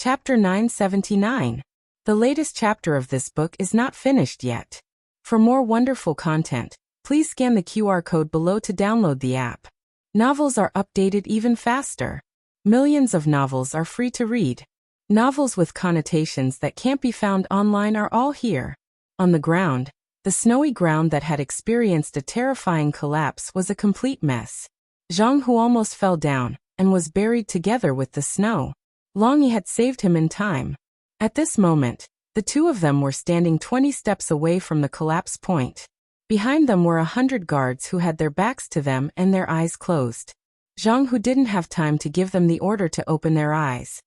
Chapter 979. The latest chapter of this book is not finished yet. For more wonderful content, please scan the QR code below to download the app. Novels are updated even faster. Millions of novels are free to read. Novels with connotations that can't be found online are all here. On the ground, the snowy ground that had experienced a terrifying collapse was a complete mess. Zhang Hu almost fell down and was buried together with the snow. Long Yi had saved him in time. At this moment, the two of them were standing 20 steps away from the collapse point. Behind them were 100 guards who had their backs to them and their eyes closed. Zhang Hu didn't have time to give them the order to open their eyes.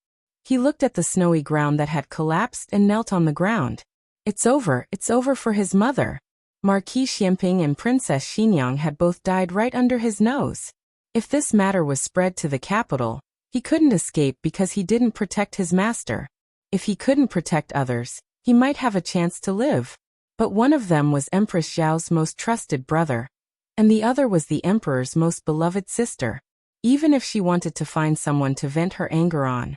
He looked at the snowy ground that had collapsed and knelt on the ground. It's over for his mother. Marquis Xianping and Princess Xinyang had both died right under his nose. If this matter was spread to the capital, he couldn't escape because he didn't protect his master. If he couldn't protect others, he might have a chance to live. But one of them was Empress Zhao's most trusted brother, and the other was the emperor's most beloved sister. Even if she wanted to find someone to vent her anger on,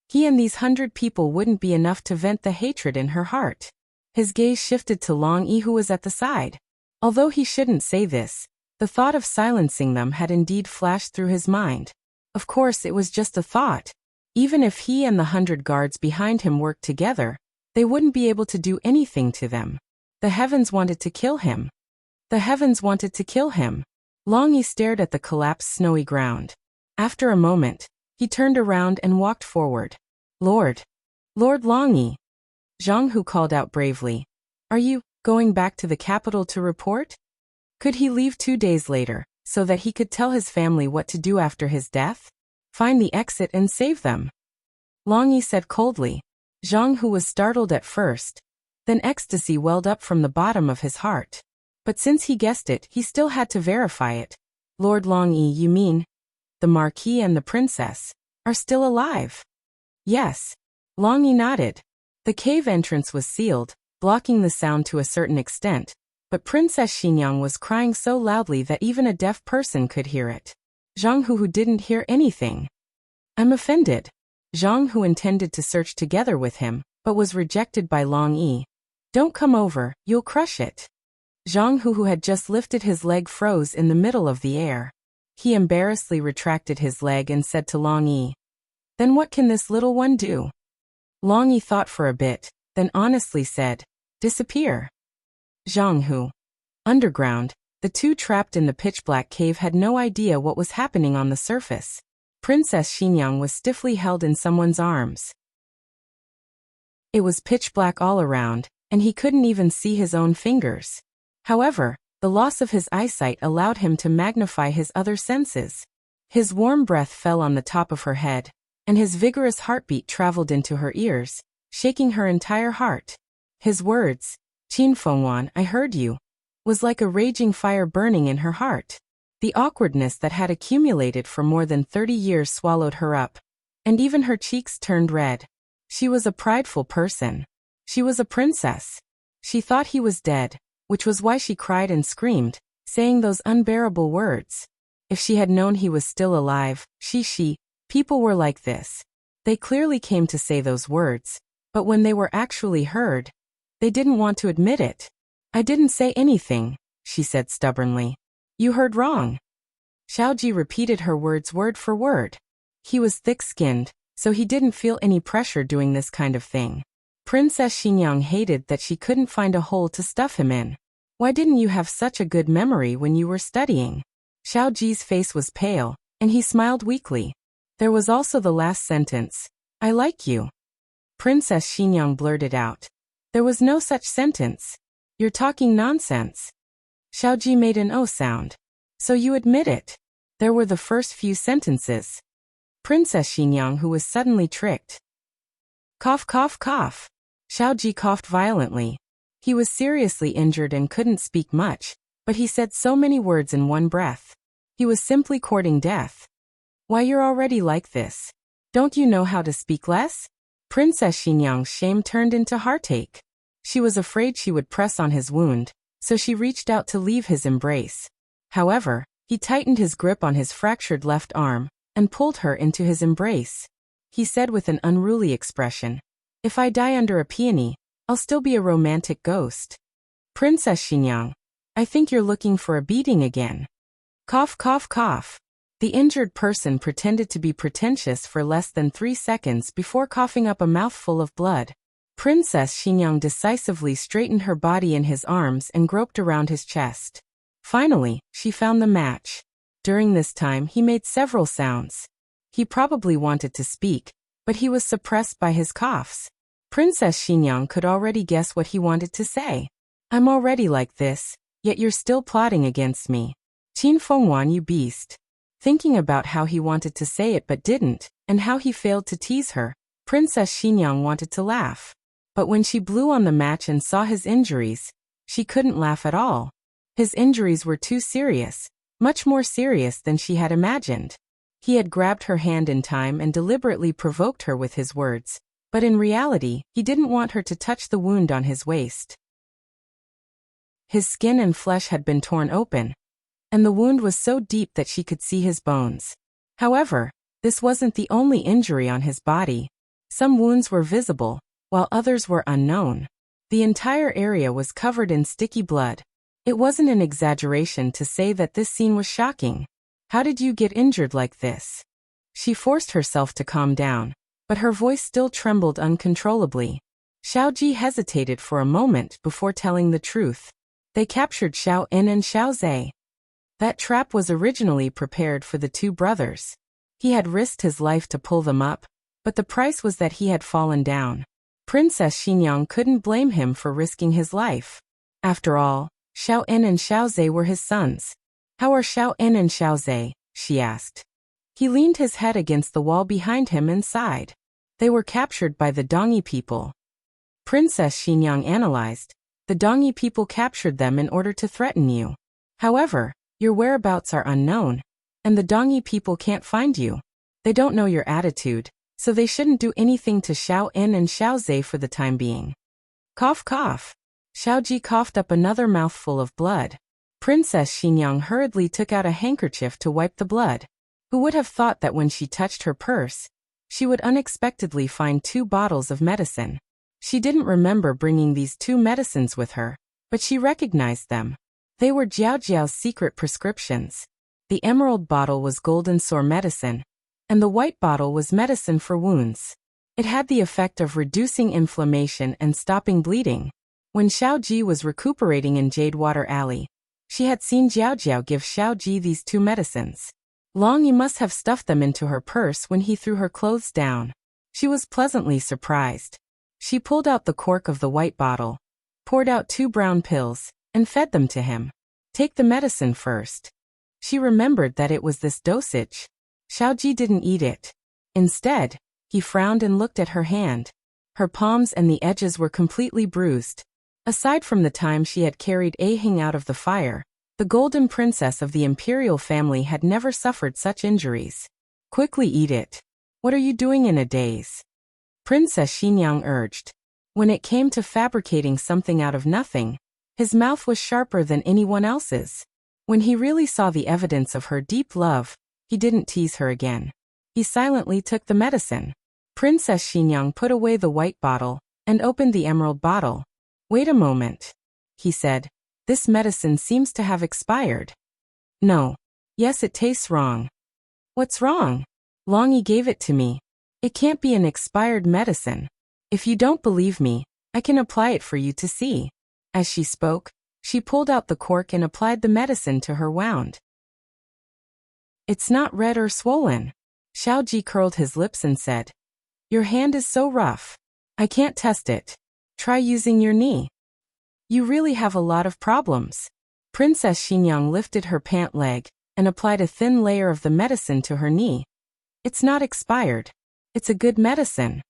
he and these 100 people wouldn't be enough to vent the hatred in her heart. His gaze shifted to Long Yi, who was at the side. Although he shouldn't say this, the thought of silencing them had indeed flashed through his mind. Of course, it was just a thought. Even if he and the 100 guards behind him worked together, they wouldn't be able to do anything to them. The heavens wanted to kill him. The heavens wanted to kill him. Long Yi stared at the collapsed snowy ground. After a moment, he turned around and walked forward. Lord Long Yi. Zhang Hu called out bravely. Are you going back to the capital to report? Could he leave 2 days later, so that he could tell his family what to do after his death? Find the exit and save them. Long Yi said coldly. Zhang Hu was startled at first. Then ecstasy welled up from the bottom of his heart. But since he guessed it, he still had to verify it. Lord Long Yi, you mean the Marquis and the Princess are still alive? Yes. Long Yi nodded. The cave entrance was sealed, blocking the sound to a certain extent, but Princess Xinyang was crying so loudly that even a deaf person could hear it. Zhang Hu didn't hear anything. I'm offended. Zhang Hu intended to search together with him, but was rejected by Long Yi. Don't come over, you'll crush it. Zhang Hu had just lifted his leg, froze in the middle of the air. He embarrassedly retracted his leg and said to Long Yi, Then what can this little one do? Long Yi thought for a bit, then honestly said, Disappear. Zhang Hu. Underground, the two trapped in the pitch-black cave had no idea what was happening on the surface. Princess Xinyang was stiffly held in someone's arms. It was pitch-black all around, and he couldn't even see his own fingers. However, the loss of his eyesight allowed him to magnify his other senses. His warm breath fell on the top of her head, and his vigorous heartbeat traveled into her ears, shaking her entire heart. His words, Qin Fengwan, I heard you, was like a raging fire burning in her heart. The awkwardness that had accumulated for more than 30 years swallowed her up, and even her cheeks turned red. She was a prideful person. She was a princess. She thought he was dead, which was why she cried and screamed, saying those unbearable words. If she had known he was still alive, people were like this. They clearly came to say those words, but when they were actually heard, they didn't want to admit it. I didn't say anything, she said stubbornly. You heard wrong. Xiaoji repeated her words word for word. He was thick-skinned, so he didn't feel any pressure doing this kind of thing. Princess Xinyang hated that she couldn't find a hole to stuff him in. Why didn't you have such a good memory when you were studying? Xiaoji's face was pale, and he smiled weakly. There was also the last sentence. I like you. Princess Xinyang blurted out. There was no such sentence. You're talking nonsense. Xiaoji made an O sound. So you admit it. There were the first few sentences. Princess Xinyang, who was suddenly tricked. Cough, cough, cough. Xiaoji coughed violently. He was seriously injured and couldn't speak much, but he said so many words in one breath. He was simply courting death. Why, you're already like this. Don't you know how to speak less? Princess Xinyang's shame turned into heartache. She was afraid she would press on his wound, so she reached out to leave his embrace. However, he tightened his grip on his fractured left arm and pulled her into his embrace. he said with an unruly expression. If I die under a peony, I'll still be a romantic ghost. Princess Xinyang, I think you're looking for a beating again. Cough, cough, cough. The injured person pretended to be pretentious for less than 3 seconds before coughing up a mouthful of blood. Princess Xinyang decisively straightened her body in his arms and groped around his chest. Finally, she found the match. During this time he made several sounds. He probably wanted to speak, but he was suppressed by his coughs. Princess Xinyang could already guess what he wanted to say. I'm already like this, yet you're still plotting against me. Qin Fengwan, you beast. Thinking about how he wanted to say it but didn't, and how he failed to tease her, Princess Xinyang wanted to laugh. But when she blew on the match and saw his injuries, she couldn't laugh at all. His injuries were too serious, much more serious than she had imagined. He had grabbed her hand in time and deliberately provoked her with his words, but in reality, he didn't want her to touch the wound on his waist. His skin and flesh had been torn open, and the wound was so deep that she could see his bones. However, this wasn't the only injury on his body. Some wounds were visible, while others were unknown. The entire area was covered in sticky blood. It wasn't an exaggeration to say that this scene was shocking. How did you get injured like this? She forced herself to calm down, but her voice still trembled uncontrollably. Xiaoji hesitated for a moment before telling the truth. They captured Xiao En and Xiao Zhe. That trap was originally prepared for the two brothers. He had risked his life to pull them up, but the price was that he had fallen down. Princess Xinyang couldn't blame him for risking his life. After all, Xiao En and Xiao Zhe were his sons. How are Xiao En and Xiao Zhe? She asked. He leaned his head against the wall behind him and sighed. They were captured by the Dongyi people. Princess Xinyang analyzed. The Dongyi people captured them in order to threaten you. However, your whereabouts are unknown, and the Dongyi people can't find you. They don't know your attitude, so they shouldn't do anything to Xiao En and Xiao Zhe for the time being. Cough, cough. Xiaoji coughed up another mouthful of blood. Princess Xinyang hurriedly took out a handkerchief to wipe the blood. Who would have thought that when she touched her purse, she would unexpectedly find 2 bottles of medicine. She didn't remember bringing these 2 medicines with her, but she recognized them. They were Jiaojiao's secret prescriptions. The emerald bottle was golden sore medicine, and the white bottle was medicine for wounds. It had the effect of reducing inflammation and stopping bleeding. When Xiao Ji was recuperating in Jadewater Alley, she had seen Jiaojiao give Xiao Ji these 2 medicines. Long Yi must have stuffed them into her purse when he threw her clothes down. She was pleasantly surprised. She pulled out the cork of the white bottle, poured out 2 brown pills, and fed them to him. Take the medicine first. She remembered that it was this dosage. Xiaoji didn't eat it. Instead, he frowned and looked at her hand. Her palms and the edges were completely bruised. Aside from the time she had carried A Hing out of the fire, the golden princess of the imperial family had never suffered such injuries. Quickly eat it. What are you doing in a daze? Princess Xinyang urged. When it came to fabricating something out of nothing, his mouth was sharper than anyone else's. When he really saw the evidence of her deep love, he didn't tease her again. He silently took the medicine. Princess Xinyang put away the white bottle and opened the emerald bottle. Wait a moment, he said. This medicine seems to have expired. No. Yes, it tastes wrong. What's wrong? Longyi gave it to me. It can't be an expired medicine. If you don't believe me, I can apply it for you to see. As she spoke, she pulled out the cork and applied the medicine to her wound. It's not red or swollen. Xiaoji curled his lips and said, Your hand is so rough. I can't test it. Try using your knee. You really have a lot of problems. Princess Xinyang lifted her pant leg and applied a thin layer of the medicine to her knee. It's not expired. It's a good medicine.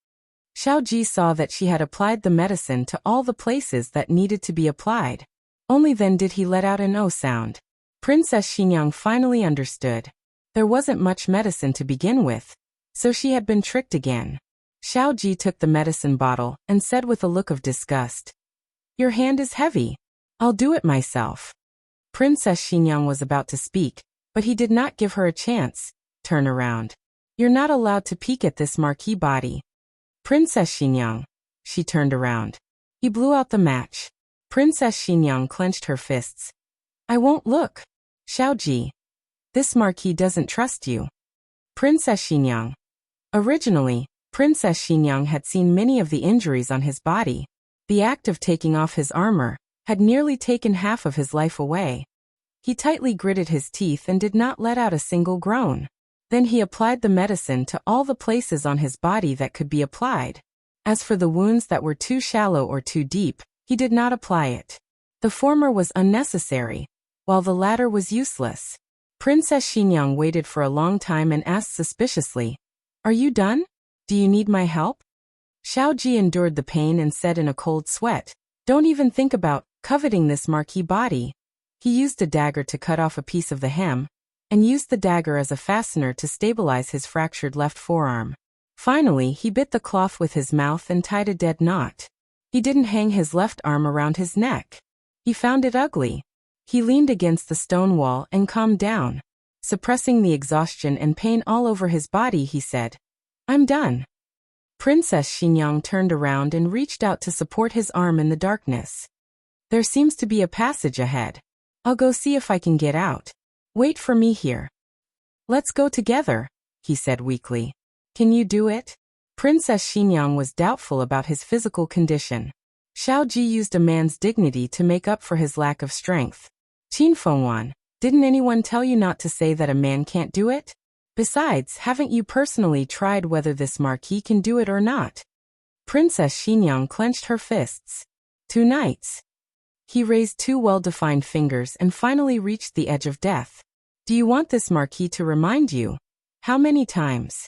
Xiaoji saw that she had applied the medicine to all the places that needed to be applied. Only then did he let out an "oh" sound. Princess Xinyang finally understood. There wasn't much medicine to begin with, so she had been tricked again. Xiaoji took the medicine bottle and said with a look of disgust, Your hand is heavy. I'll do it myself. Princess Xinyang was about to speak, but he did not give her a chance. Turn around. You're not allowed to peek at this marquee body. Princess Xinyang. She turned around. He blew out the match. Princess Xinyang clenched her fists. I won't look. Xiaoji. This marquis doesn't trust you. Princess Xinyang. Originally, Princess Xinyang had seen many of the injuries on his body. The act of taking off his armor had nearly taken half of his life away. He tightly gritted his teeth and did not let out a single groan. Then he applied the medicine to all the places on his body that could be applied. As for the wounds that were too shallow or too deep, he did not apply it. The former was unnecessary, while the latter was useless. Princess Xinyang waited for a long time and asked suspiciously, Are you done? Do you need my help? Xiaoji endured the pain and said in a cold sweat, Don't even think about coveting this marquee body. He used a dagger to cut off a piece of the hem, and used the dagger as a fastener to stabilize his fractured left forearm. Finally, he bit the cloth with his mouth and tied a dead knot. He didn't hang his left arm around his neck. He found it ugly. He leaned against the stone wall and calmed down. Suppressing the exhaustion and pain all over his body, he said, I'm done. Princess Xinyang turned around and reached out to support his arm in the darkness. There seems to be a passage ahead. I'll go see if I can get out. Wait for me here. Let's go together, he said weakly. Can you do it? Princess Xinyang was doubtful about his physical condition. Xiaoji used a man's dignity to make up for his lack of strength. Qin Fengwan, didn't anyone tell you not to say that a man can't do it? Besides, haven't you personally tried whether this marquis can do it or not? Princess Xinyang clenched her fists. 2 nights. He raised 2 well-defined fingers and finally reached the edge of death. Do you want this marquis to remind you? How many times?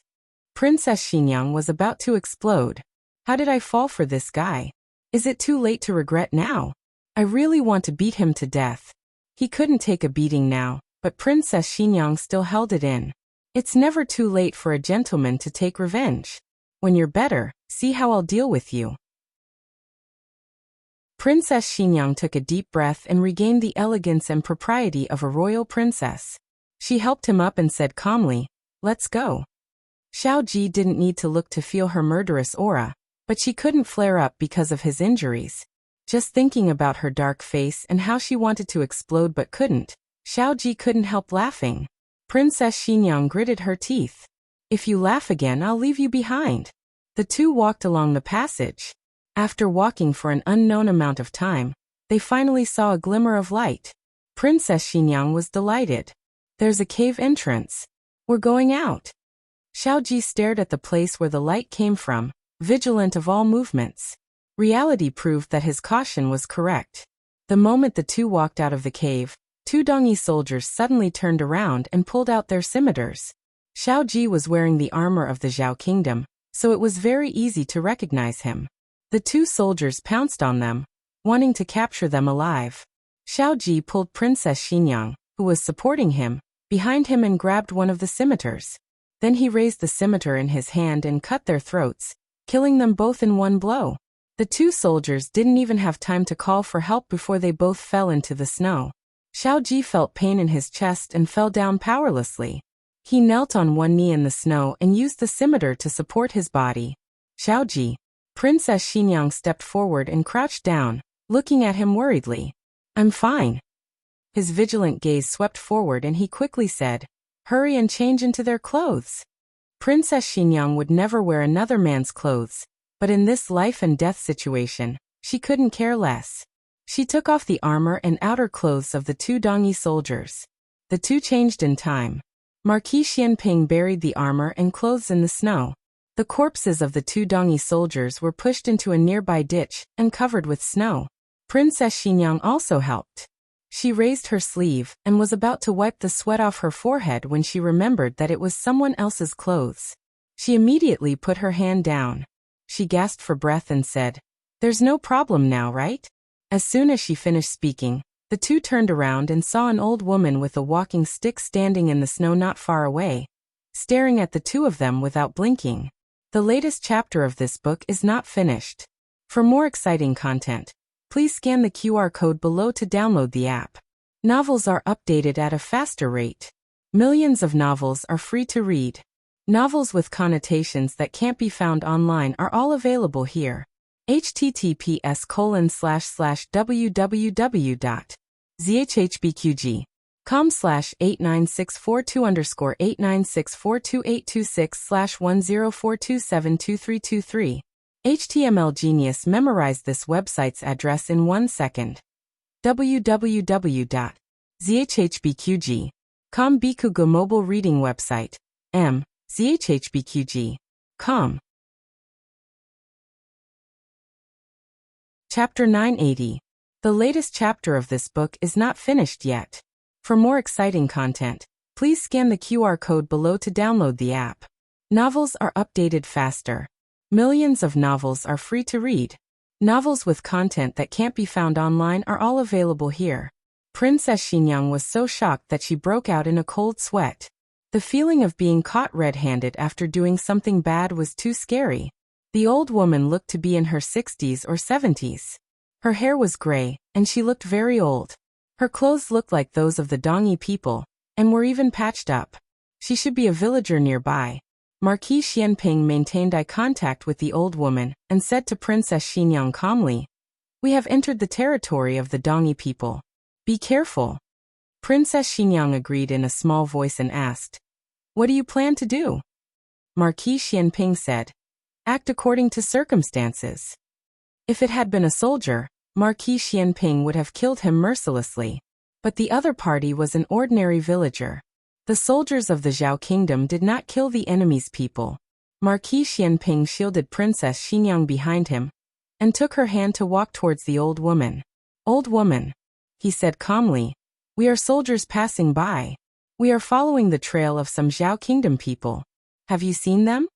Princess Xinyang was about to explode. How did I fall for this guy? Is it too late to regret now? I really want to beat him to death. He couldn't take a beating now, but Princess Xinyang still held it in. It's never too late for a gentleman to take revenge. When you're better, see how I'll deal with you. Princess Xinyang took a deep breath and regained the elegance and propriety of a royal princess. She helped him up and said calmly, Let's go. Xiaoji didn't need to look to feel her murderous aura, but she couldn't flare up because of his injuries. Just thinking about her dark face and how she wanted to explode but couldn't, Xiaoji couldn't help laughing. Princess Xinyang gritted her teeth. If you laugh again, I'll leave you behind. The two walked along the passage. After walking for an unknown amount of time, they finally saw a glimmer of light. Princess Xinyang was delighted. There's a cave entrance. We're going out. Xiaoji stared at the place where the light came from, vigilant of all movements. Reality proved that his caution was correct. The moment the two walked out of the cave, 2 Dongyi soldiers suddenly turned around and pulled out their scimitars. Xiaoji was wearing the armor of the Zhao kingdom, so it was very easy to recognize him. The 2 soldiers pounced on them, wanting to capture them alive. Xiaoji pulled Princess Xinyang, who was supporting him, behind him and grabbed one of the scimitars. Then he raised the scimitar in his hand and cut their throats, killing them both in one blow. The 2 soldiers didn't even have time to call for help before they both fell into the snow. Xiaoji felt pain in his chest and fell down powerlessly. He knelt on one knee in the snow and used the scimitar to support his body. Xiaoji. Princess Xinyang stepped forward and crouched down, looking at him worriedly. I'm fine. His vigilant gaze swept forward and he quickly said, Hurry and change into their clothes. Princess Xinyang would never wear another man's clothes, but in this life and death situation, she couldn't care less. She took off the armor and outer clothes of the 2 Dongyi soldiers. The two changed in time. Marquis Xianping buried the armor and clothes in the snow. The corpses of the 2 Dongyi soldiers were pushed into a nearby ditch and covered with snow. Princess Xinyang also helped. She raised her sleeve and was about to wipe the sweat off her forehead when she remembered that it was someone else's clothes. She immediately put her hand down. She gasped for breath and said, There's no problem now, right? As soon as she finished speaking, the two turned around and saw an old woman with a walking stick standing in the snow not far away, staring at the two of them without blinking. The latest chapter of this book is not finished. For more exciting content, please scan the QR code below to download the app. Novels are updated at a faster rate. Millions of novels are free to read. Novels with connotations that can't be found online are all available here. https://www.zhbqg.com/89642_896422826/1042722323. HTML Genius memorized this website's address in 1 second. www.zhbqg.com Bikugo mobile reading website. zhbqg.com. Chapter 980. The latest chapter of this book is not finished yet. For more exciting content, please scan the QR code below to download the app. Novels are updated faster. Millions of novels are free to read. Novels with content that can't be found online are all available here. Princess Xingyang was so shocked that she broke out in a cold sweat. The feeling of being caught red-handed after doing something bad was too scary. The old woman looked to be in her 60s or 70s. Her hair was gray, and she looked very old. Her clothes looked like those of the Dongi people, and were even patched up. She should be a villager nearby. Marquis Xianping maintained eye contact with the old woman and said to Princess Xingyang calmly, "We have entered the territory of the Dongi people. Be careful." Princess Xingyang agreed in a small voice and asked, "What do you plan to do?" Marquis Xianping said, "Act according to circumstances." If it had been a soldier, Marquis Xianping would have killed him mercilessly. But the other party was an ordinary villager. The soldiers of the Zhao kingdom did not kill the enemy's people. Marquis Xianping shielded Princess Xingyang behind him and took her hand to walk towards the old woman. "Old woman," he said calmly, "we are soldiers passing by. We are following the trail of some Zhao kingdom people. Have you seen them?"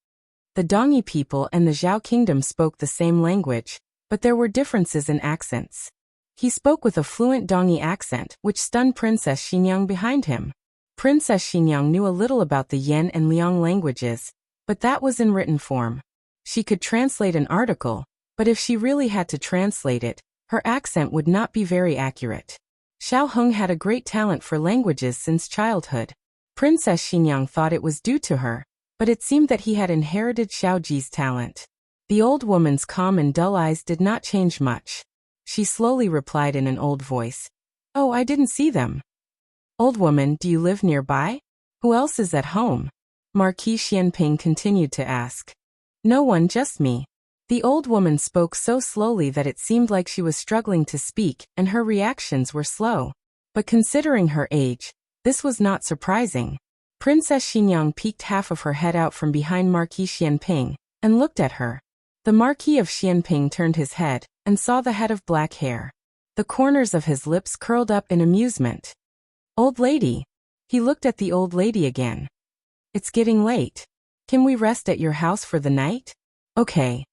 The Dongi people and the Zhao kingdom spoke the same language, but there were differences in accents. He spoke with a fluent Dongi accent, which stunned Princess Xingyang behind him. Princess Xingyang knew a little about the Yan and Liang languages, but that was in written form. She could translate an article, but if she really had to translate it, her accent would not be very accurate. Xiao Heng had a great talent for languages since childhood. Princess Xingyang thought it was due to her, but it seemed that he had inherited Xiao Ji's talent. The old woman's calm and dull eyes did not change much. She slowly replied in an old voice, "Oh, I didn't see them." "Old woman, do you live nearby? Who else is at home?" Marquis Xianping continued to ask. "No one, just me." The old woman spoke so slowly that it seemed like she was struggling to speak, and her reactions were slow. But considering her age, this was not surprising. Princess Xingyang peeked half of her head out from behind Marquis Xianping and looked at her. The Marquis of Xianping turned his head and saw the head of black hair. The corners of his lips curled up in amusement. "Old lady." He looked at the old lady again. "It's getting late. Can we rest at your house for the night?" "Okay."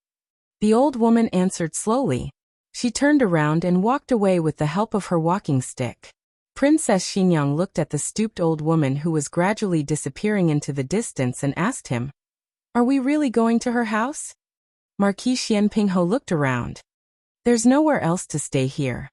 The old woman answered slowly. She turned around and walked away with the help of her walking stick. Princess Xingyang looked at the stooped old woman who was gradually disappearing into the distance and asked him, "Are we really going to her house?" Marquis Xianping Ho looked around. "There's nowhere else to stay here.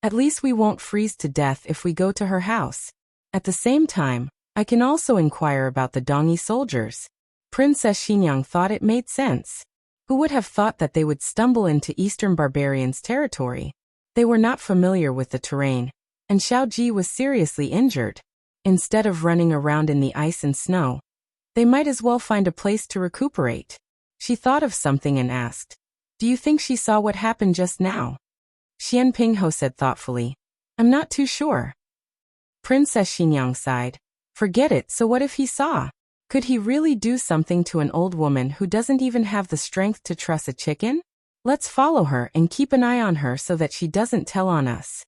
At least we won't freeze to death if we go to her house. At the same time, I can also inquire about the Dongi soldiers." Princess Xingyang thought it made sense. Who would have thought that they would stumble into Eastern barbarians' territory? They were not familiar with the terrain, and Xiao Ji was seriously injured. Instead of running around in the ice and snow, they might as well find a place to recuperate. She thought of something and asked, "Do you think she saw what happened just now?" Xianping Ho said thoughtfully, "I'm not too sure." Princess Xingyang sighed. "Forget it, so what if he saw? Could he really do something to an old woman who doesn't even have the strength to truss a chicken? Let's follow her and keep an eye on her so that she doesn't tell on us."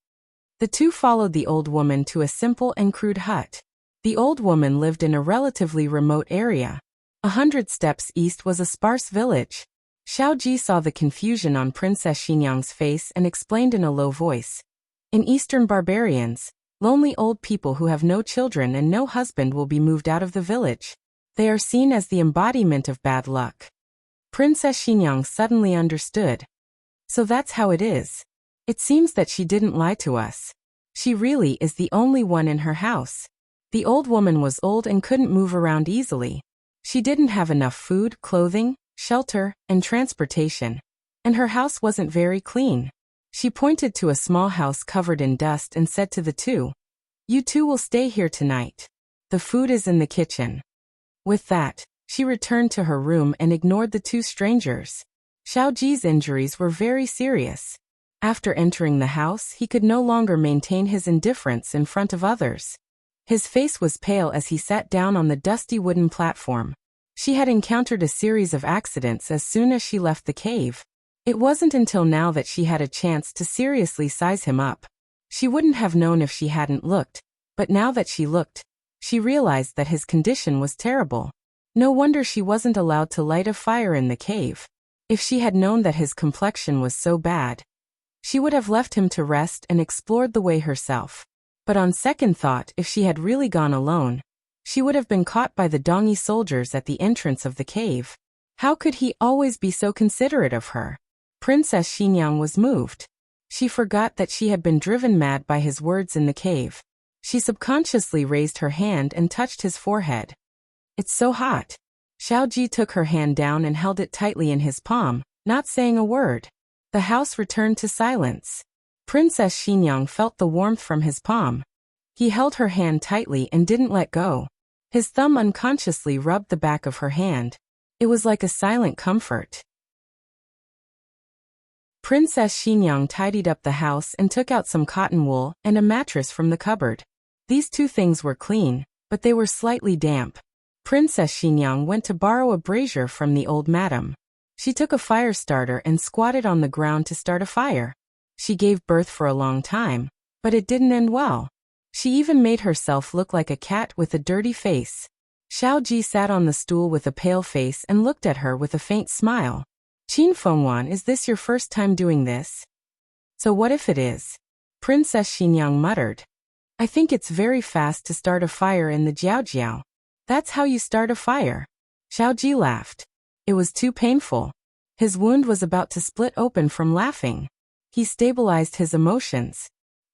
The two followed the old woman to a simple and crude hut. The old woman lived in a relatively remote area. 100 steps east was a sparse village. Xiao Ji saw the confusion on Princess Xingyang's face and explained in a low voice. "In Eastern barbarians, lonely old people who have no children and no husband will be moved out of the village. They are seen as the embodiment of bad luck." Princess Xingyang suddenly understood. So that's how it is. It seems that she didn't lie to us. She really is the only one in her house. The old woman was old and couldn't move around easily. She didn't have enough food, clothing, shelter, and transportation. And her house wasn't very clean. She pointed to a small house covered in dust and said to the two, "You two will stay here tonight. The food is in the kitchen." With that, she returned to her room and ignored the two strangers. Xiaoji's injuries were very serious. After entering the house, he could no longer maintain his indifference in front of others. His face was pale as he sat down on the dusty wooden platform. She had encountered a series of accidents as soon as she left the cave. It wasn't until now that she had a chance to seriously size him up. She wouldn't have known if she hadn't looked, but now that she looked, she realized that his condition was terrible. No wonder she wasn't allowed to light a fire in the cave. If she had known that his complexion was so bad, she would have left him to rest and explored the way herself. But on second thought, if she had really gone alone, she would have been caught by the Dongi soldiers at the entrance of the cave. How could he always be so considerate of her? Princess Xinyang was moved. She forgot that she had been driven mad by his words in the cave. She subconsciously raised her hand and touched his forehead. "It's so hot." Xiaoji took her hand down and held it tightly in his palm, not saying a word. The house returned to silence. Princess Xinyang felt the warmth from his palm. He held her hand tightly and didn't let go. His thumb unconsciously rubbed the back of her hand. It was like a silent comfort. Princess Xinyang tidied up the house and took out some cotton wool and a mattress from the cupboard. These two things were clean, but they were slightly damp. Princess Xinyang went to borrow a brazier from the old madam. She took a fire starter and squatted on the ground to start a fire. She gave birth for a long time, but it didn't end well. She even made herself look like a cat with a dirty face. Xiaoji sat on the stool with a pale face and looked at her with a faint smile. "Qin Fengwan, is this your first time doing this?" "So what if it is?" Princess Xinyang muttered. "I think it's very fast to start a fire in the Jiaojiao. That's how you start a fire." Xiaoji laughed. It was too painful. His wound was about to split open from laughing. He stabilized his emotions.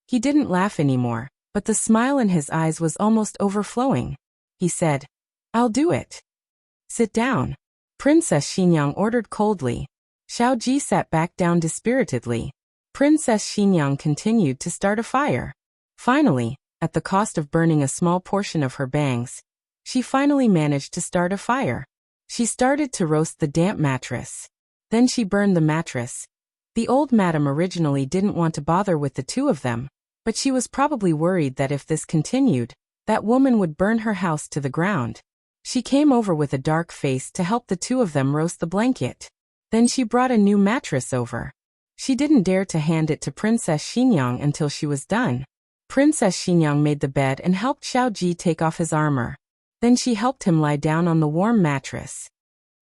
He didn't laugh anymore, but the smile in his eyes was almost overflowing. He said, "I'll do it." "Sit down," Princess Xinyang ordered coldly. Xiaoji sat back down dispiritedly. Princess Xinyang continued to start a fire. Finally, at the cost of burning a small portion of her bangs, she finally managed to start a fire. She started to roast the damp mattress. Then she burned the mattress. The old madam originally didn't want to bother with the two of them, but she was probably worried that if this continued, that woman would burn her house to the ground. She came over with a dark face to help the two of them roast the blanket. Then she brought a new mattress over. She didn't dare to hand it to Princess Xinyang until she was done. Princess Xinyang made the bed and helped Xiaoji take off his armor. Then she helped him lie down on the warm mattress.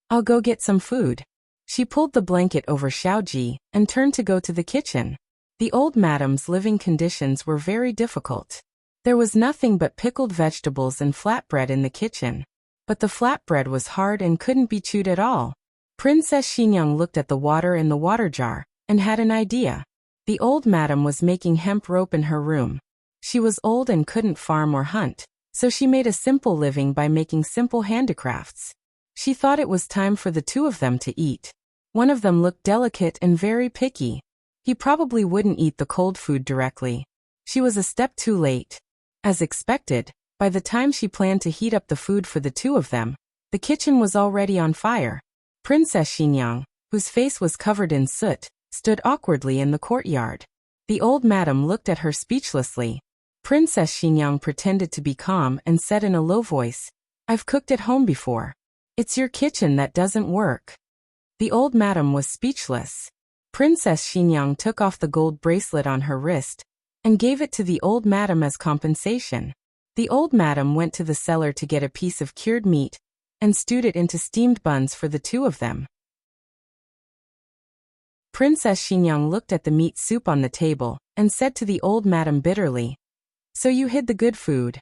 "I'll go get some food." She pulled the blanket over Xiaoji and turned to go to the kitchen. The old madam's living conditions were very difficult. There was nothing but pickled vegetables and flatbread in the kitchen. But the flatbread was hard and couldn't be chewed at all. Princess Xinyang looked at the water in the water jar and had an idea. The old madam was making hemp rope in her room. She was old and couldn't farm or hunt, so she made a simple living by making simple handicrafts. She thought it was time for the two of them to eat. One of them looked delicate and very picky. He probably wouldn't eat the cold food directly. She was a step too late. As expected, by the time she planned to heat up the food for the two of them, the kitchen was already on fire. Princess Xinyang, whose face was covered in soot, stood awkwardly in the courtyard. The old madam looked at her speechlessly. Princess Xinyang pretended to be calm and said in a low voice, "I've cooked at home before. It's your kitchen that doesn't work." The old madam was speechless. Princess Xinyang took off the gold bracelet on her wrist and gave it to the old madam as compensation. The old madam went to the cellar to get a piece of cured meat and stewed it into steamed buns for the two of them. Princess Xinyang looked at the meat soup on the table and said to the old madam bitterly, "So you hid the good food."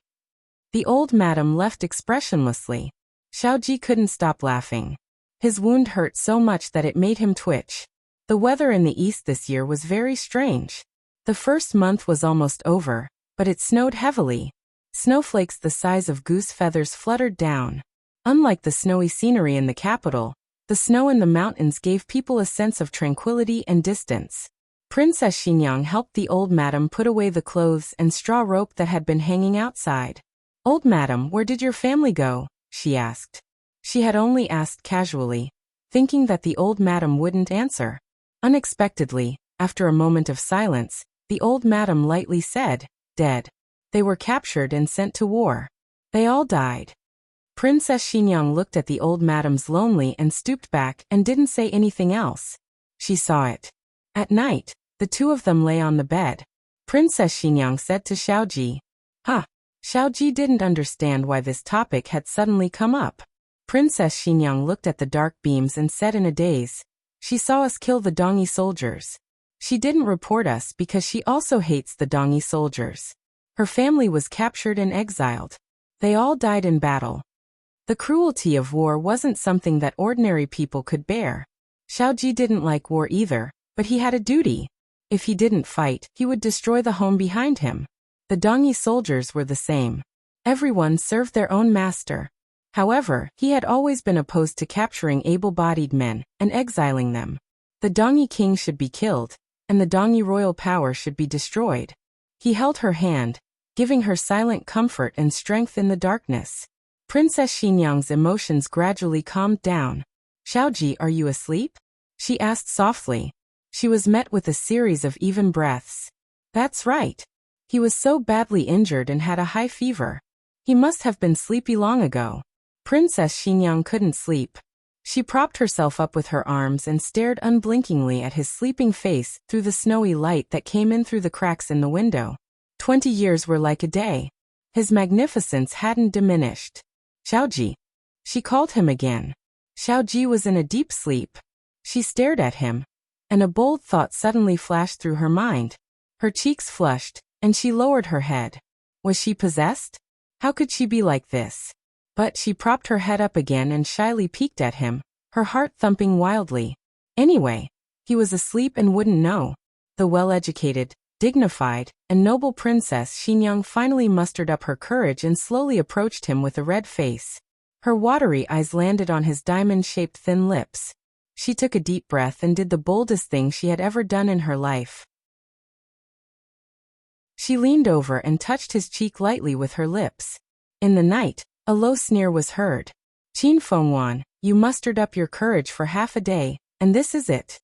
The old madam left expressionlessly. Xiaoji couldn't stop laughing. His wound hurt so much that it made him twitch. The weather in the east this year was very strange. The first month was almost over, but it snowed heavily. Snowflakes the size of goose feathers fluttered down. Unlike the snowy scenery in the capital, the snow in the mountains gave people a sense of tranquility and distance. Princess Xinyang helped the old madam put away the clothes and straw rope that had been hanging outside. "Old madam, where did your family go?" she asked. She had only asked casually, thinking that the old madam wouldn't answer. Unexpectedly, after a moment of silence, the old madam lightly said, "Dead. They were captured and sent to war. They all died." Princess Xinyang looked at the old madam's lonely and stooped back and didn't say anything else. She saw it. At night, the two of them lay on the bed. Princess Xinyang said to Xiaoji. Xiaoji didn't understand why this topic had suddenly come up. Princess Xinyang looked at the dark beams and said in a daze, "She saw us kill the Dongi soldiers. She didn't report us because she also hates the Dongi soldiers. Her family was captured and exiled. They all died in battle." The cruelty of war wasn't something that ordinary people could bear. Xiaoji didn't like war either, but he had a duty. If he didn't fight, he would destroy the home behind him. The Dongi soldiers were the same. Everyone served their own master. However, he had always been opposed to capturing able-bodied men and exiling them. The Dongi king should be killed, and the Dongi royal power should be destroyed. He held her hand, giving her silent comfort and strength in the darkness. Princess Xinyang's emotions gradually calmed down. "Xiaoji, are you asleep?" she asked softly. She was met with a series of even breaths. "That's right. He was so badly injured and had a high fever. He must have been sleepy long ago." Princess Xinyang couldn't sleep. She propped herself up with her arms and stared unblinkingly at his sleeping face through the snowy light that came in through the cracks in the window. 20 years were like a day. His magnificence hadn't diminished. "Xiaoji." She called him again. Xiaoji was in a deep sleep. She stared at him, and a bold thought suddenly flashed through her mind. Her cheeks flushed, and she lowered her head. Was she possessed? How could she be like this? But she propped her head up again and shyly peeked at him, her heart thumping wildly. Anyway, he was asleep and wouldn't know. The well-educated, dignified, and noble Princess Xinyang finally mustered up her courage and slowly approached him with a red face. Her watery eyes landed on his diamond-shaped thin lips. She took a deep breath and did the boldest thing she had ever done in her life. She leaned over and touched his cheek lightly with her lips. In the night, a low sneer was heard. "Qin Fengwan, you mustered up your courage for half a day, and this is it."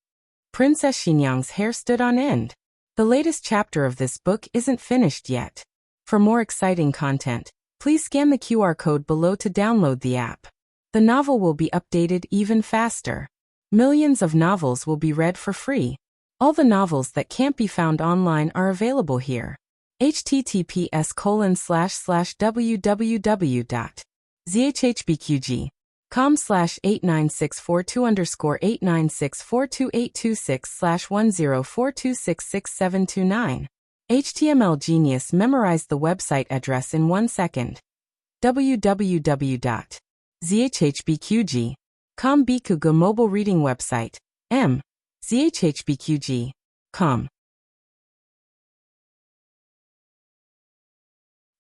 Princess Xinyang's hair stood on end. The latest chapter of this book isn't finished yet. For more exciting content, please scan the QR code below to download the app. The novel will be updated even faster. Millions of novels will be read for free. All the novels that can't be found online are available here. https://www.zhbqg.com/89642_8964226/1042666729. HTML Genius memorized the website address in 1 second. www.zhbqg.com Bikuga mobile reading website. zhbqg.com.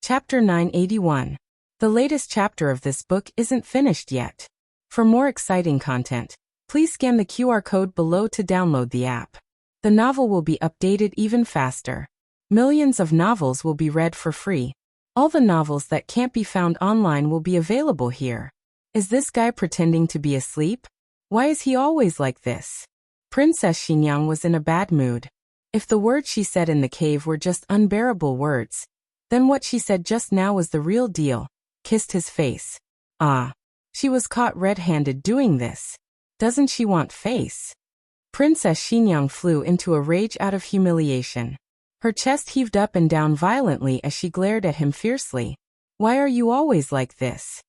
Chapter 981. The latest chapter of this book isn't finished yet. For more exciting content, please scan the QR code below to download the app. The novel will be updated even faster. Millions of novels will be read for free. All the novels that can't be found online will be available here. Is this guy pretending to be asleep? Why is he always like this? Princess Xinyang was in a bad mood. If the words she said in the cave were just unbearable words, then what she said just now was the real deal. Kissed his face. She was caught red-handed doing this. Doesn't she want face? Princess Xinyang flew into a rage out of humiliation. Her chest heaved up and down violently as she glared at him fiercely. "Why are you always like this?"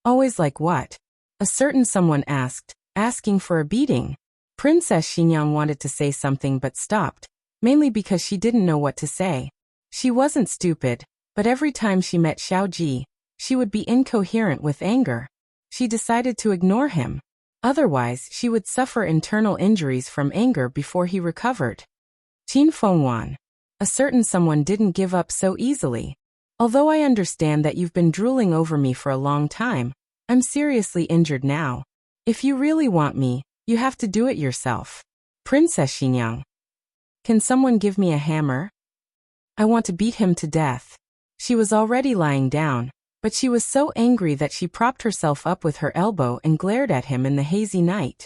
"Always like what?" a certain someone asked, asking for a beating. Princess Xinyang wanted to say something but stopped, mainly because she didn't know what to say. She wasn't stupid, but every time she met Xiaoji, she would be incoherent with anger. She decided to ignore him. Otherwise, she would suffer internal injuries from anger before he recovered. Qin Fengwan. A certain someone didn't give up so easily. Although I understand that you've been drooling over me for a long time, I'm seriously injured now. If you really want me, you have to do it yourself. Princess Xinyang. Can someone give me a hammer? I want to beat him to death. She was already lying down, but she was so angry that she propped herself up with her elbow and glared at him in the hazy night.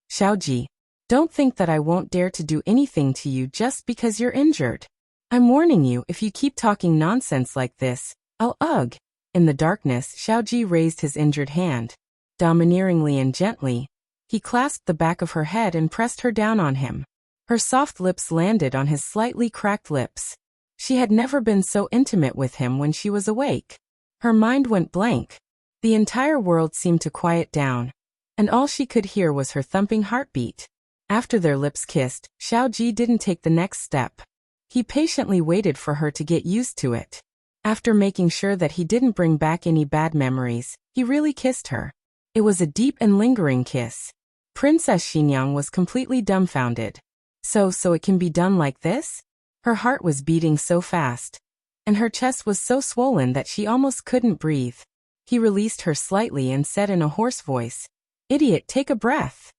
Xiaoji, don't think that I won't dare to do anything to you just because you're injured. I'm warning you, if you keep talking nonsense like this, I'll ugh. In the darkness, Xiaoji raised his injured hand. Domineeringly and gently, he clasped the back of her head and pressed her down on him. Her soft lips landed on his slightly cracked lips. She had never been so intimate with him when she was awake. Her mind went blank. The entire world seemed to quiet down, and all she could hear was her thumping heartbeat. After their lips kissed, Xiaoji didn't take the next step. He patiently waited for her to get used to it. After making sure that he didn't bring back any bad memories, he really kissed her. It was a deep and lingering kiss. Princess Xinyang was completely dumbfounded. So it can be done like this? Her heart was beating so fast, and her chest was so swollen that she almost couldn't breathe. He released her slightly and said in a hoarse voice, "Idiot, take a breath."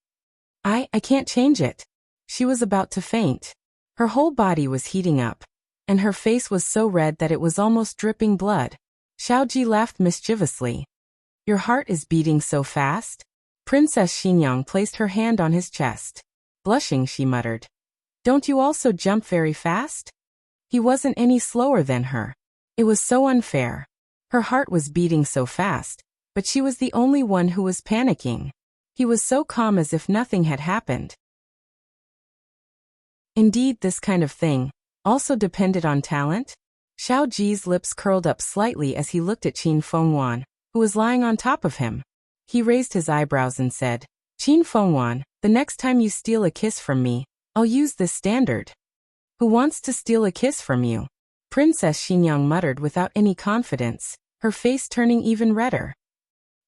I can't change it." She was about to faint. Her whole body was heating up, and her face was so red that it was almost dripping blood. Xiaoji laughed mischievously. "Your heart is beating so fast?" Princess Xinyang placed her hand on his chest. Blushing, she muttered, "Don't you also jump very fast?" He wasn't any slower than her. It was so unfair. Her heart was beating so fast, but she was the only one who was panicking. He was so calm as if nothing had happened. Indeed, this kind of thing also depended on talent. Xiaoji's lips curled up slightly as he looked at Qin Fengwan, who was lying on top of him. He raised his eyebrows and said, "Qin Fengwan, the next time you steal a kiss from me, I'll use this standard." "Who wants to steal a kiss from you?" Princess Xinyang muttered without any confidence, her face turning even redder.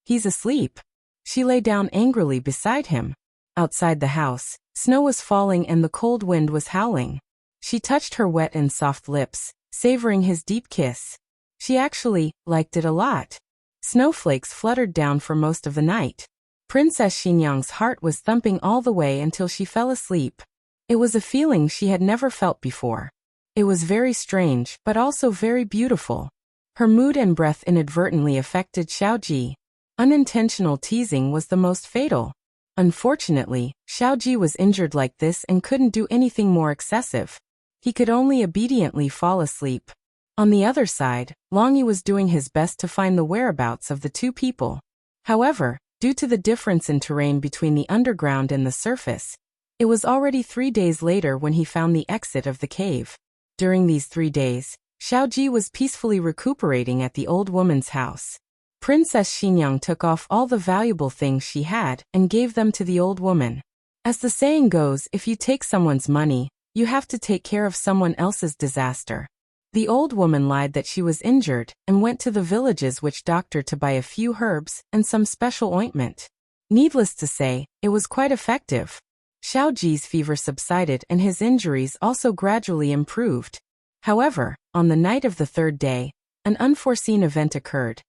"He's asleep." She lay down angrily beside him. Outside the house, snow was falling and the cold wind was howling. She touched her wet and soft lips, savoring his deep kiss. She actually liked it a lot. Snowflakes fluttered down for most of the night. Princess Xinyang's heart was thumping all the way until she fell asleep. It was a feeling she had never felt before. It was very strange, but also very beautiful. Her mood and breath inadvertently affected Xiaoji. Unintentional teasing was the most fatal. Unfortunately, Xiaoji was injured like this and couldn't do anything more excessive. He could only obediently fall asleep. On the other side, Longyi was doing his best to find the whereabouts of the two people. However, due to the difference in terrain between the underground and the surface, it was already 3 days later when he found the exit of the cave. During these 3 days, Xiaoji was peacefully recuperating at the old woman's house. Princess Xinyang took off all the valuable things she had and gave them to the old woman. As the saying goes, if you take someone's money, you have to take care of someone else's disaster. The old woman lied that she was injured and went to the village's witch doctor to buy a few herbs and some special ointment. Needless to say, it was quite effective. Xiaoji's fever subsided and his injuries also gradually improved. However, on the night of the 3rd day, an unforeseen event occurred.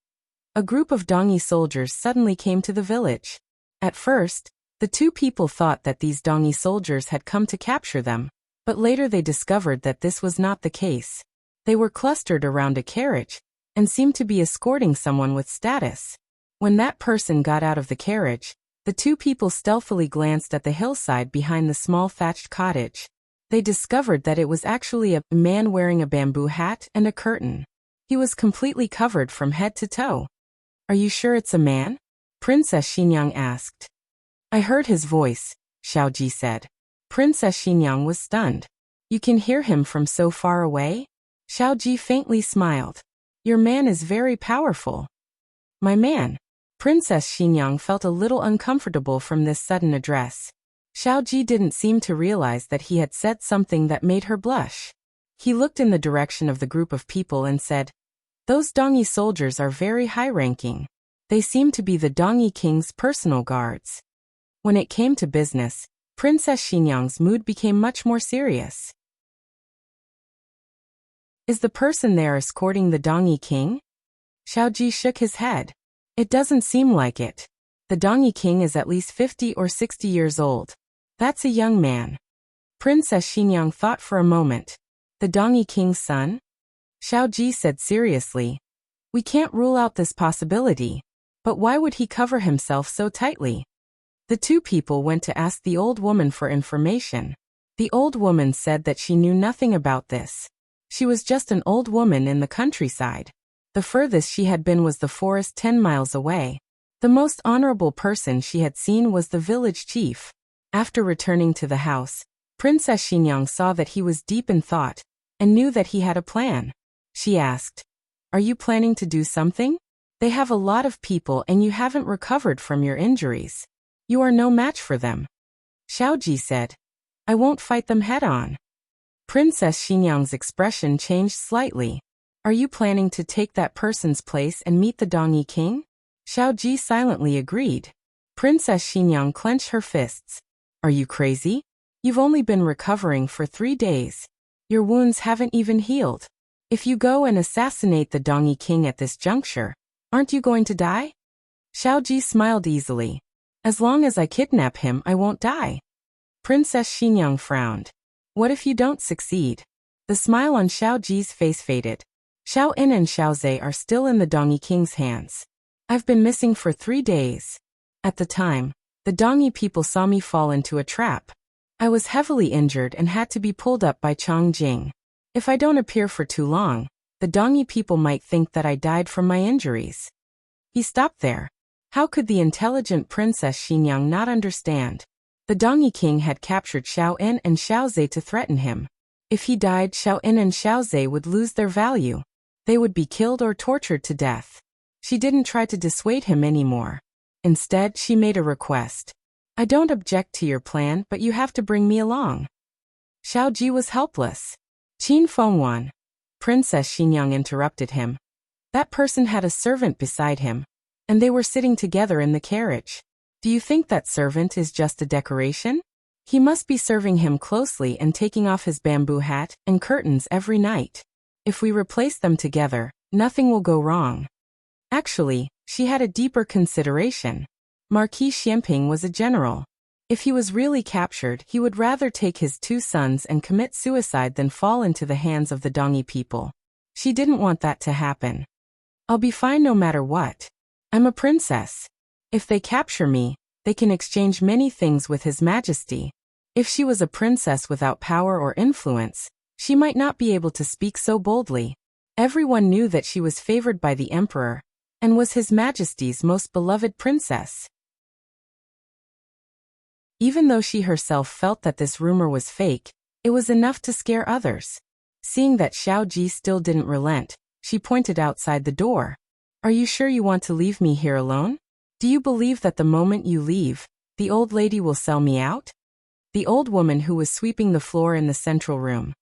A group of Dongyi soldiers suddenly came to the village. At first, the two people thought that these Dongyi soldiers had come to capture them, but later they discovered that this was not the case. They were clustered around a carriage and seemed to be escorting someone with status. When that person got out of the carriage, the two people stealthily glanced at the hillside behind the small thatched cottage. They discovered that it was actually a man wearing a bamboo hat and a curtain. He was completely covered from head to toe. "Are you sure it's a man?" Princess Xinyang asked. "I heard his voice," Xiaoji said. Princess Xinyang was stunned. "You can hear him from so far away?" Xiaoji faintly smiled. "Your man is very powerful." "My man?" Princess Xinyang felt a little uncomfortable from this sudden address. Xiaoji didn't seem to realize that he had said something that made her blush. He looked in the direction of the group of people and said, "Those Dongyi soldiers are very high-ranking. They seem to be the Dongyi king's personal guards." When it came to business, Princess Xinyang's mood became much more serious. Is the person there escorting the Dongi King? Xiaoji shook his head. It doesn't seem like it. The Dongi King is at least 50 or 60 years old. That's a young man. Princess Xinyang thought for a moment. The Dongi King's son? Xiaoji said seriously. We can't rule out this possibility. But why would he cover himself so tightly? The two people went to ask the old woman for information. The old woman said that she knew nothing about this. She was just an old woman in the countryside. The furthest she had been was the forest 10 miles away. The most honorable person she had seen was the village chief. After returning to the house, Princess Xinyang saw that he was deep in thought, and knew that he had a plan. She asked, "Are you planning to do something? They have a lot of people and you haven't recovered from your injuries. You are no match for them." Xiaoji said, "I won't fight them head-on." Princess Xinyang's expression changed slightly. "Are you planning to take that person's place and meet the Dongi King?" Xiaoji silently agreed. Princess Xinyang clenched her fists. "Are you crazy? You've only been recovering for 3 days. Your wounds haven't even healed. If you go and assassinate the Dongi King at this juncture, aren't you going to die?" Xiaoji smiled easily. "As long as I kidnap him, I won't die." Princess Xinyang frowned. "What if you don't succeed?" The smile on Xiaoji's face faded. Xiao In and Xiao Zhe are still in the Dongi King's hands. I've been missing for 3 days. At the time, the Dongi people saw me fall into a trap. I was heavily injured and had to be pulled up by Chang Jing. If I don't appear for too long, the Dongi people might think that I died from my injuries. He stopped there. How could the intelligent Princess Xinyang not understand? The Dongi King had captured Xiao In and Xiao Zhe to threaten him. If he died, Xiao In and Xiao Zhe would lose their value. They would be killed or tortured to death. She didn't try to dissuade him anymore. Instead, she made a request. "I don't object to your plan, but you have to bring me along." Xiaoji was helpless. "Qin Fengwan." Princess Xinyang interrupted him. That person had a servant beside him, and they were sitting together in the carriage. Do you think that servant is just a decoration? He must be serving him closely and taking off his bamboo hat and curtains every night. If we replace them together, nothing will go wrong. Actually, she had a deeper consideration. Marquis Xianping was a general. If he was really captured, he would rather take his 2 sons and commit suicide than fall into the hands of the Dongi people. She didn't want that to happen. "I'll be fine no matter what. I'm a princess. If they capture me, they can exchange many things with His Majesty." If she was a princess without power or influence, she might not be able to speak so boldly. Everyone knew that she was favored by the emperor, and was His Majesty's most beloved princess. Even though she herself felt that this rumor was fake, it was enough to scare others. Seeing that Xiao Ji still didn't relent, she pointed outside the door. "Are you sure you want to leave me here alone? Do you believe that the moment you leave, the old lady will sell me out?" The old woman who was sweeping the floor in the central room.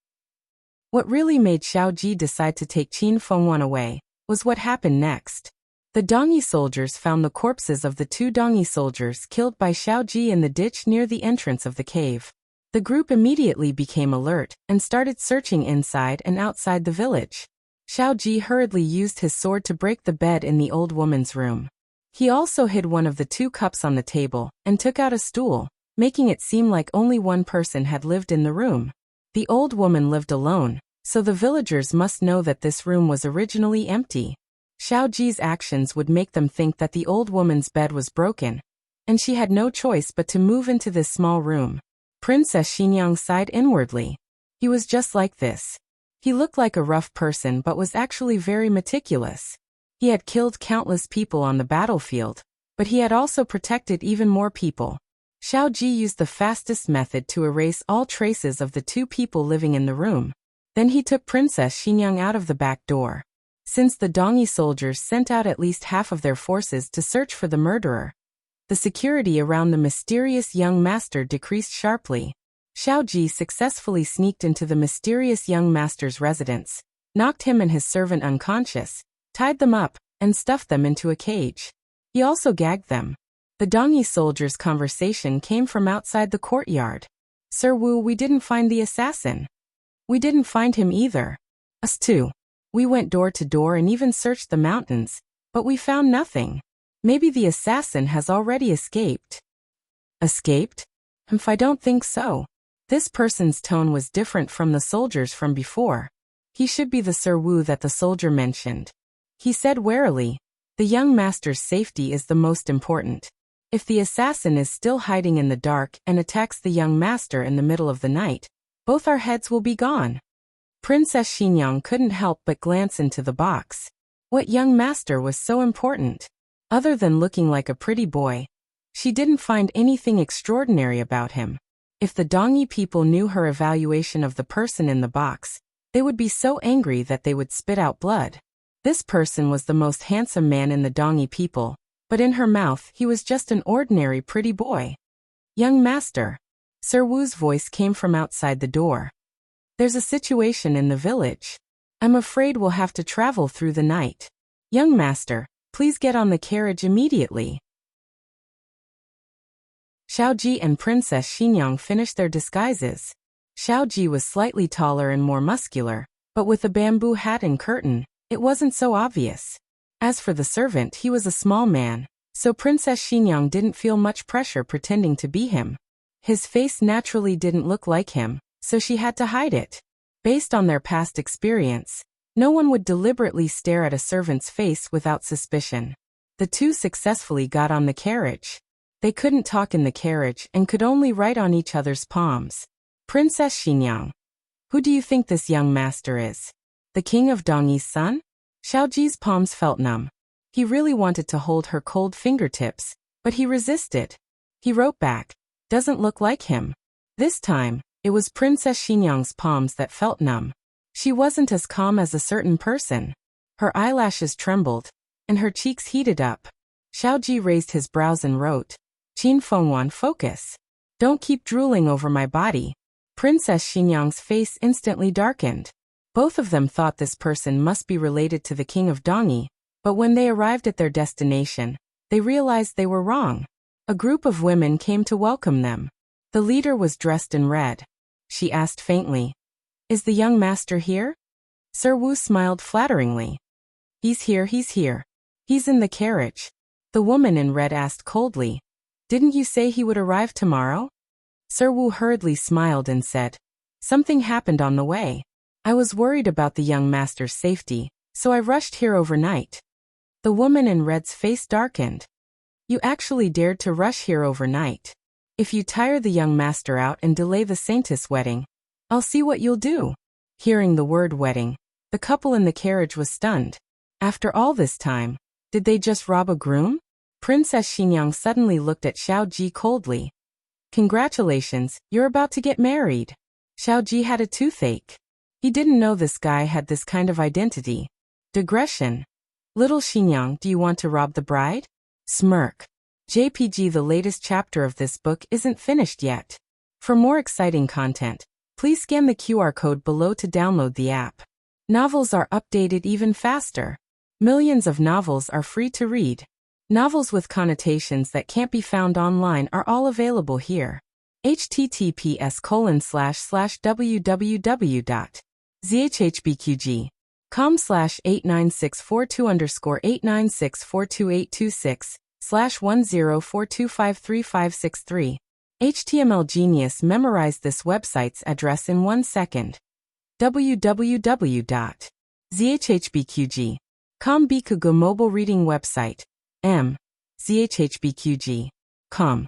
What really made Xiao Ji decide to take Qin Fengwan away was what happened next. The Dongi soldiers found the corpses of the 2 Dongi soldiers killed by Xiao Ji in the ditch near the entrance of the cave. The group immediately became alert and started searching inside and outside the village. Xiao Ji hurriedly used his sword to break the bed in the old woman's room. He also hid one of the 2 cups on the table and took out a stool, making it seem like only one person had lived in the room. The old woman lived alone, so the villagers must know that this room was originally empty. Xiao Ji's actions would make them think that the old woman's bed was broken, and she had no choice but to move into this small room. Princess Xinyang sighed inwardly. He was just like this. He looked like a rough person but was actually very meticulous. He had killed countless people on the battlefield, but he had also protected even more people. Xiao Ji used the fastest method to erase all traces of the 2 people living in the room. Then he took Princess Xinyang out of the back door. Since the Dongi soldiers sent out at least half of their forces to search for the murderer, the security around the mysterious young master decreased sharply. Xiao Ji successfully sneaked into the mysterious young master's residence, knocked him and his servant unconscious, tied them up, and stuffed them into a cage. He also gagged them. The Dongi soldiers' conversation came from outside the courtyard. "Sir Wu, we didn't find the assassin." "We didn't find him either." Us too. We went door to door and even searched the mountains, but we found nothing. Maybe the assassin has already escaped. Escaped? I don't think so. This person's tone was different from the soldiers from before. He should be the Sir Wu that the soldier mentioned. He said warily, the young master's safety is the most important. If the assassin is still hiding in the dark and attacks the young master in the middle of the night, both our heads will be gone. Princess Xingyang couldn't help but glance into the box. What young master was so important? Other than looking like a pretty boy, she didn't find anything extraordinary about him. If the Dongyi people knew her evaluation of the person in the box, they would be so angry that they would spit out blood. This person was the most handsome man in the Dongyi people, but in her mouth he was just an ordinary pretty boy. Young master. Sir Wu's voice came from outside the door. There's a situation in the village. I'm afraid we'll have to travel through the night. Young master, please get on the carriage immediately. Xiaoji and Princess Xingyang finished their disguises. Xiaoji was slightly taller and more muscular, but with a bamboo hat and curtain, it wasn't so obvious. As for the servant, he was a small man, so Princess Xingyang didn't feel much pressure pretending to be him. His face naturally didn't look like him, so she had to hide it. Based on their past experience, no one would deliberately stare at a servant's face without suspicion. The two successfully got on the carriage. They couldn't talk in the carriage and could only write on each other's palms. Princess Xingyang. Who do you think this young master is? The king of Dongyi's son? Xiaoji's palms felt numb. He really wanted to hold her cold fingertips, but he resisted. He wrote back, doesn't look like him. This time, it was Princess Xingyang's palms that felt numb. She wasn't as calm as a certain person. Her eyelashes trembled, and her cheeks heated up. Xiaoji raised his brows and wrote, Qin Fengwan, focus. Don't keep drooling over my body. Princess Xingyang's face instantly darkened. Both of them thought this person must be related to the king of Dongyi, but when they arrived at their destination, they realized they were wrong. A group of women came to welcome them. The leader was dressed in red. She asked faintly, Is the young master here? Sir Wu smiled flatteringly. He's here, he's here. He's in the carriage. The woman in red asked coldly, Didn't you say he would arrive tomorrow? Sir Wu hurriedly smiled and said, Something happened on the way. I was worried about the young master's safety, so I rushed here overnight. The woman in red's face darkened. You actually dared to rush here overnight. If you tire the young master out and delay the Saintess wedding, I'll see what you'll do. Hearing the word wedding, the couple in the carriage was stunned. After all this time, did they just rob a groom? Princess Xingyang suddenly looked at Xiaoji coldly. Congratulations, you're about to get married. Xiaoji had a toothache. He didn't know this guy had this kind of identity. Digression. Little Xingyang, do you want to rob the bride? Smirk. JPG, the latest chapter of this book isn't finished yet. For more exciting content, please scan the QR code below to download the app. Novels are updated even faster. Millions of novels are free to read. Novels with connotations that can't be found online are all available here. https://www.zhhbqg.com/89642_8964226/1042535363. HTML Genius memorized this website's address in 1 second. www.zhhbqg.com Bikugo mobile reading website. zhhbqg.com.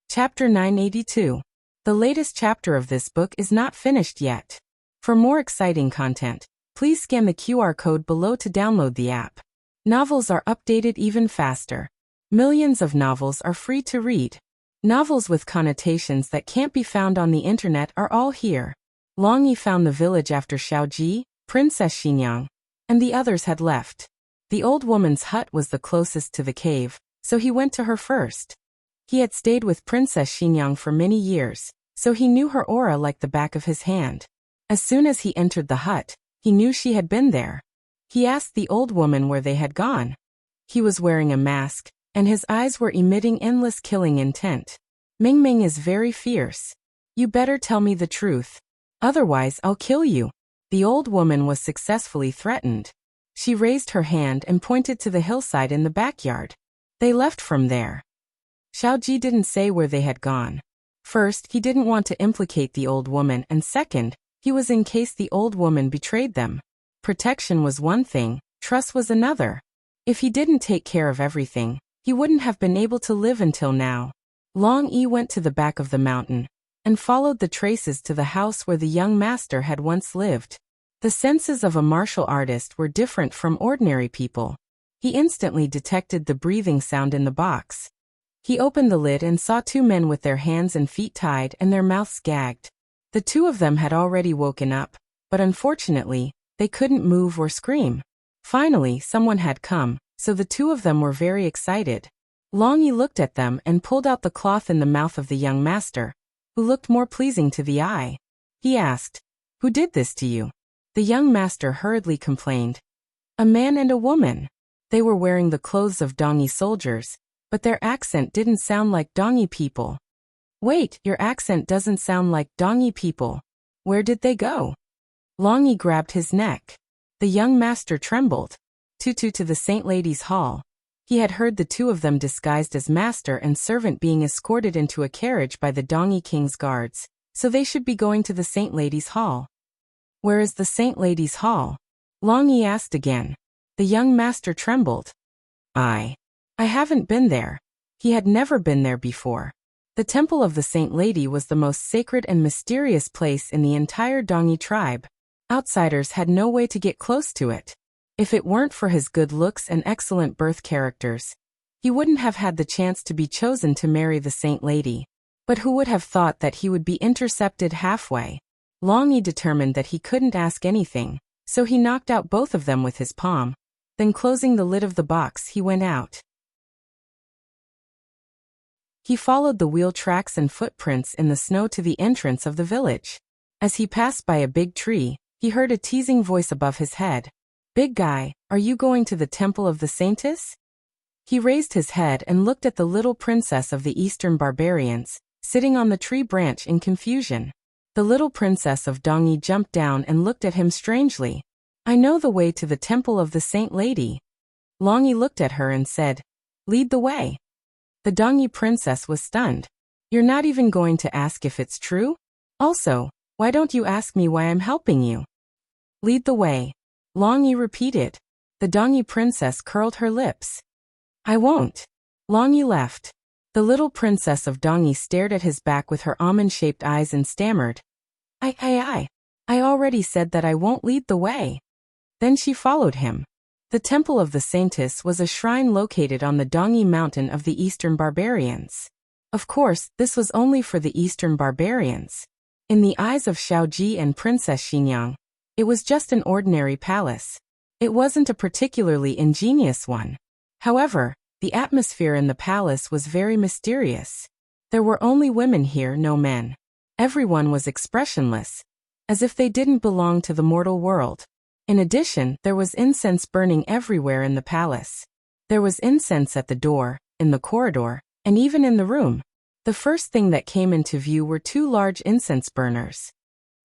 Chapter 982. The latest chapter of this book is not finished yet. For more exciting content, please scan the QR code below to download the app. Novels are updated even faster. Millions of novels are free to read. Novels with connotations that can't be found on the internet are all here. Longyi found the village after Xiaoji, Princess Xingyang, and the others had left. The old woman's hut was the closest to the cave, so he went to her first. He had stayed with Princess Xingyang for many years, so he knew her aura like the back of his hand. As soon as he entered the hut, he knew she had been there. He asked the old woman where they had gone. He was wearing a mask, and his eyes were emitting endless killing intent. Ming Ming is very fierce. You better tell me the truth. Otherwise, I'll kill you. The old woman was successfully threatened. She raised her hand and pointed to the hillside in the backyard. They left from there. Xiaoji didn't say where they had gone. First, he didn't want to implicate the old woman, and second, he was in case the old woman betrayed them. Protection was one thing, trust was another. If he didn't take care of everything, he wouldn't have been able to live until now. Long Yi went to the back of the mountain and followed the traces to the house where the young master had once lived. The senses of a martial artist were different from ordinary people. He instantly detected the breathing sound in the box. He opened the lid and saw two men with their hands and feet tied and their mouths gagged. The two of them had already woken up, but unfortunately, they couldn't move or scream. Finally, someone had come, so the two of them were very excited. Long Yi looked at them and pulled out the cloth in the mouth of the young master, who looked more pleasing to the eye. He asked, "Who did this to you?" The young master hurriedly complained. "A man and a woman. They were wearing the clothes of Dongyi soldiers, but their accent didn't sound like Dongyi people." "Wait, your accent doesn't sound like Dongyi people. Where did they go?" Long Yi grabbed his neck. The young master trembled. To the Saint Lady's Hall. He had heard the two of them disguised as master and servant being escorted into a carriage by the Dongyi King's guards, so they should be going to the Saint Lady's Hall. "Where is the Saint Lady's Hall?" Long Yi asked again. The young master trembled. I haven't been there." He had never been there before. The temple of the Saint Lady was the most sacred and mysterious place in the entire Dongyi tribe. Outsiders had no way to get close to it. If it weren't for his good looks and excellent birth characters, he wouldn't have had the chance to be chosen to marry the Saint Lady. But who would have thought that he would be intercepted halfway? Long Yi determined that he couldn't ask anything, so he knocked out both of them with his palm. Then closing the lid of the box, he went out. He followed the wheel tracks and footprints in the snow to the entrance of the village. As he passed by a big tree, he heard a teasing voice above his head. "Big guy, are you going to the temple of the saintess?" He raised his head and looked at the little princess of the eastern barbarians, sitting on the tree branch in confusion. The little princess of Dongyi jumped down and looked at him strangely. "I know the way to the temple of the Saint Lady." Long Yi looked at her and said, "Lead the way." The Dongyi princess was stunned. "You're not even going to ask if it's true? Also, why don't you ask me why I'm helping you?" "Lead the way," Long Yi repeated. The Dongyi princess curled her lips. "I won't." Long Yi left. The little princess of Dongyi stared at his back with her almond-shaped eyes and stammered, I already said that I won't lead the way." Then she followed him. The temple of the saintess was a shrine located on the Dongyi mountain of the eastern barbarians. Of course, this was only for the eastern barbarians. In the eyes of Xiaoji and Princess Xingyang, it was just an ordinary palace. It wasn't a particularly ingenious one. However, the atmosphere in the palace was very mysterious. There were only women here, no men. Everyone was expressionless, as if they didn't belong to the mortal world. In addition, there was incense burning everywhere in the palace. There was incense at the door, in the corridor, and even in the room. The first thing that came into view were two large incense burners.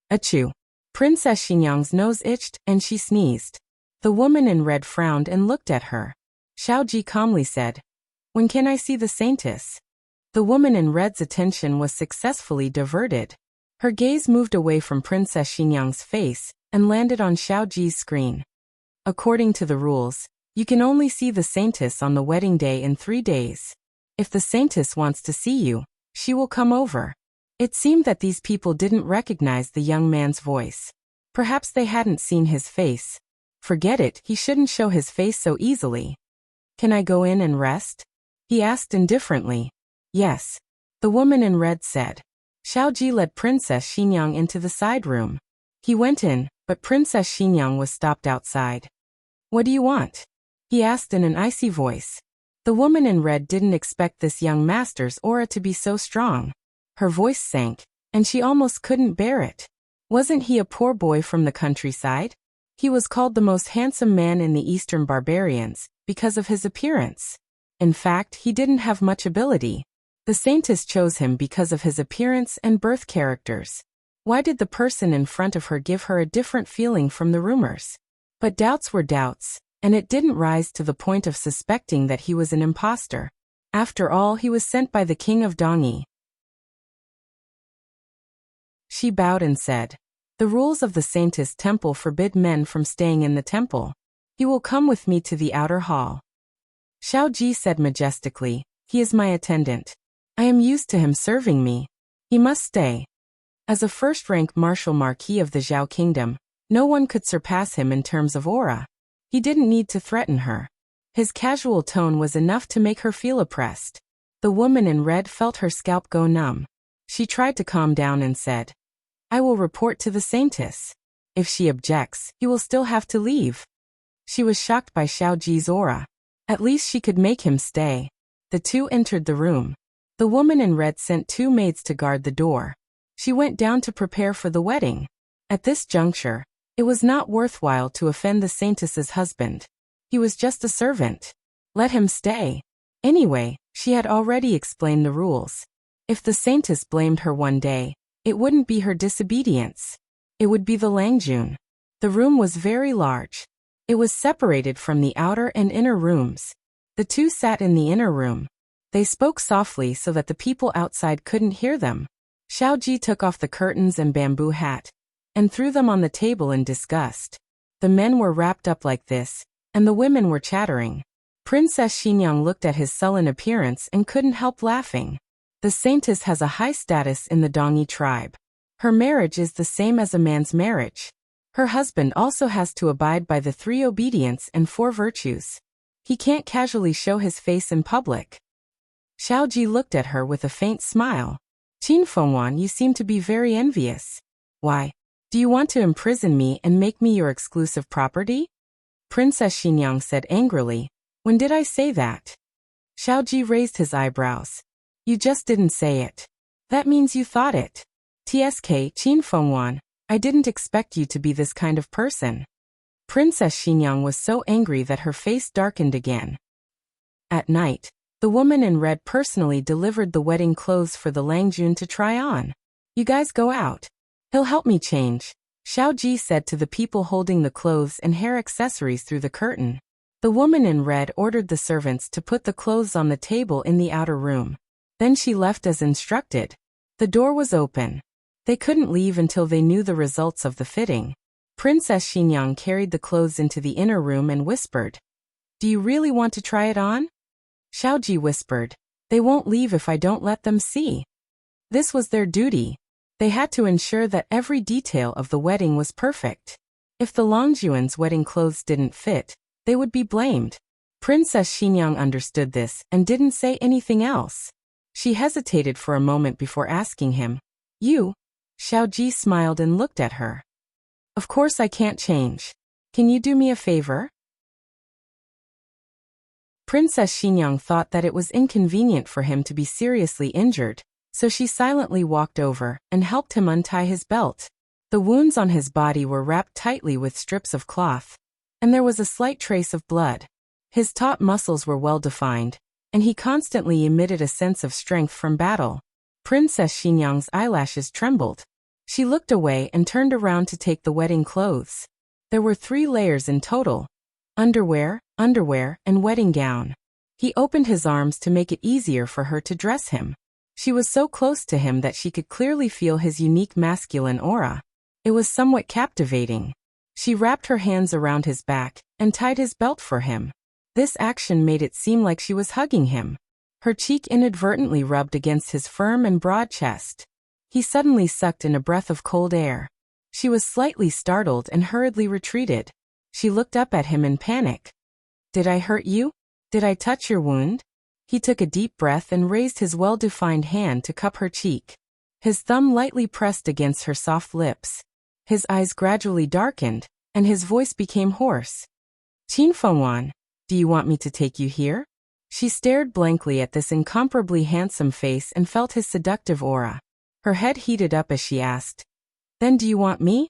Achoo! Princess Xingyang's nose itched, and she sneezed. The woman in red frowned and looked at her. Xiaoji calmly said, "When can I see the saintess?" The woman in red's attention was successfully diverted. Her gaze moved away from Princess Xingyang's face and landed on Xiaoji's screen. According to the rules, you can only see the saintess on the wedding day in 3 days. If the saintess wants to see you, she will come over. It seemed that these people didn't recognize the young man's voice. Perhaps they hadn't seen his face. Forget it, he shouldn't show his face so easily. "Can I go in and rest?" he asked indifferently. "Yes," the woman in red said. Xiaoji led Princess Xingyang into the side room. He went in, but Princess Xingyang was stopped outside. "What do you want?" he asked in an icy voice. The woman in red didn't expect this young master's aura to be so strong. Her voice sank, and she almost couldn't bear it. Wasn't he a poor boy from the countryside? He was called the most handsome man in the eastern barbarians, because of his appearance. In fact, he didn't have much ability. The Saintess chose him because of his appearance and birth characters. Why did the person in front of her give her a different feeling from the rumors? But doubts were doubts, and it didn't rise to the point of suspecting that he was an impostor. After all, he was sent by the king of Dongyi. She bowed and said, "The rules of the Saintess temple forbid men from staying in the temple. He will come with me to the outer hall." Xiao Ji said majestically, "He is my attendant. I am used to him serving me. He must stay." As a first-rank martial marquis of the Zhao kingdom, no one could surpass him in terms of aura. He didn't need to threaten her. His casual tone was enough to make her feel oppressed. The woman in red felt her scalp go numb. She tried to calm down and said, "I will report to the Saintess. If she objects, you will still have to leave." She was shocked by Xiao Ji's aura. At least she could make him stay. The two entered the room. The woman in red sent 2 maids to guard the door. She went down to prepare for the wedding. At this juncture, it was not worthwhile to offend the Saintess's husband. He was just a servant. Let him stay. Anyway, she had already explained the rules. If the Saintess blamed her one day, it wouldn't be her disobedience. It would be the Langjun. The room was very large. It was separated from the outer and inner rooms. The two sat in the inner room. They spoke softly so that the people outside couldn't hear them. Xiao Ji took off the curtains and bamboo hat and threw them on the table in disgust. The men were wrapped up like this, and the women were chattering. Princess Xinyang looked at his sullen appearance and couldn't help laughing. The Saintess has a high status in the Dongyi tribe. Her marriage is the same as a man's marriage. Her husband also has to abide by the 3 obedience and 4 virtues. He can't casually show his face in public. Xiao Ji looked at her with a faint smile. "Qin Fengwan, you seem to be very envious. Why? Do you want to imprison me and make me your exclusive property?" Princess Xinyang said angrily. "When did I say that?" Xiao Ji raised his eyebrows. "You just didn't say it. That means you thought it. TSK, Qin Fengwan, I didn't expect you to be this kind of person." Princess Xinyang was so angry that her face darkened again. At night, the woman in red personally delivered the wedding clothes for the Langjun to try on. "You guys go out. He'll help me change," Xiao Ji said to the people holding the clothes and hair accessories through the curtain. The woman in red ordered the servants to put the clothes on the table in the outer room. Then she left as instructed. The door was open. They couldn't leave until they knew the results of the fitting. Princess Xinyang carried the clothes into the inner room and whispered, "Do you really want to try it on?" Xiao Ji whispered, "They won't leave if I don't let them see." This was their duty. They had to ensure that every detail of the wedding was perfect. If the Longjuan's wedding clothes didn't fit, they would be blamed. Princess Xinyang understood this and didn't say anything else. She hesitated for a moment before asking him, "You?" Xiao Ji smiled and looked at her. "Of course I can't change. Can you do me a favor?" Princess Xinyang thought that it was inconvenient for him to be seriously injured, so she silently walked over and helped him untie his belt. The wounds on his body were wrapped tightly with strips of cloth, and there was a slight trace of blood. His taut muscles were well defined, and he constantly emitted a sense of strength from battle. Princess Xinyang's eyelashes trembled. She looked away and turned around to take the wedding clothes. There were 3 layers in total: underwear, and wedding gown. He opened his arms to make it easier for her to dress him. She was so close to him that she could clearly feel his unique masculine aura. It was somewhat captivating. She wrapped her hands around his back and tied his belt for him. This action made it seem like she was hugging him. Her cheek inadvertently rubbed against his firm and broad chest. He suddenly sucked in a breath of cold air. She was slightly startled and hurriedly retreated. She looked up at him in panic. "Did I hurt you? Did I touch your wound?" He took a deep breath and raised his well-defined hand to cup her cheek. His thumb lightly pressed against her soft lips. His eyes gradually darkened, and his voice became hoarse. "Qin Fengwan, do you want me to take you here?" She stared blankly at this incomparably handsome face and felt his seductive aura. Her head heated up as she asked, "Then do you want me?"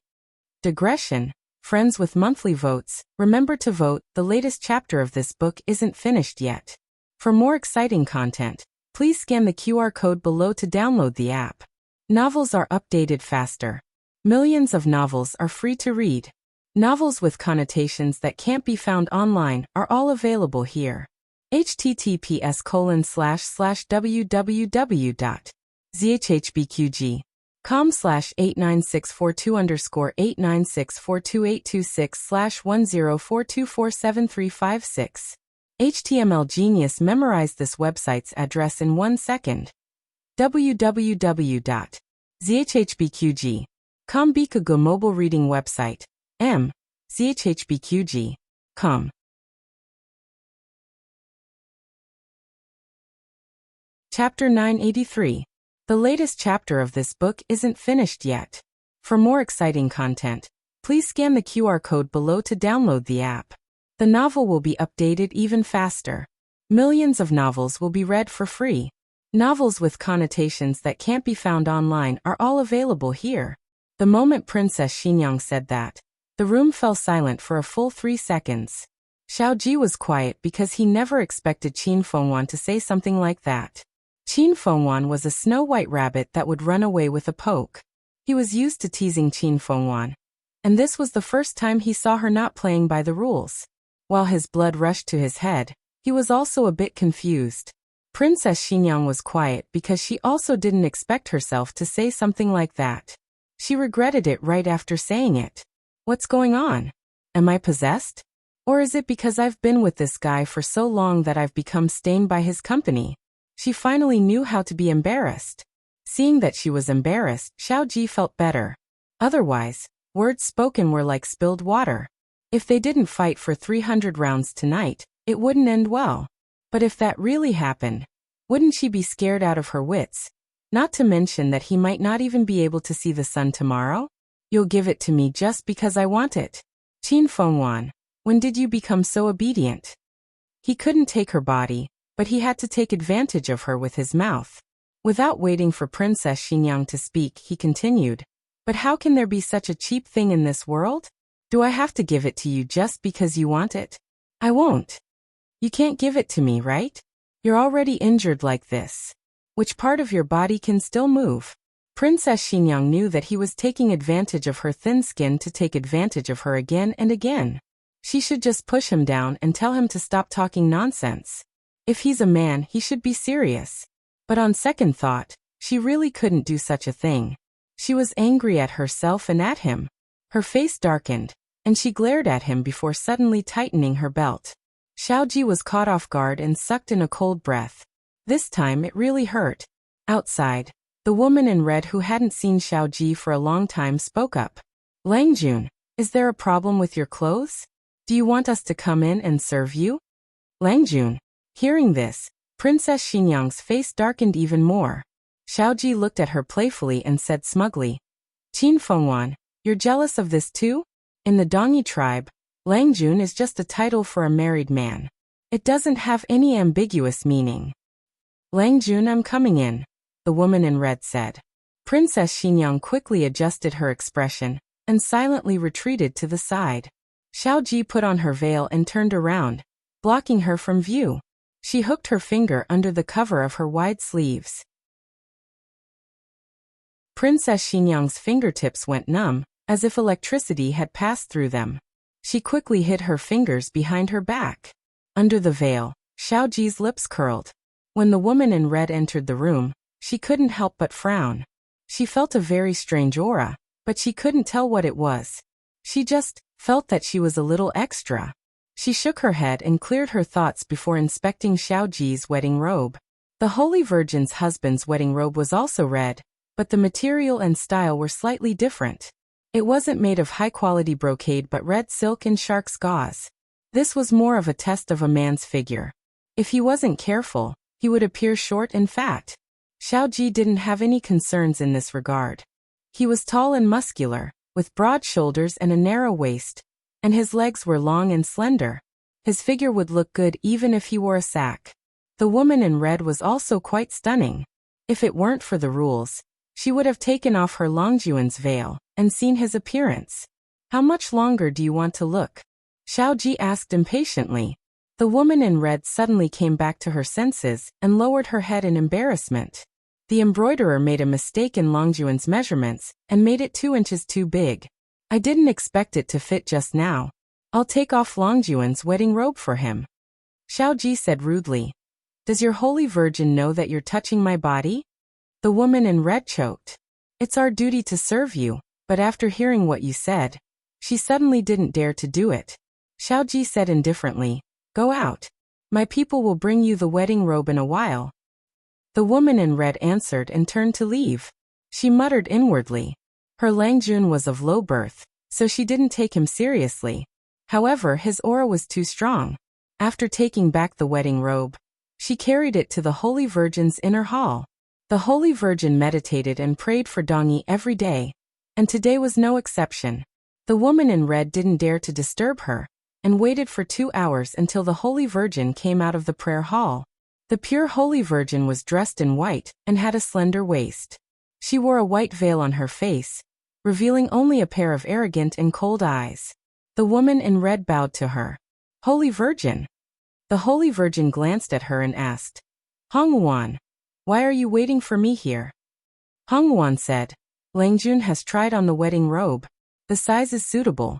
Digression. Friends with monthly votes, remember to vote. The latest chapter of this book isn't finished yet. For more exciting content, Please scan the QR code below to download the app. Novels are updated faster. Millions of novels are free to read. Novels with connotations that can't be found online are all available here. https://www.zhbqg.com/89642_8964286/10424736. HTML Genius memorized this website's address in 1 second. www.zhbqg.com Bikago mobile reading website. zhbqg.com. Chapter 983. The latest chapter of this book isn't finished yet. For more exciting content, please scan the QR code below to download the app. The novel will be updated even faster. Millions of novels will be read for free. Novels with connotations that can't be found online are all available here. The moment Princess Xinyang said that, the room fell silent for a full 3 seconds. Xiaoji was quiet because he never expected Qin Fengwan to say something like that. Qin Fengwan was a snow-white rabbit that would run away with a poke. He was used to teasing Qin Fengwan, and this was the first time he saw her not playing by the rules. While his blood rushed to his head, he was also a bit confused. Princess Xinyang was quiet because she also didn't expect herself to say something like that. She regretted it right after saying it. What's going on? Am I possessed? Or is it because I've been with this guy for so long that I've become stained by his company? She finally knew how to be embarrassed. Seeing that she was embarrassed, Xiaoji felt better. Otherwise, words spoken were like spilled water. If they didn't fight for 300 rounds tonight, it wouldn't end well. But if that really happened, wouldn't she be scared out of her wits? Not to mention that he might not even be able to see the sun tomorrow? You'll give it to me just because I want it. Qin Fengwan, when did you become so obedient? He couldn't take her body, but he had to take advantage of her with his mouth. Without waiting for Princess Xinyang to speak, he continued, "But how can there be such a cheap thing in this world? Do I have to give it to you just because you want it? I won't. You can't give it to me, right? You're already injured like this. Which part of your body can still move?" Princess Xinyang knew that he was taking advantage of her thin skin to take advantage of her again and again. She should just push him down and tell him to stop talking nonsense. If he's a man, he should be serious. But on second thought, she really couldn't do such a thing. She was angry at herself and at him. Her face darkened, and she glared at him before suddenly tightening her belt. Xiaoji was caught off guard and sucked in a cold breath. This time it really hurt. Outside, the woman in red who hadn't seen Xiaoji for a long time spoke up. "Langjun, is there a problem with your clothes? Do you want us to come in and serve you?" Langjun. Hearing this, Princess Xinyang's face darkened even more. Xiaoji looked at her playfully and said smugly, "Qin Fengwan, you're jealous of this too? In the Dongyi tribe, Langjun is just a title for a married man. It doesn't have any ambiguous meaning." "Langjun, I'm coming in," the woman in red said. Princess Xinyang quickly adjusted her expression and silently retreated to the side. Xiaoji put on her veil and turned around, blocking her from view. She hooked her finger under the cover of her wide sleeves. Princess Xinyang's fingertips went numb, as if electricity had passed through them. She quickly hid her fingers behind her back. Under the veil, Xiaoji's lips curled. When the woman in red entered the room, she couldn't help but frown. She felt a very strange aura, but she couldn't tell what it was. She just felt that she was a little extra. She shook her head and cleared her thoughts before inspecting Xiaoji's wedding robe. The Holy Virgin's husband's wedding robe was also red, but the material and style were slightly different. It wasn't made of high-quality brocade but red silk and shark's gauze. This was more of a test of a man's figure. If he wasn't careful, he would appear short and fat. Xiaoji didn't have any concerns in this regard. He was tall and muscular, with broad shoulders and a narrow waist, and his legs were long and slender. His figure would look good even if he wore a sack. The woman in red was also quite stunning. If it weren't for the rules, she would have taken off her Longjuan's veil and seen his appearance. "How much longer do you want to look?" Xiaoji asked impatiently. The woman in red suddenly came back to her senses and lowered her head in embarrassment. The embroiderer made a mistake in Longjuan's measurements and made it 2 inches too big. I didn't expect it to fit just now. I'll take off Longjuan's wedding robe for him. Xiaoji said rudely. Does your holy virgin know that you're touching my body? The woman in red choked. It's our duty to serve you, but after hearing what you said, she suddenly didn't dare to do it. Xiaoji said indifferently, Go out. My people will bring you the wedding robe in a while. The woman in red answered and turned to leave. She muttered inwardly. Her Langjun was of low birth, so she didn't take him seriously. However, his aura was too strong. After taking back the wedding robe, she carried it to the Holy Virgin's inner hall. The Holy Virgin meditated and prayed for Dongyi every day, and today was no exception. The woman in red didn't dare to disturb her, and waited for 2 hours until the Holy Virgin came out of the prayer hall. The pure Holy Virgin was dressed in white and had a slender waist. She wore a white veil on her face, revealing only a pair of arrogant and cold eyes. The woman in red bowed to her. Holy Virgin. The Holy Virgin glanced at her and asked, Hongwan, why are you waiting for me here? Hongwan said, Langjun has tried on the wedding robe. The size is suitable.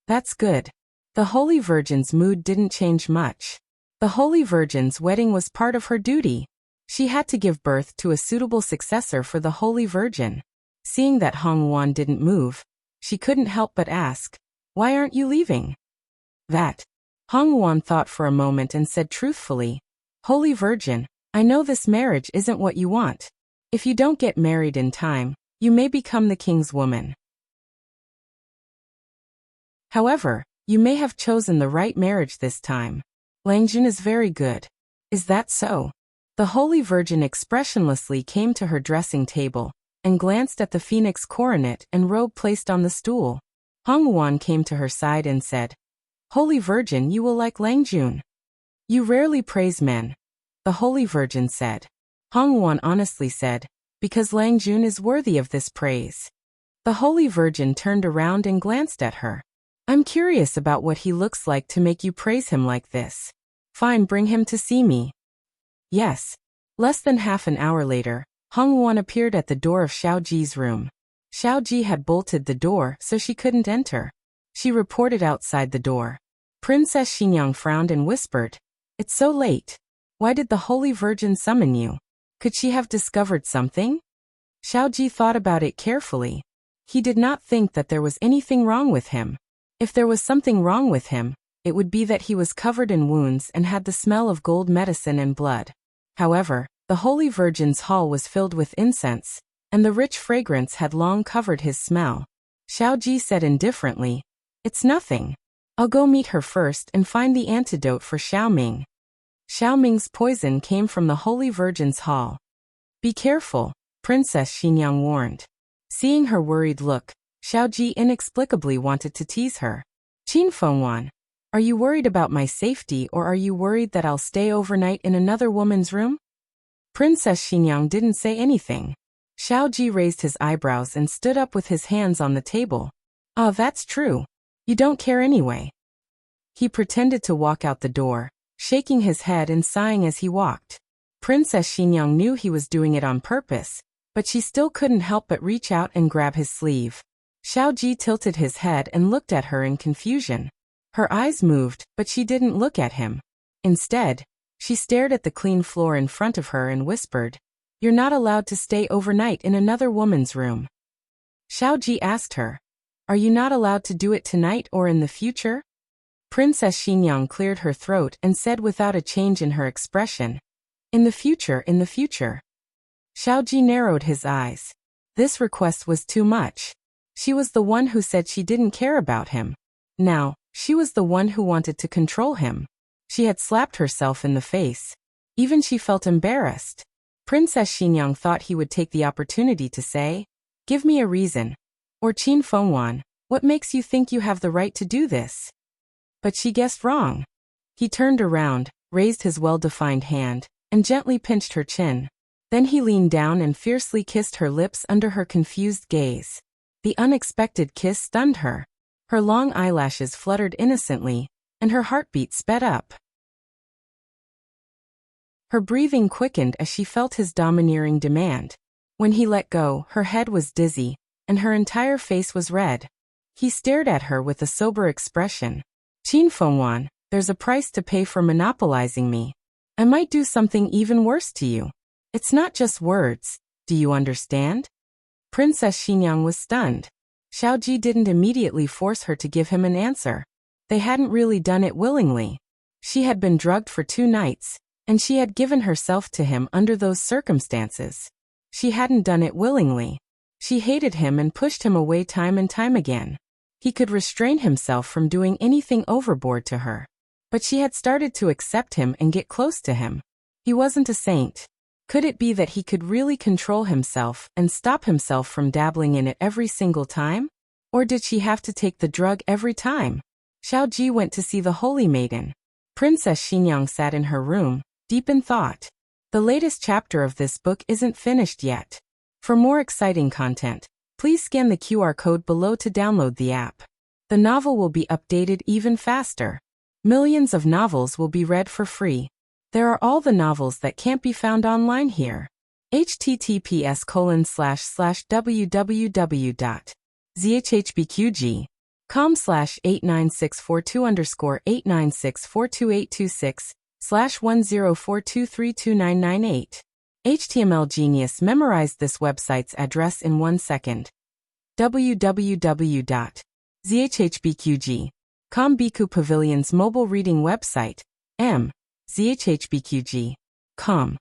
That's good. The Holy Virgin's mood didn't change much. The Holy Virgin's wedding was part of her duty. She had to give birth to a suitable successor for the Holy Virgin. Seeing that Hongwan didn't move, she couldn't help but ask, Why aren't you leaving? That. Hongwan thought for a moment and said truthfully, Holy Virgin, I know this marriage isn't what you want. If you don't get married in time, you may become the king's woman. However, you may have chosen the right marriage this time. Langjun is very good. Is that so? The Holy Virgin expressionlessly came to her dressing table and glanced at the phoenix coronet and robe placed on the stool. Hongwan came to her side and said, Holy Virgin, you will like Langjun. You rarely praise men, the Holy Virgin said. Hongwan honestly said, Because Langjun is worthy of this praise. The Holy Virgin turned around and glanced at her. I'm curious about what he looks like to make you praise him like this. Fine, bring him to see me. Yes. Less than half an hour later, Hongwan appeared at the door of Xiaoji's room. Xiaoji had bolted the door so she couldn't enter. She reported outside the door. Princess Xinyang frowned and whispered, It's so late. Why did the Holy Virgin summon you? Could she have discovered something? Xiaoji thought about it carefully. He did not think that there was anything wrong with him. If there was something wrong with him, it would be that he was covered in wounds and had the smell of gold medicine and blood. However, the Holy Virgin's hall was filled with incense, and the rich fragrance had long covered his smell. Xiaoji said indifferently, It's nothing. I'll go meet her first and find the antidote for Xiaoming. Xiaoming's poison came from the Holy Virgin's hall. Be careful, Princess Xinyang warned. Seeing her worried look, Xiaoji inexplicably wanted to tease her. Qin Fengwan, are you worried about my safety or are you worried that I'll stay overnight in another woman's room? Princess Xinyang didn't say anything. Xiaoji raised his eyebrows and stood up with his hands on the table. Ah, that's true. You don't care anyway. He pretended to walk out the door, shaking his head and sighing as he walked. Princess Xinyang knew he was doing it on purpose, but she still couldn't help but reach out and grab his sleeve. Xiaoji tilted his head and looked at her in confusion. Her eyes moved, but she didn't look at him. Instead, she stared at the clean floor in front of her and whispered, You're not allowed to stay overnight in another woman's room. Xiaoji asked her, Are you not allowed to do it tonight or in the future? Princess Xinyang cleared her throat and said without a change in her expression, In the future, in the future. Xiaoji narrowed his eyes. This request was too much. She was the one who said she didn't care about him. Now, she was the one who wanted to control him. She had slapped herself in the face. Even she felt embarrassed. Princess Xinyang thought he would take the opportunity to say, Give me a reason. Or Qin Fengwan, what makes you think you have the right to do this? But she guessed wrong. He turned around, raised his well-defined hand, and gently pinched her chin. Then he leaned down and fiercely kissed her lips under her confused gaze. The unexpected kiss stunned her. Her long eyelashes fluttered innocently, and her heartbeat sped up. Her breathing quickened as she felt his domineering demand. When he let go, her head was dizzy, and her entire face was red. He stared at her with a sober expression. Qin Fengwan, there's a price to pay for monopolizing me. I might do something even worse to you. It's not just words, do you understand? Princess Xinyang was stunned. Xiaoji didn't immediately force her to give him an answer. They hadn't really done it willingly. She had been drugged for 2 nights, and she had given herself to him under those circumstances. She hadn't done it willingly. She hated him and pushed him away time and time again. He could restrain himself from doing anything overboard to her. But she had started to accept him and get close to him. He wasn't a saint. Could it be that he could really control himself and stop himself from dabbling in it every single time? Or did she have to take the drug every time? Xiaoji went to see the Holy Maiden. Princess Xinyang sat in her room, deep in thought. The latest chapter of this book isn't finished yet. For more exciting content, please scan the QR code below to download the app. The novel will be updated even faster. Millions of novels will be read for free. There are all the novels that can't be found online here. https://www.zhbqg.com/89642_89642322998. HTML Genius memorized this website's address in 1 second. www.zhbqg.com Biku Pavilion's mobile reading website, zhbqg.com.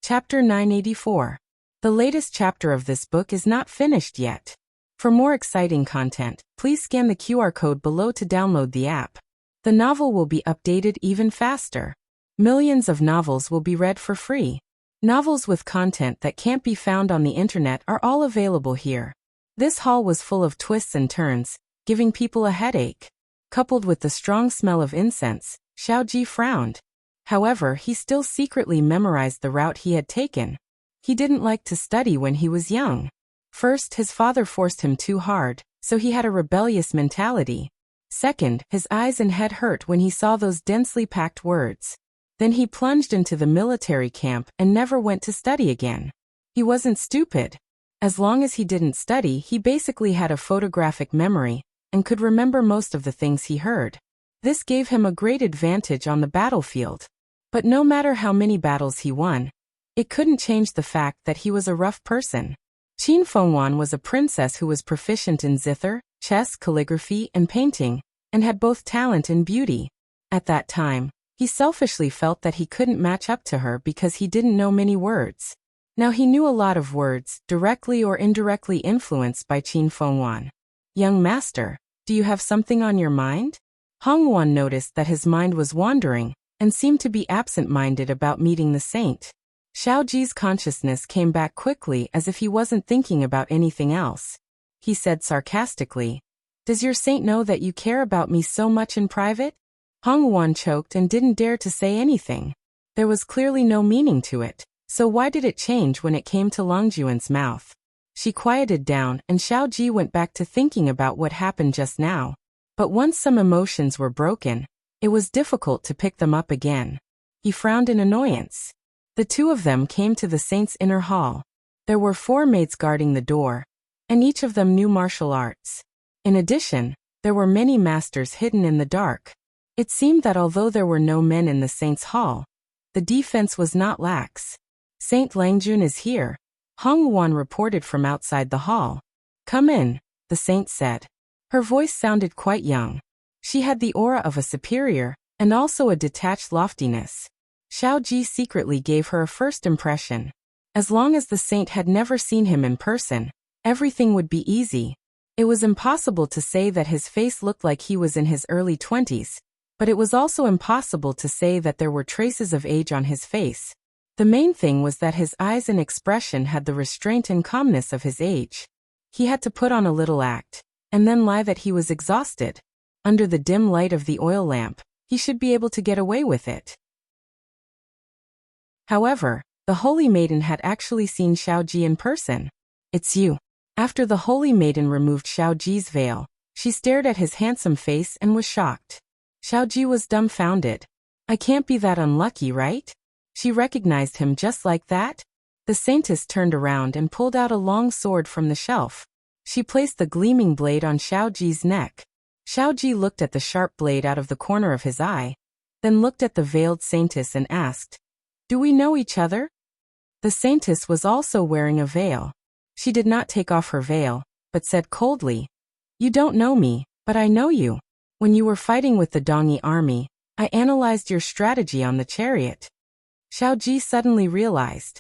Chapter 984. The latest chapter of this book is not finished yet. For more exciting content, please scan the QR code below to download the app. The novel will be updated even faster. Millions of novels will be read for free. Novels with content that can't be found on the internet are all available here. This haul was full of twists and turns, giving people a headache. Coupled with the strong smell of incense, Xiaoji frowned. However, he still secretly memorized the route he had taken. He didn't like to study when he was young. First, his father forced him too hard, so he had a rebellious mentality. Second, his eyes and head hurt when he saw those densely packed words. Then he plunged into the military camp and never went to study again. He wasn't stupid. As long as he didn't study, he basically had a photographic memory and could remember most of the things he heard. This gave him a great advantage on the battlefield. But no matter how many battles he won, it couldn't change the fact that he was a rough person. Qin Fengwan was a princess who was proficient in zither, chess, calligraphy, and painting, and had both talent and beauty. At that time, he selfishly felt that he couldn't match up to her because he didn't know many words. Now he knew a lot of words, directly or indirectly influenced by Qin Fengwan. Young master, do you have something on your mind? Hongwan noticed that his mind was wandering and seemed to be absent-minded about meeting the saint. Xiaoji's consciousness came back quickly as if he wasn't thinking about anything else. He said sarcastically, "Does your saint know that you care about me so much in private?" Hongwan choked and didn't dare to say anything. There was clearly no meaning to it, so why did it change when it came to Longjuan's mouth? She quieted down and Xiaoji went back to thinking about what happened just now. But once some emotions were broken, it was difficult to pick them up again. He frowned in annoyance. The two of them came to the saint's inner hall. There were 4 maids guarding the door, and each of them knew martial arts. In addition, there were many masters hidden in the dark. It seemed that although there were no men in the saint's hall, the defense was not lax. "Saint Langjun is here," Hongwan reported from outside the hall. "Come in," the saint said. Her voice sounded quite young. She had the aura of a superior, and also a detached loftiness. Xiaoji secretly gave her a first impression. As long as the saint had never seen him in person, everything would be easy. It was impossible to say that his face looked like he was in his early 20s, but it was also impossible to say that there were traces of age on his face. The main thing was that his eyes and expression had the restraint and calmness of his age. He had to put on a little act, and then lie that he was exhausted. Under the dim light of the oil lamp, he should be able to get away with it. However, the Holy Maiden had actually seen Xiaoji in person. "It's you." After the Holy Maiden removed Xiaoji's veil, she stared at his handsome face and was shocked. Xiaoji was dumbfounded. I can't be that unlucky, right? She recognized him just like that? The saintess turned around and pulled out a long sword from the shelf. She placed the gleaming blade on Xiaoji's neck. Xiaoji looked at the sharp blade out of the corner of his eye, then looked at the veiled saintess and asked, "Do we know each other?" The saintess was also wearing a veil. She did not take off her veil, but said coldly, "You don't know me, but I know you. When you were fighting with the Dongyi army, I analyzed your strategy on the chariot." Xiaoji suddenly realized,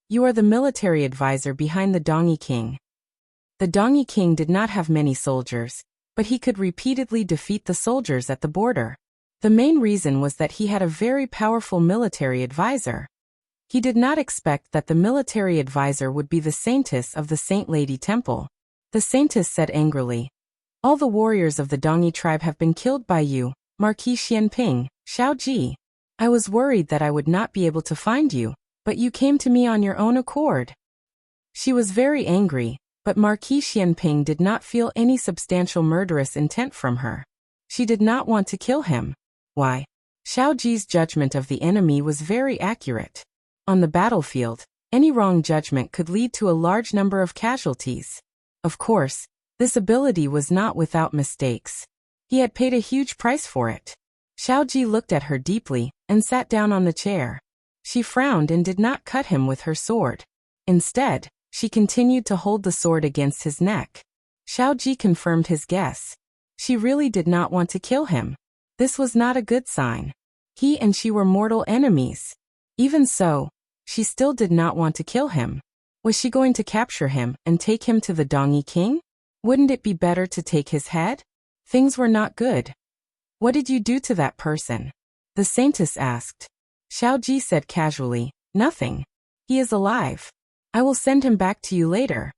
you are the military advisor behind the Dongyi king. The Dongyi king did not have many soldiers, but he could repeatedly defeat the soldiers at the border. The main reason was that he had a very powerful military advisor. He did not expect that the military advisor would be the saintess of the Saint Lady Temple. The saintess said angrily, "All the warriors of the Dongyi tribe have been killed by you, Marquis Xianping, Xiaoji. I was worried that I would not be able to find you, but you came to me on your own accord." She was very angry, but Marquis Xianping did not feel any substantial murderous intent from her. She did not want to kill him. Why? Xiaoji's judgment of the enemy was very accurate. On the battlefield, any wrong judgment could lead to a large number of casualties. Of course, this ability was not without mistakes. He had paid a huge price for it. Xiaoji looked at her deeply and sat down on the chair. She frowned and did not cut him with her sword. Instead, she continued to hold the sword against his neck. Xiaoji confirmed his guess. She really did not want to kill him. This was not a good sign. He and she were mortal enemies. Even so, she still did not want to kill him. Was she going to capture him and take him to the Dongyi king? Wouldn't it be better to take his head? Things were not good. "What did you do to that person?" the saintess asked. Xiaoji said casually, "Nothing. He is alive. I will send him back to you later."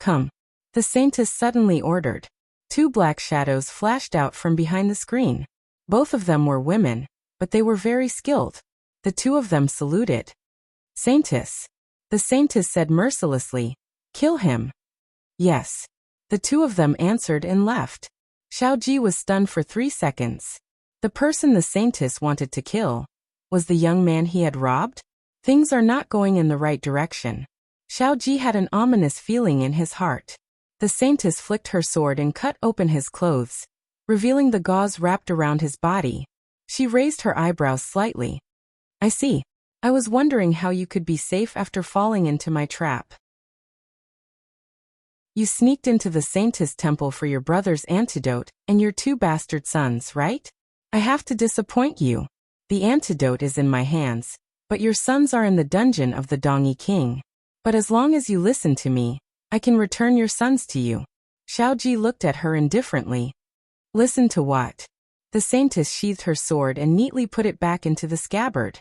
"Come," the saintess suddenly ordered. Two black shadows flashed out from behind the screen. Both of them were women, but they were very skilled. The two of them saluted. "Saintess," the saintess said mercilessly, "kill him." "Yes." The two of them answered and left. Xiaoji was stunned for 3 seconds. The person the saintess wanted to kill was the young man he had robbed? Things are not going in the right direction. Xiaoji had an ominous feeling in his heart. The saintess flicked her sword and cut open his clothes, revealing the gauze wrapped around his body. She raised her eyebrows slightly. "I see. I was wondering how you could be safe after falling into my trap. You sneaked into the saintess temple for your brother's antidote and your 2 bastard sons, right? I have to disappoint you. The antidote is in my hands, but your sons are in the dungeon of the Dongyi king. But as long as you listen to me, I can return your sons to you." Xiaoji looked at her indifferently. "Listen to what?" The saintess sheathed her sword and neatly put it back into the scabbard.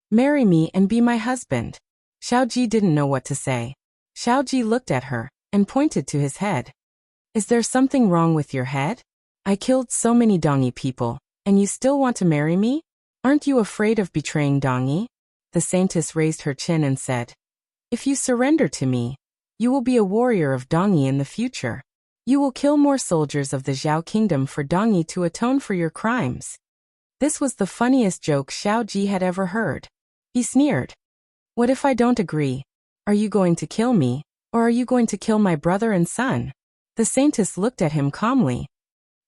"Marry me and be my husband." Xiaoji didn't know what to say. Xiaoji looked at her and pointed to his head. "Is there something wrong with your head? I killed so many Dongyi people, and you still want to marry me? Aren't you afraid of betraying Dongyi?" The saintess raised her chin and said, "If you surrender to me, you will be a warrior of Dongyi in the future. You will kill more soldiers of the Zhao kingdom for Dongyi to atone for your crimes." This was the funniest joke Xiaoji had ever heard. He sneered. "What if I don't agree? Are you going to kill me, or are you going to kill my brother and son?" The saintess looked at him calmly.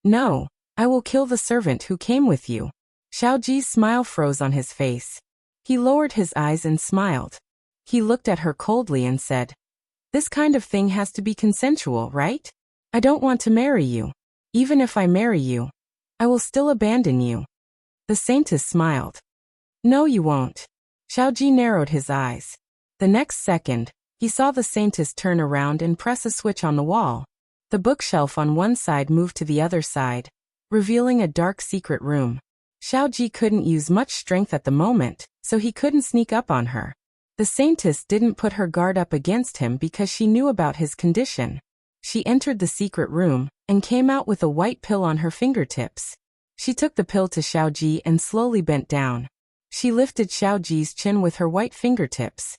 "No, I will kill the servant who came with you." Xiaoji's smile froze on his face. He lowered his eyes and smiled. He looked at her coldly and said, "This kind of thing has to be consensual, right? I don't want to marry you. Even if I marry you, I will still abandon you." The saintess smiled. "No, you won't." Xiaoji narrowed his eyes. The next second, he saw the saintess turn around and press a switch on the wall. The bookshelf on one side moved to the other side, revealing a dark secret room. Xiaoji couldn't use much strength at the moment, so he couldn't sneak up on her. The saintess didn't put her guard up against him because she knew about his condition. She entered the secret room and came out with a white pill on her fingertips. She took the pill to Xiaoji and slowly bent down. She lifted Xiaoji's chin with her white fingertips.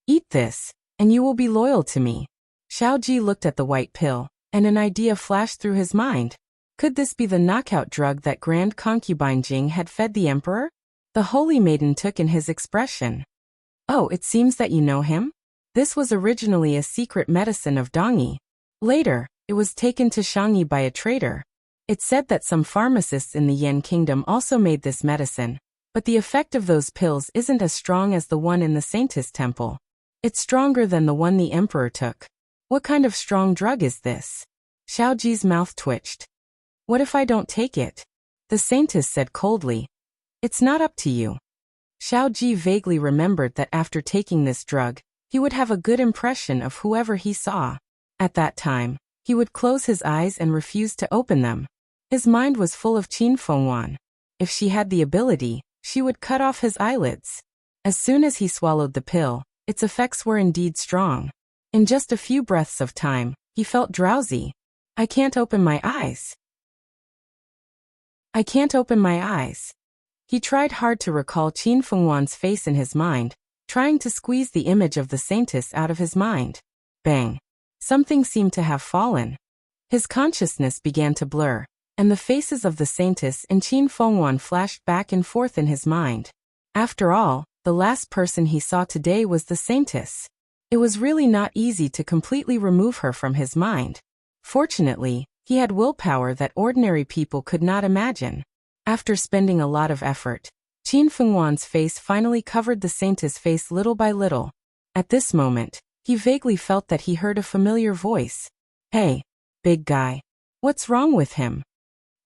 "Eat this, and you will be loyal to me." Xiaoji looked at the white pill, and an idea flashed through his mind. Could this be the knockout drug that Grand Concubine Jing had fed the emperor? The holy maiden took in his expression. Oh, it seems that you know him? This was originally a secret medicine of Dongyi. Later, it was taken to Shangyi by a traitor. It's said that some pharmacists in the Yan kingdom also made this medicine, but the effect of those pills isn't as strong as the one in the Saintess temple. It's stronger than the one the emperor took. What kind of strong drug is this? Xiaoji's mouth twitched. What if I don't take it? The Saintess said coldly. It's not up to you. Xiaoji vaguely remembered that after taking this drug, he would have a good impression of whoever he saw. At that time, he would close his eyes and refuse to open them. His mind was full of Qin Fengwan. If she had the ability, she would cut off his eyelids. As soon as he swallowed the pill, its effects were indeed strong. In just a few breaths of time, he felt drowsy. I can't open my eyes. I can't open my eyes. He tried hard to recall Qin Fengwan's face in his mind, trying to squeeze the image of the Saintess out of his mind. Bang! Something seemed to have fallen. His consciousness began to blur, and the faces of the Saintess and Qin Fengwan flashed back and forth in his mind. After all, the last person he saw today was the Saintess. It was really not easy to completely remove her from his mind. Fortunately, he had willpower that ordinary people could not imagine. After spending a lot of effort, Qin Fengwan's face finally covered the Saintess' face little by little. At this moment, he vaguely felt that he heard a familiar voice. Hey, big guy. What's wrong with him?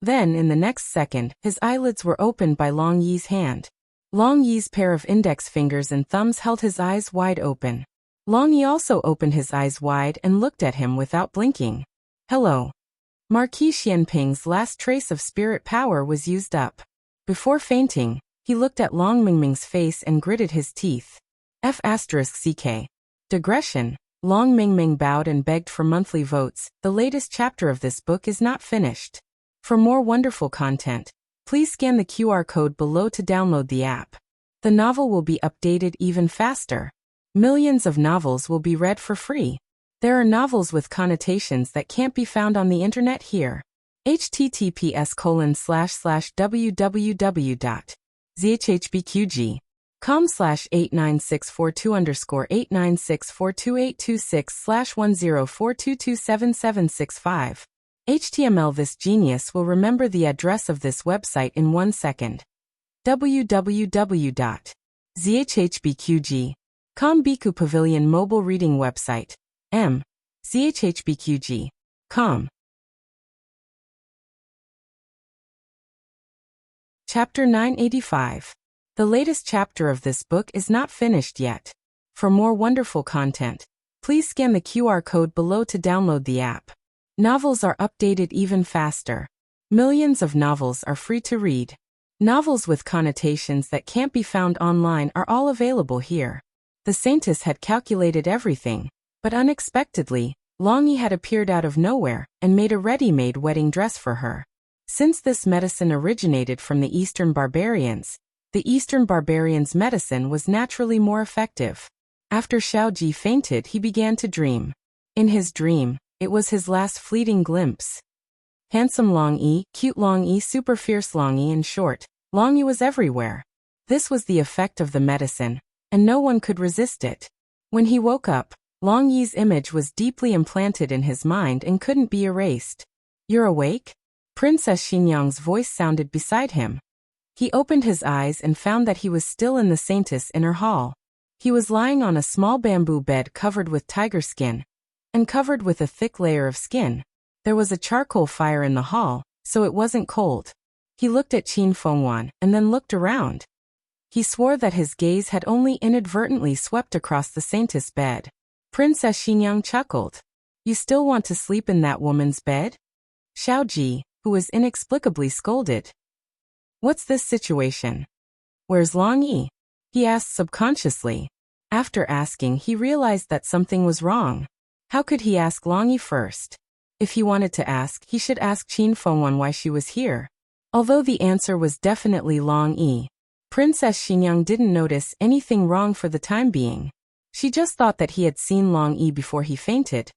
Then, in the next second, his eyelids were opened by Long Yi's hand. Long Yi's pair of index fingers and thumbs held his eyes wide open. Long Yi also opened his eyes wide and looked at him without blinking. Hello. Marquis Xianping's last trace of spirit power was used up. Before fainting, he looked at Long Mingming's face and gritted his teeth. F***CK. Digression. Long Mingming bowed and begged for monthly votes. The latest chapter of this book is not finished. For more wonderful content, please scan the QR code below to download the app. The novel will be updated even faster. Millions of novels will be read for free. There are novels with connotations that can't be found on the internet here. https://www.zhhbqg.com/89642_8964226/1042277765. HTML. This genius will remember the address of this website in 1 second. www.zhhbqg.com Biku Pavilion Mobile Reading Website. zhhbqg.com. Chapter 985. The latest chapter of this book is not finished yet. For more wonderful content, please scan the QR code below to download the app. Novels are updated even faster. Millions of novels are free to read. Novels with connotations that can't be found online are all available here. The Saintess had calculated everything, but unexpectedly, Long Yi had appeared out of nowhere and made a ready-made wedding dress for her. Since this medicine originated from the Eastern barbarians, the Eastern barbarians' medicine was naturally more effective. After Xiaoji fainted, he began to dream. In his dream, it was his last fleeting glimpse. Handsome Long Yi, cute Long Yi, super fierce Long Yi, in short, Long Yi was everywhere. This was the effect of the medicine, and no one could resist it. When he woke up, Long Yi's image was deeply implanted in his mind and couldn't be erased. You're awake? Princess Xinyang's voice sounded beside him. He opened his eyes and found that he was still in the Saintess' inner hall. He was lying on a small bamboo bed covered with tiger skin, and covered with a thick layer of skin. There was a charcoal fire in the hall, so it wasn't cold. He looked at Qin Fengwan and then looked around. He swore that his gaze had only inadvertently swept across the Saintess' bed. Princess Xinyang chuckled. You still want to sleep in that woman's bed? Xiaoji, who was inexplicably scolded. What's this situation? Where's Long Yi? He asked subconsciously. After asking, he realized that something was wrong. How could he ask Long Yi first? If he wanted to ask, he should ask Qin Fengwan why she was here. Although the answer was definitely Long Yi, Princess Xinyang didn't notice anything wrong for the time being. She just thought that he had seen Long Yi before he fainted,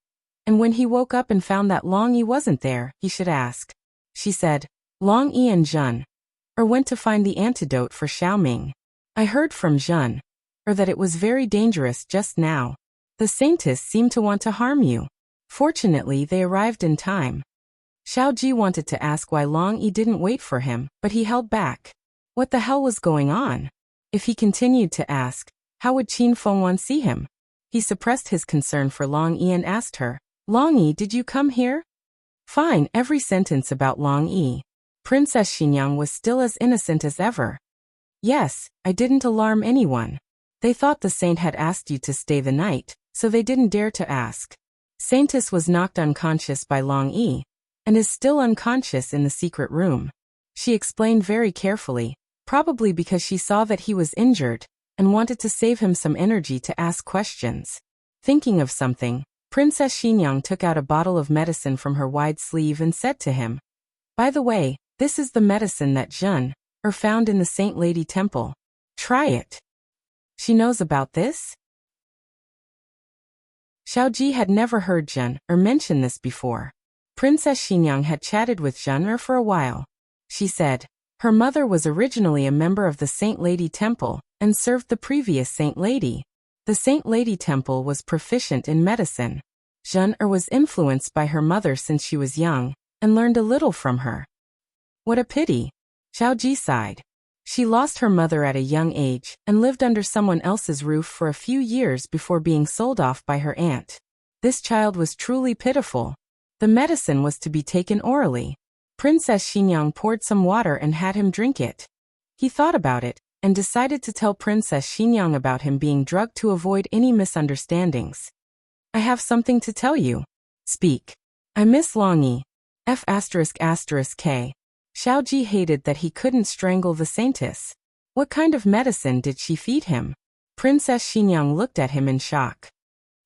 and when he woke up and found that Long Yi wasn't there, he should ask. she said. Long Yi and Zhen went to find the antidote for Xiaoming. I heard from Zhen that it was very dangerous just now. The scientists seem to want to harm you. Fortunately, they arrived in time. Xiao Ji wanted to ask why Long Yi didn't wait for him, but he held back. What the hell was going on? If he continued to ask, how would Qin Fengwan see him? He suppressed his concern for Long Yi and asked her, Long Yi, did you come here? Fine, every sentence about Long Yi. Princess Xinyang was still as innocent as ever. Yes, I didn't alarm anyone. They thought the saint had asked you to stay the night, so they didn't dare to ask. Saintess was knocked unconscious by Long Yi, and is still unconscious in the secret room. She explained very carefully, probably because she saw that he was injured, and wanted to save him some energy to ask questions. Thinking of something, Princess Xinyang took out a bottle of medicine from her wide sleeve and said to him, By the way, this is the medicine that Zhen found in the Saint Lady Temple. Try it. She knows about this? Xiao Ji had never heard Zhen mention this before. Princess Xinyang had chatted with Zhen for a while. She said, her mother was originally a member of the Saint Lady Temple and served the previous Saint Lady. The Saint Lady Temple was proficient in medicine. Zhen was influenced by her mother since she was young and learned a little from her. What a pity. Xiao Ji sighed. She lost her mother at a young age and lived under someone else's roof for a few years before being sold off by her aunt. This child was truly pitiful. The medicine was to be taken orally. Princess Xinyang poured some water and had him drink it. He thought about it and decided to tell Princess Xinyang about him being drugged to avoid any misunderstandings. I have something to tell you. Speak. I miss Long Yi. F***K. Xiao Ji hated that he couldn't strangle the saintess. What kind of medicine did she feed him? Princess Xinyang looked at him in shock.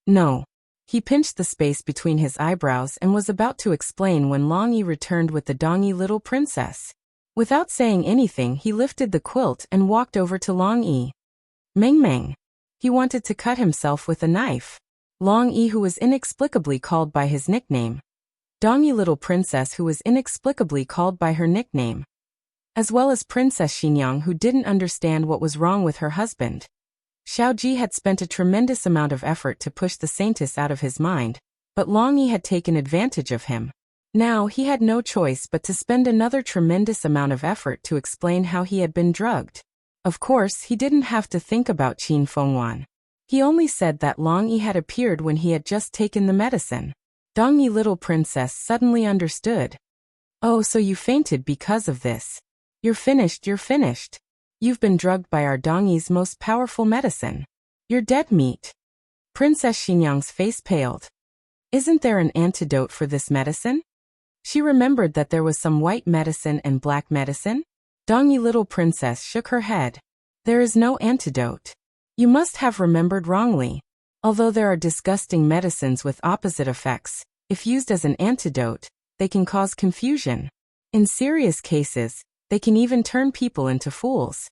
No. He pinched the space between his eyebrows and was about to explain when Long Yi returned with the Dongyi little princess. Without saying anything, he lifted the quilt and walked over to Long Yi. Meng Meng. He wanted to cut himself with a knife. Long Yi, who was inexplicably called by his nickname. Dongyi little princess, who was inexplicably called by her nickname. As well as Princess Xinyang, who didn't understand what was wrong with her husband. Xiao Ji had spent a tremendous amount of effort to push the saintess out of his mind, but Long Yi had taken advantage of him. Now he had no choice but to spend another tremendous amount of effort to explain how he had been drugged. Of course, he didn't have to think about Qin Fengwan. He only said that Long Yi had appeared when he had just taken the medicine. Dongyi little princess suddenly understood. Oh, so you fainted because of this. You're finished. You've been drugged by our Dongyi's most powerful medicine. You're dead meat. Princess Xinyang's face paled. Isn't there an antidote for this medicine? She remembered that there was some white medicine and black medicine. Dongyi little princess shook her head. There is no antidote. You must have remembered wrongly. Although there are disgusting medicines with opposite effects, if used as an antidote, they can cause confusion. In serious cases, they can even turn people into fools.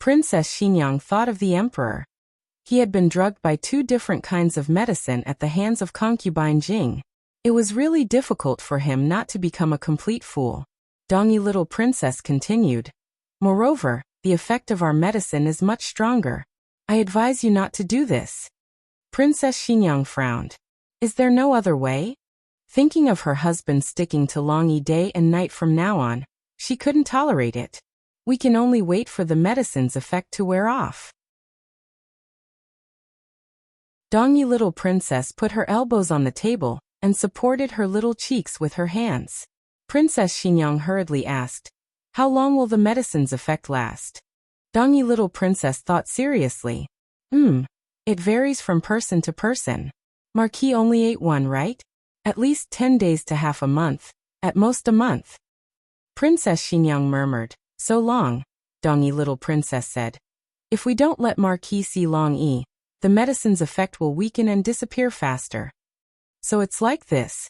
Princess Xinyang thought of the emperor. He had been drugged by 2 different kinds of medicine at the hands of concubine Jing. It was really difficult for him not to become a complete fool. Dongyi little princess continued. Moreover, the effect of our medicine is much stronger. I advise you not to do this. Princess Xinyang frowned. Is there no other way? Thinking of her husband sticking to Long Yi day and night from now on, she couldn't tolerate it. We can only wait for the medicine's effect to wear off. Dongyi little princess put her elbows on the table and supported her little cheeks with her hands. Princess Xinyang hurriedly asked, how long will the medicine's effect last? Dongyi little princess thought seriously. It varies from person to person. Marquis only ate 1, right? At least 10 days to half a month, at most a month. Princess Xinyang murmured, so long, Dongyi little princess said. If we don't let Marquis see Long Yi, the medicine's effect will weaken and disappear faster. So it's like this.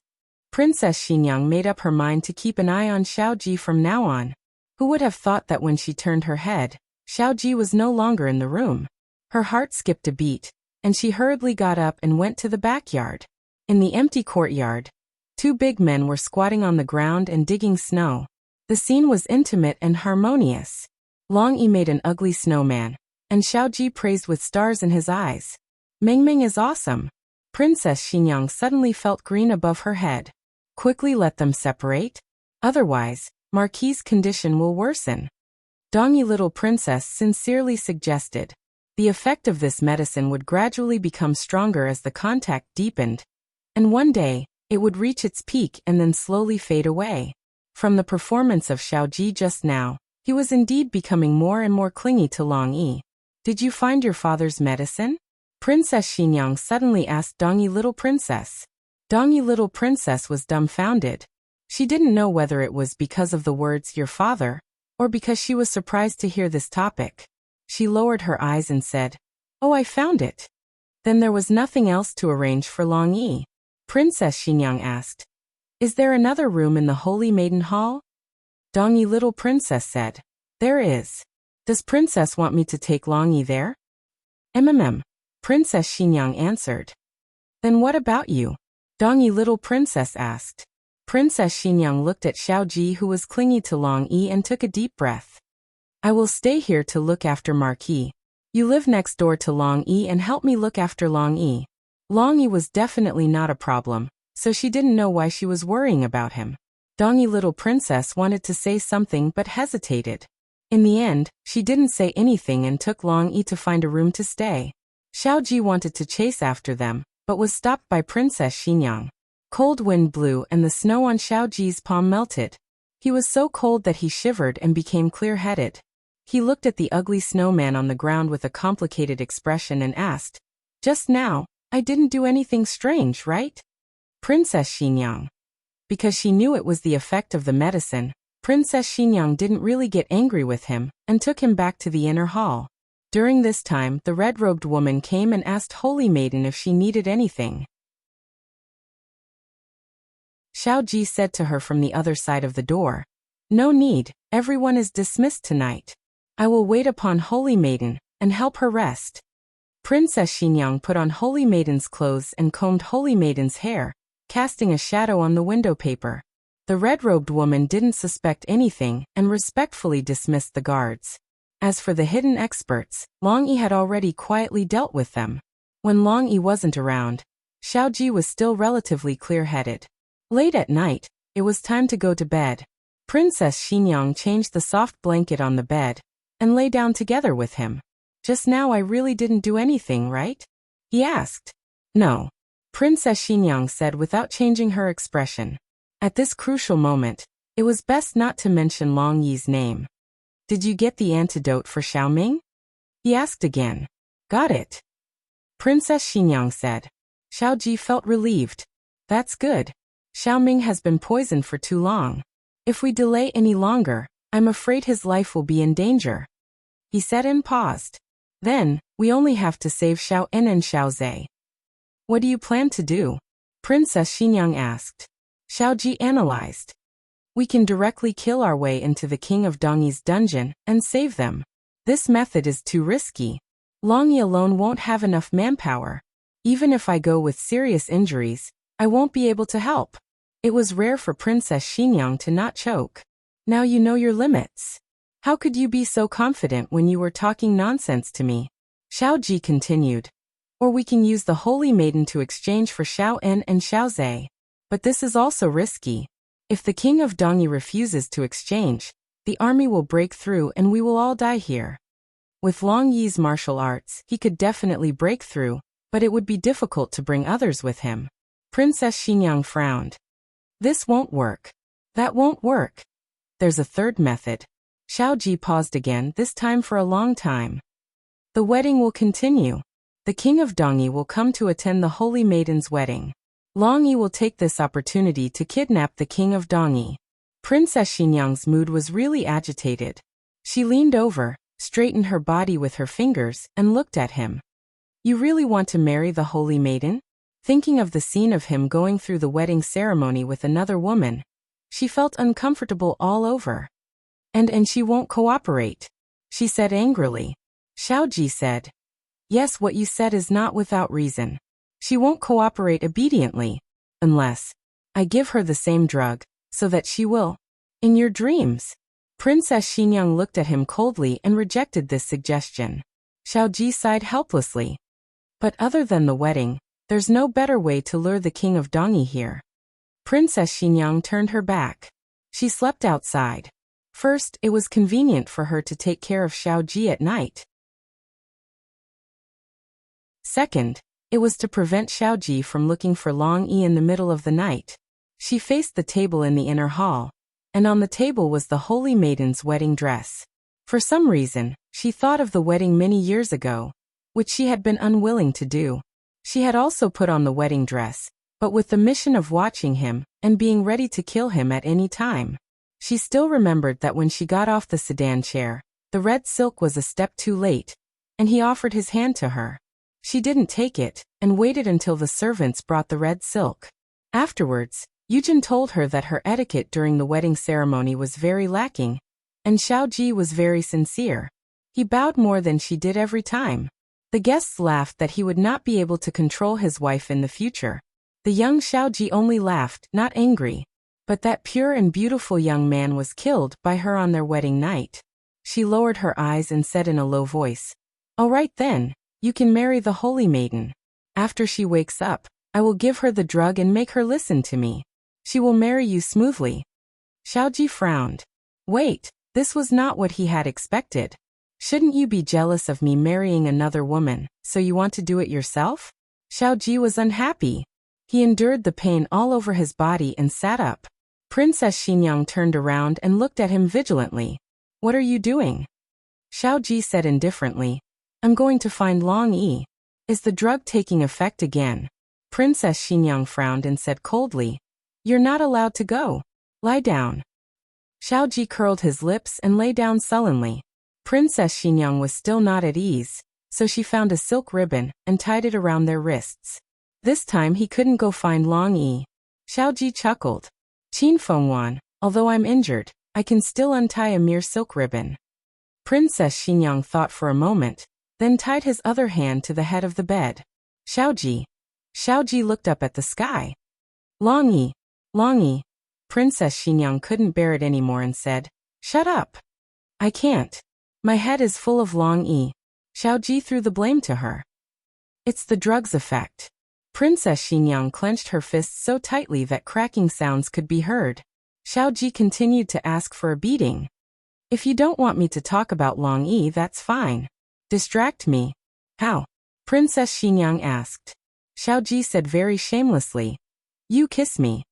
Princess Xinyang made up her mind to keep an eye on Xiao Ji from now on. Who would have thought that when she turned her head, Xiao Ji was no longer in the room? Her heart skipped a beat, and she hurriedly got up and went to the backyard. In the empty courtyard, Two big men were squatting on the ground and digging snow. The scene was intimate and harmonious. Long Yi made an ugly snowman, and Xiao Ji praised with stars in his eyes. Ming Ming is awesome. Princess Xinyang suddenly felt green above her head. Quickly let them separate. Otherwise, Marquis's condition will worsen. Dongyi little princess sincerely suggested. The effect of this medicine would gradually become stronger as the contact deepened. And one day, it would reach its peak and then slowly fade away. From the performance of Xiao Ji just now, he was indeed becoming more and more clingy to Long Yi. Did you find your father's medicine? Princess Xinyang suddenly asked Dongyi little princess. Dongyi little princess was dumbfounded. She didn't know whether it was because of the words your father, or because she was surprised to hear this topic. She lowered her eyes and said, "Oh, I found it." Then there was nothing else to arrange for Long Yi. Princess Xinyang asked, "Is there another room in the Holy Maiden Hall?" Dongyi little princess said, "There is." "Does princess want me to take Long Yi there?" Princess Xinyang answered. "Then what about you?" Dongyi little princess asked. Princess Xinyang looked at Xiao Ji who was clingy to Long Yi and took a deep breath. "I will stay here to look after Marquis. You live next door to Long Yi and help me look after Long Yi." Long Yi was definitely not a problem, so she didn't know why she was worrying about him. Dongyi little princess wanted to say something but hesitated. In the end, she didn't say anything and took Long Yi to find a room to stay. Xiao Ji wanted to chase after them, but was stopped by Princess Xinyang. Cold wind blew and the snow on Xiao Ji's palm melted. He was so cold that he shivered and became clear-headed. He looked at the ugly snowman on the ground with a complicated expression and asked, "Just now, I didn't do anything strange, right?" Princess Xinyang. Because she knew it was the effect of the medicine, Princess Xinyang didn't really get angry with him and took him back to the inner hall. During this time, the red-robed woman came and asked Holy Maiden if she needed anything. Xiao Ji said to her from the other side of the door, "No need, everyone is dismissed tonight. I will wait upon Holy Maiden and help her rest." Princess Xinyang put on Holy Maiden's clothes and combed Holy Maiden's hair, casting a shadow on the window paper. The red-robed woman didn't suspect anything and respectfully dismissed the guards. As for the hidden experts, Long Yi had already quietly dealt with them. When Long Yi wasn't around, Xiao Ji was still relatively clear-headed. Late at night, it was time to go to bed. Princess Xinyang changed the soft blanket on the bed and lay down together with him. "Just now I really didn't do anything, right?" he asked. "No," Princess Xinyang said without changing her expression. At this crucial moment, it was best not to mention Long Yi's name. "Did you get the antidote for Xiaoming?" he asked again. "Got it," Princess Xinyang said. Xiao Ji felt relieved. "That's good. Xiaoming has been poisoned for too long. If we delay any longer, I'm afraid his life will be in danger," he said and paused. "Then, we only have to save Xiao En and Xiao Zhe." "What do you plan to do?" Princess Xinyang asked. Xiao Ji analyzed. "We can directly kill our way into the king of Dongyi's dungeon and save them. This method is too risky. Long Yi alone won't have enough manpower. Even if I go with serious injuries, I won't be able to help." It was rare for Princess Xinyang to not choke. "Now you know your limits. How could you be so confident when you were talking nonsense to me?" Xiao Ji continued. "Or we can use the Holy Maiden to exchange for Xiao En and Xiao Zhe. But this is also risky. If the king of Dongyi refuses to exchange, the army will break through and we will all die here. With Long Yi's martial arts, he could definitely break through, but it would be difficult to bring others with him." Princess Xinyang frowned. "This won't work. That won't work. There's a third method." Xiao Ji paused again, this time for a long time. "The wedding will continue. The king of Dongyi will come to attend the Holy Maiden's wedding. Long Yi will take this opportunity to kidnap the king of Dongyi." Princess Xinyang's mood was really agitated. She leaned over, straightened her body with her fingers, and looked at him. "You really want to marry the Holy Maiden?" Thinking of the scene of him going through the wedding ceremony with another woman, she felt uncomfortable all over. And she won't cooperate," she said angrily. Xiao Ji said, "Yes, what you said is not without reason. She won't cooperate obediently. Unless I give her the same drug, so that she will. In your dreams. Princess Xinyang looked at him coldly and rejected this suggestion. Xiaoji sighed helplessly. But other than the wedding, there's no better way to lure the king of Dongyi here. Princess Xinyang turned her back. She slept outside. First, it was convenient for her to take care of Xiaoji at night. Second, it was to prevent Xiaoji from looking for Long Yi in the middle of the night. She faced the table in the inner hall, and on the table was the holy maiden's wedding dress. For some reason, she thought of the wedding many years ago, which she had been unwilling to do. She had also put on the wedding dress, but with the mission of watching him and being ready to kill him at any time. She still remembered that when she got off the sedan chair, the red silk was a step too late, and he offered his hand to her. She didn't take it, and waited until the servants brought the red silk. Afterwards, Yujin told her that her etiquette during the wedding ceremony was very lacking, and Xiaoji was very sincere. He bowed more than she did every time. The guests laughed that he would not be able to control his wife in the future. The young Xiaoji only laughed, not angry. But that pure and beautiful young man was killed by her on their wedding night. She lowered her eyes and said in a low voice, "All right then, you can marry the holy maiden. After she wakes up, I will give her the drug and make her listen to me. She will marry you smoothly." Xiaoji frowned. Wait, this was not what he had expected. Shouldn't you be jealous of me marrying another woman, so you want to do it yourself? Xiaoji was unhappy. He endured the pain all over his body and sat up. Princess Xinyang turned around and looked at him vigilantly. "What are you doing?" Xiaoji said indifferently, "I'm going to find Long Yi. Is the drug taking effect again?" Princess Xinyang frowned and said coldly, "You're not allowed to go. Lie down." Xiaoji curled his lips and lay down sullenly. Princess Xinyang was still not at ease, so she found a silk ribbon and tied it around their wrists. This time he couldn't go find Long Yi. Xiaoji chuckled. "Qin Fengwan, although I'm injured, I can still untie a mere silk ribbon." Princess Xinyang thought for a moment, then tied his other hand to the head of the bed. Xiaoji. Xiaoji looked up at the sky. "Long Yi, Long Yi." Princess Xinyang couldn't bear it anymore and said, "Shut up. I can't. My head is full of Long Yi." Xiaoji threw the blame to her. "It's the drug's effect." Princess Xinyang clenched her fists so tightly that cracking sounds could be heard. Xiaoji continued to ask for a beating. "If you don't want me to talk about Long Yi, that's fine. Distract me." "How?" Princess Xinyang asked. Xiaoji said very shamelessly, "You kiss me."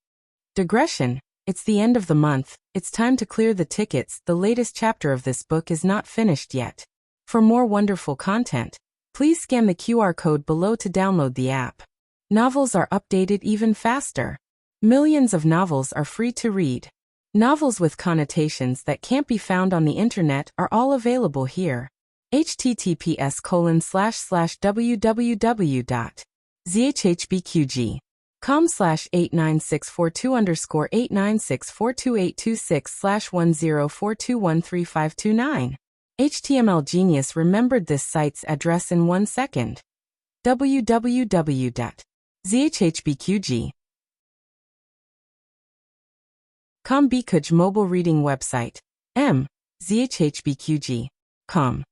Digression. It's the end of the month, it's time to clear the tickets. The latest chapter of this book is not finished yet. For more wonderful content, please scan the QR code below to download the app. Novels are updated even faster. Millions of novels are free to read. Novels with connotations that can't be found on the internet are all available here. https://www.zhhbqg.com/89642_8964286/10421359. HTML Genius remembered this site's address in 1 second. www.zhhbqg.com Bikuj mobile reading website. zhhbqg.com.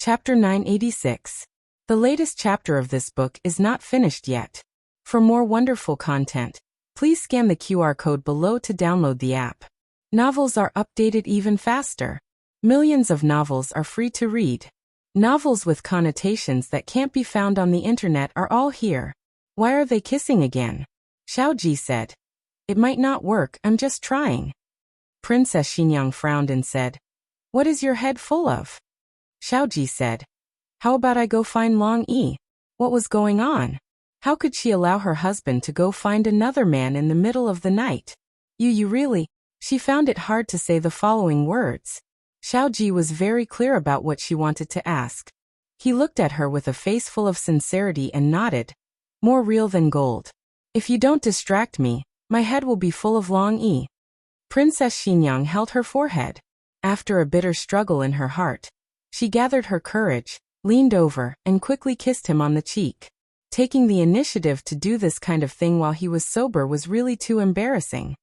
Chapter 986. The latest chapter of this book is not finished yet. For more wonderful content, please scan the QR code below to download the app. Novels are updated even faster. Millions of novels are free to read. Novels with connotations that can't be found on the internet are all here. Why are they kissing again? Xiaoji said. It might not work, I'm just trying. Princess Xinyang frowned and said, What is your head full of? Xiaoji said, How about I go find Long Yi? What was going on? How could she allow her husband to go find another man in the middle of the night? You really? She found it hard to say the following words. Xiaoji was very clear about what she wanted to ask. He looked at her with a face full of sincerity and nodded. More real than gold. If you don't distract me, my head will be full of Long Yi. Princess Xinyang held her forehead. After a bitter struggle in her heart, she gathered her courage, leaned over, and quickly kissed him on the cheek. Taking the initiative to do this kind of thing while he was sober was really too embarrassing.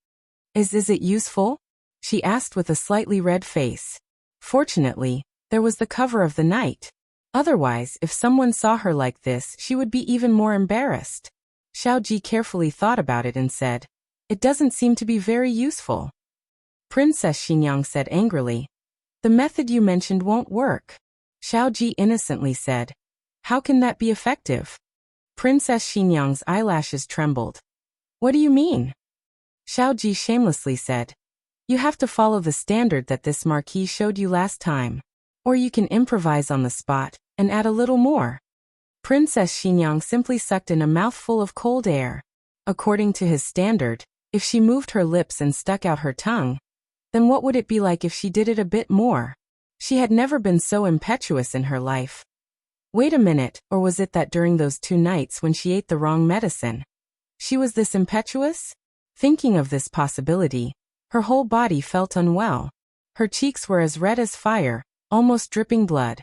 Is it useful? She asked with a slightly red face. Fortunately, there was the cover of the night. Otherwise, if someone saw her like this, she would be even more embarrassed. Xiaoji carefully thought about it and said, "It doesn't seem to be very useful." Princess Xinyang said angrily, "The method you mentioned won't work." Xiaoji innocently said, "How can that be effective?" Princess Xinyang's eyelashes trembled. "What do you mean?" Xiaoji shamelessly said, "You have to follow the standard that this marquis showed you last time. Or you can improvise on the spot, and add a little more." Princess Xinyang simply sucked in a mouthful of cold air. According to his standard, if she moved her lips and stuck out her tongue, then what would it be like if she did it a bit more? She had never been so impetuous in her life. Wait a minute, or was it that during those 2 nights when she ate the wrong medicine, she was this impetuous? Thinking of this possibility, her whole body felt unwell. Her cheeks were as red as fire, almost dripping blood.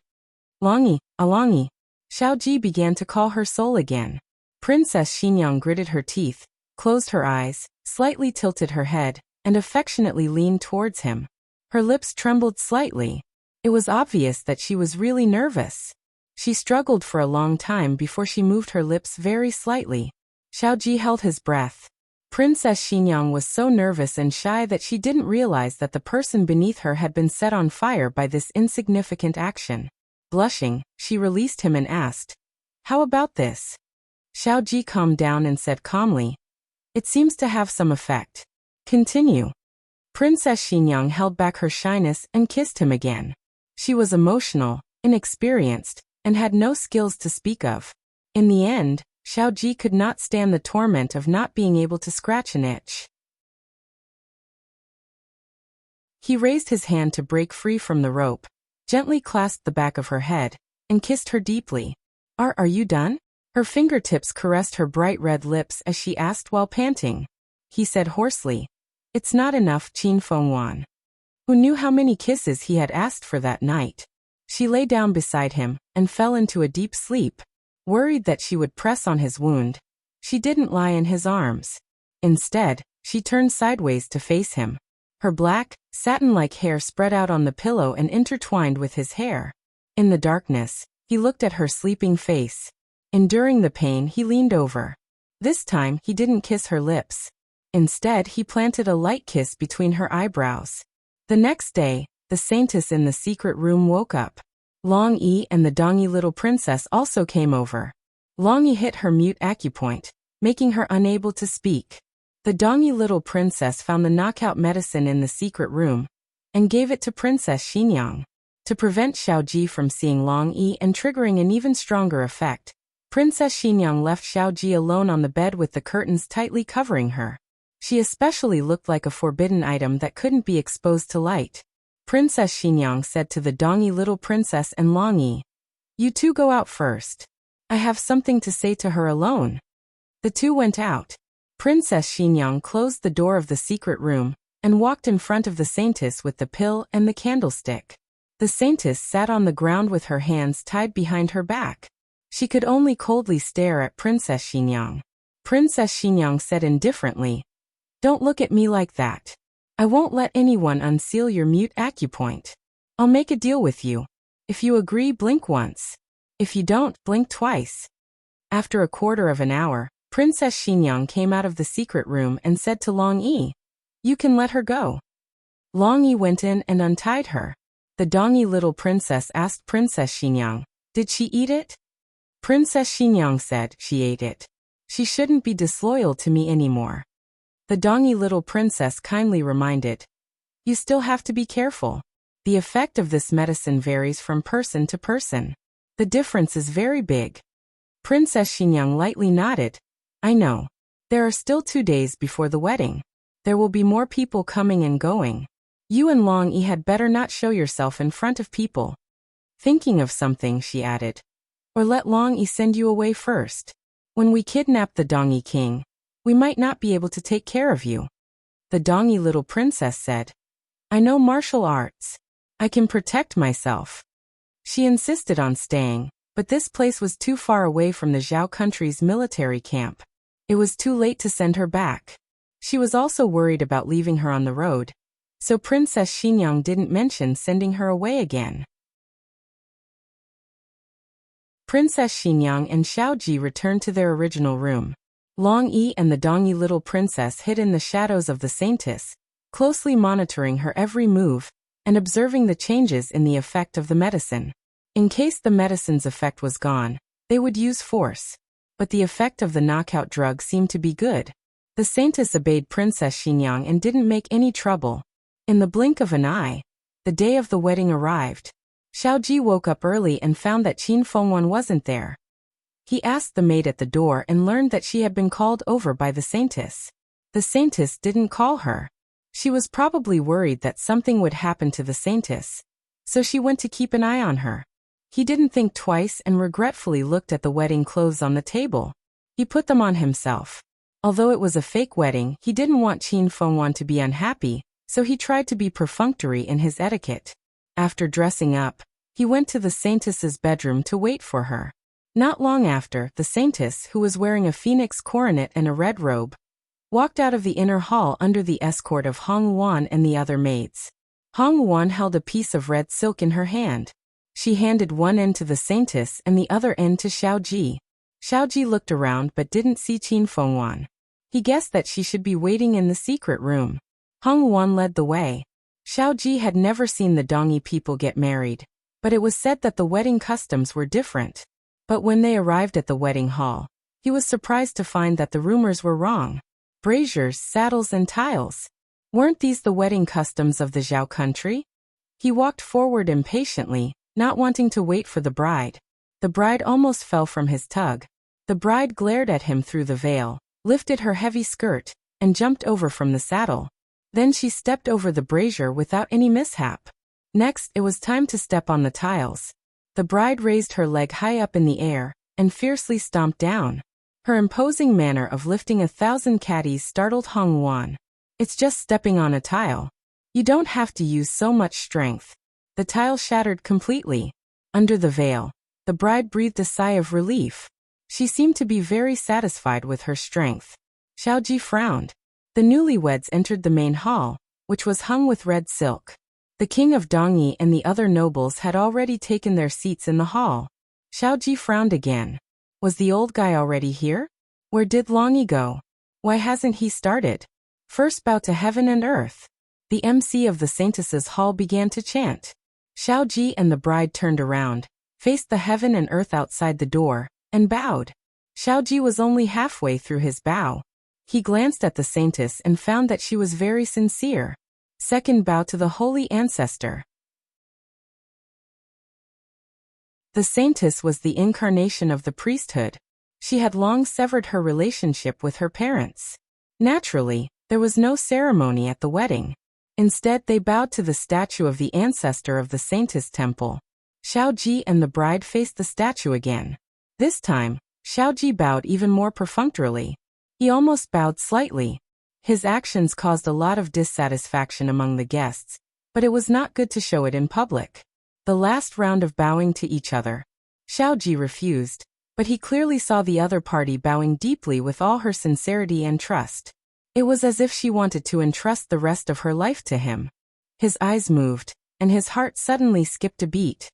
"Longi, Alongi." Xiaoji began to call her soul again. Princess Xinyang gritted her teeth, closed her eyes, slightly tilted her head, and affectionately leaned towards him. Her lips trembled slightly. It was obvious that she was really nervous. She struggled for a long time before she moved her lips very slightly. Xiaoji held his breath. Princess Xinyang was so nervous and shy that she didn't realize that the person beneath her had been set on fire by this insignificant action. Blushing, she released him and asked, "How about this?" Xiaoji calmed down and said calmly, "It seems to have some effect. Continue." Princess Xinyang held back her shyness and kissed him again. She was emotional, inexperienced, and had no skills to speak of. In the end, Xiaoji could not stand the torment of not being able to scratch an itch. He raised his hand to break free from the rope, gently clasped the back of her head, and kissed her deeply. Are you done?" Her fingertips caressed her bright red lips as she asked while panting. He said hoarsely, "It's not enough, Qin Fengwan." Who knew how many kisses he had asked for that night? She lay down beside him and fell into a deep sleep. Worried that she would press on his wound, she didn't lie in his arms. Instead, she turned sideways to face him. Her black, satin-like hair spread out on the pillow and intertwined with his hair. In the darkness, he looked at her sleeping face. Enduring the pain, he leaned over. This time, he didn't kiss her lips. Instead, he planted a light kiss between her eyebrows. The next day, the saintess in the secret room woke up. Long Yi and the Dongi little princess also came over. Long Yi hit her mute acupoint, making her unable to speak. The Dongi little princess found the knockout medicine in the secret room and gave it to Princess Xinyang. To prevent Xiaoji from seeing Long Yi and triggering an even stronger effect, Princess Xinyang left Xiaoji alone on the bed with the curtains tightly covering her. She especially looked like a forbidden item that couldn't be exposed to light. Princess Xinyang said to the Dongi little princess and Long Yi, "You two go out first. I have something to say to her alone." The two went out. Princess Xinyang closed the door of the secret room and walked in front of the saintess with the pill and the candlestick. The saintess sat on the ground with her hands tied behind her back. She could only coldly stare at Princess Xinyang. Princess Xinyang said indifferently, "Don't look at me like that. I won't let anyone unseal your mute acupoint. I'll make a deal with you. If you agree, blink once. If you don't, blink twice." After a quarter of an hour, Princess Xinyang came out of the secret room and said to Long Yi, "You can let her go." Long Yi went in and untied her. The Dongi little princess asked Princess Xinyang, "Did she eat it?" Princess Xinyang said she ate it. "She shouldn't be disloyal to me anymore." The Dongi little princess kindly reminded, "You still have to be careful. The effect of this medicine varies from person to person. The difference is very big." Princess Xinyang lightly nodded. "I know. There are still 2 days before the wedding. There will be more people coming and going. You and Long Yi had better not show yourself in front of people." Thinking of something, she added, "Or let Long Yi send you away first. When we kidnap the Dongi king, we might not be able to take care of you." The Dongi little princess said, "I know martial arts. I can protect myself." She insisted on staying, but this place was too far away from the Zhao country's military camp. It was too late to send her back. She was also worried about leaving her on the road, so Princess Xinyang didn't mention sending her away again. Princess Xinyang and Xiaoji returned to their original room. Long Yi and the Dongyi little princess hid in the shadows of the saintess, closely monitoring her every move and observing the changes in the effect of the medicine. In case the medicine's effect was gone, they would use force. But the effect of the knockout drug seemed to be good. The saintess obeyed Princess Xinyang and didn't make any trouble. In the blink of an eye, the day of the wedding arrived. Xiaoji woke up early and found that Qin Fengwan wasn't there. He asked the maid at the door and learned that she had been called over by the saintess. The saintess didn't call her. She was probably worried that something would happen to the saintess, so she went to keep an eye on her. He didn't think twice and regretfully looked at the wedding clothes on the table. He put them on himself. Although it was a fake wedding, he didn't want Qin Fengwan to be unhappy, so he tried to be perfunctory in his etiquette. After dressing up, he went to the saintess's bedroom to wait for her. Not long after, the saintess, who was wearing a phoenix coronet and a red robe, walked out of the inner hall under the escort of Hong Wan and the other maids. Hong Wan held a piece of red silk in her hand. She handed one end to the saintess and the other end to Xiaoji. Xiaoji looked around but didn't see Qin Fengwan. He guessed that she should be waiting in the secret room. Hong Wan led the way. Xiaoji had never seen the Dongyi people get married, but it was said that the wedding customs were different. But when they arrived at the wedding hall, he was surprised to find that the rumors were wrong. Braziers, saddles and tiles. Weren't these the wedding customs of the Zhao country? He walked forward impatiently, not wanting to wait for the bride. The bride almost fell from his tug. The bride glared at him through the veil, lifted her heavy skirt, and jumped over from the saddle. Then she stepped over the brazier without any mishap. Next, it was time to step on the tiles. The bride raised her leg high up in the air and fiercely stomped down. Her imposing manner of lifting 1,000 caddies startled Hong Wan. It's just stepping on a tile. You don't have to use so much strength. The tile shattered completely. Under the veil, the bride breathed a sigh of relief. She seemed to be very satisfied with her strength. Xiaoji frowned. The newlyweds entered the main hall, which was hung with red silk. The king of Dongyi and the other nobles had already taken their seats in the hall. Xiaoji frowned again. Was the old guy already here? Where did Longyi go? Why hasn't he started? First bow to heaven and earth. The MC of the saintess's hall began to chant. Xiaoji and the bride turned around, faced the heaven and earth outside the door, and bowed. Xiaoji was only halfway through his bow. He glanced at the saintess and found that she was very sincere. Second bow to the holy ancestor. The saintess was the incarnation of the priesthood. She had long severed her relationship with her parents. Naturally, there was no ceremony at the wedding. Instead, they bowed to the statue of the ancestor of the saintess temple. Xiaoji and the bride faced the statue again. This time, Xiaoji bowed even more perfunctorily. He almost bowed slightly. His actions caused a lot of dissatisfaction among the guests, but it was not good to show it in public. The last round of bowing to each other. Xiaoji refused, but he clearly saw the other party bowing deeply with all her sincerity and trust. It was as if she wanted to entrust the rest of her life to him. His eyes moved, and his heart suddenly skipped a beat.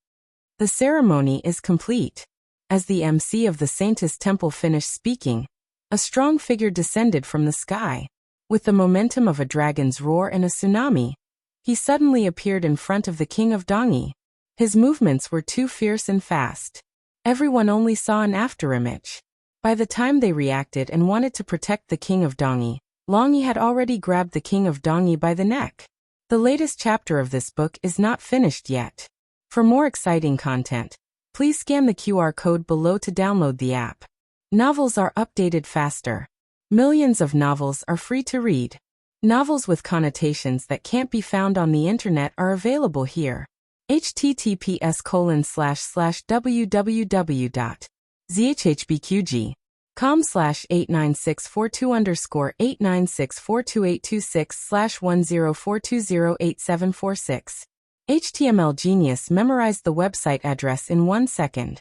The ceremony is complete. As the MC of the Saintess Temple finished speaking, a strong figure descended from the sky. With the momentum of a dragon's roar and a tsunami, he suddenly appeared in front of the king of Dongyi. His movements were too fierce and fast. Everyone only saw an afterimage. By the time they reacted and wanted to protect the king of Dongyi, Longyi had already grabbed the king of Dongyi by the neck. The latest chapter of this book is not finished yet. For more exciting content, please scan the QR code below to download the app. Novels are updated faster. Millions of novels are free to read. Novels with connotations that can't be found on the internet are available here. https://www.zhhbqg.com/89642_896422826/1042087446. HTML Genius memorized the website address in 1 second.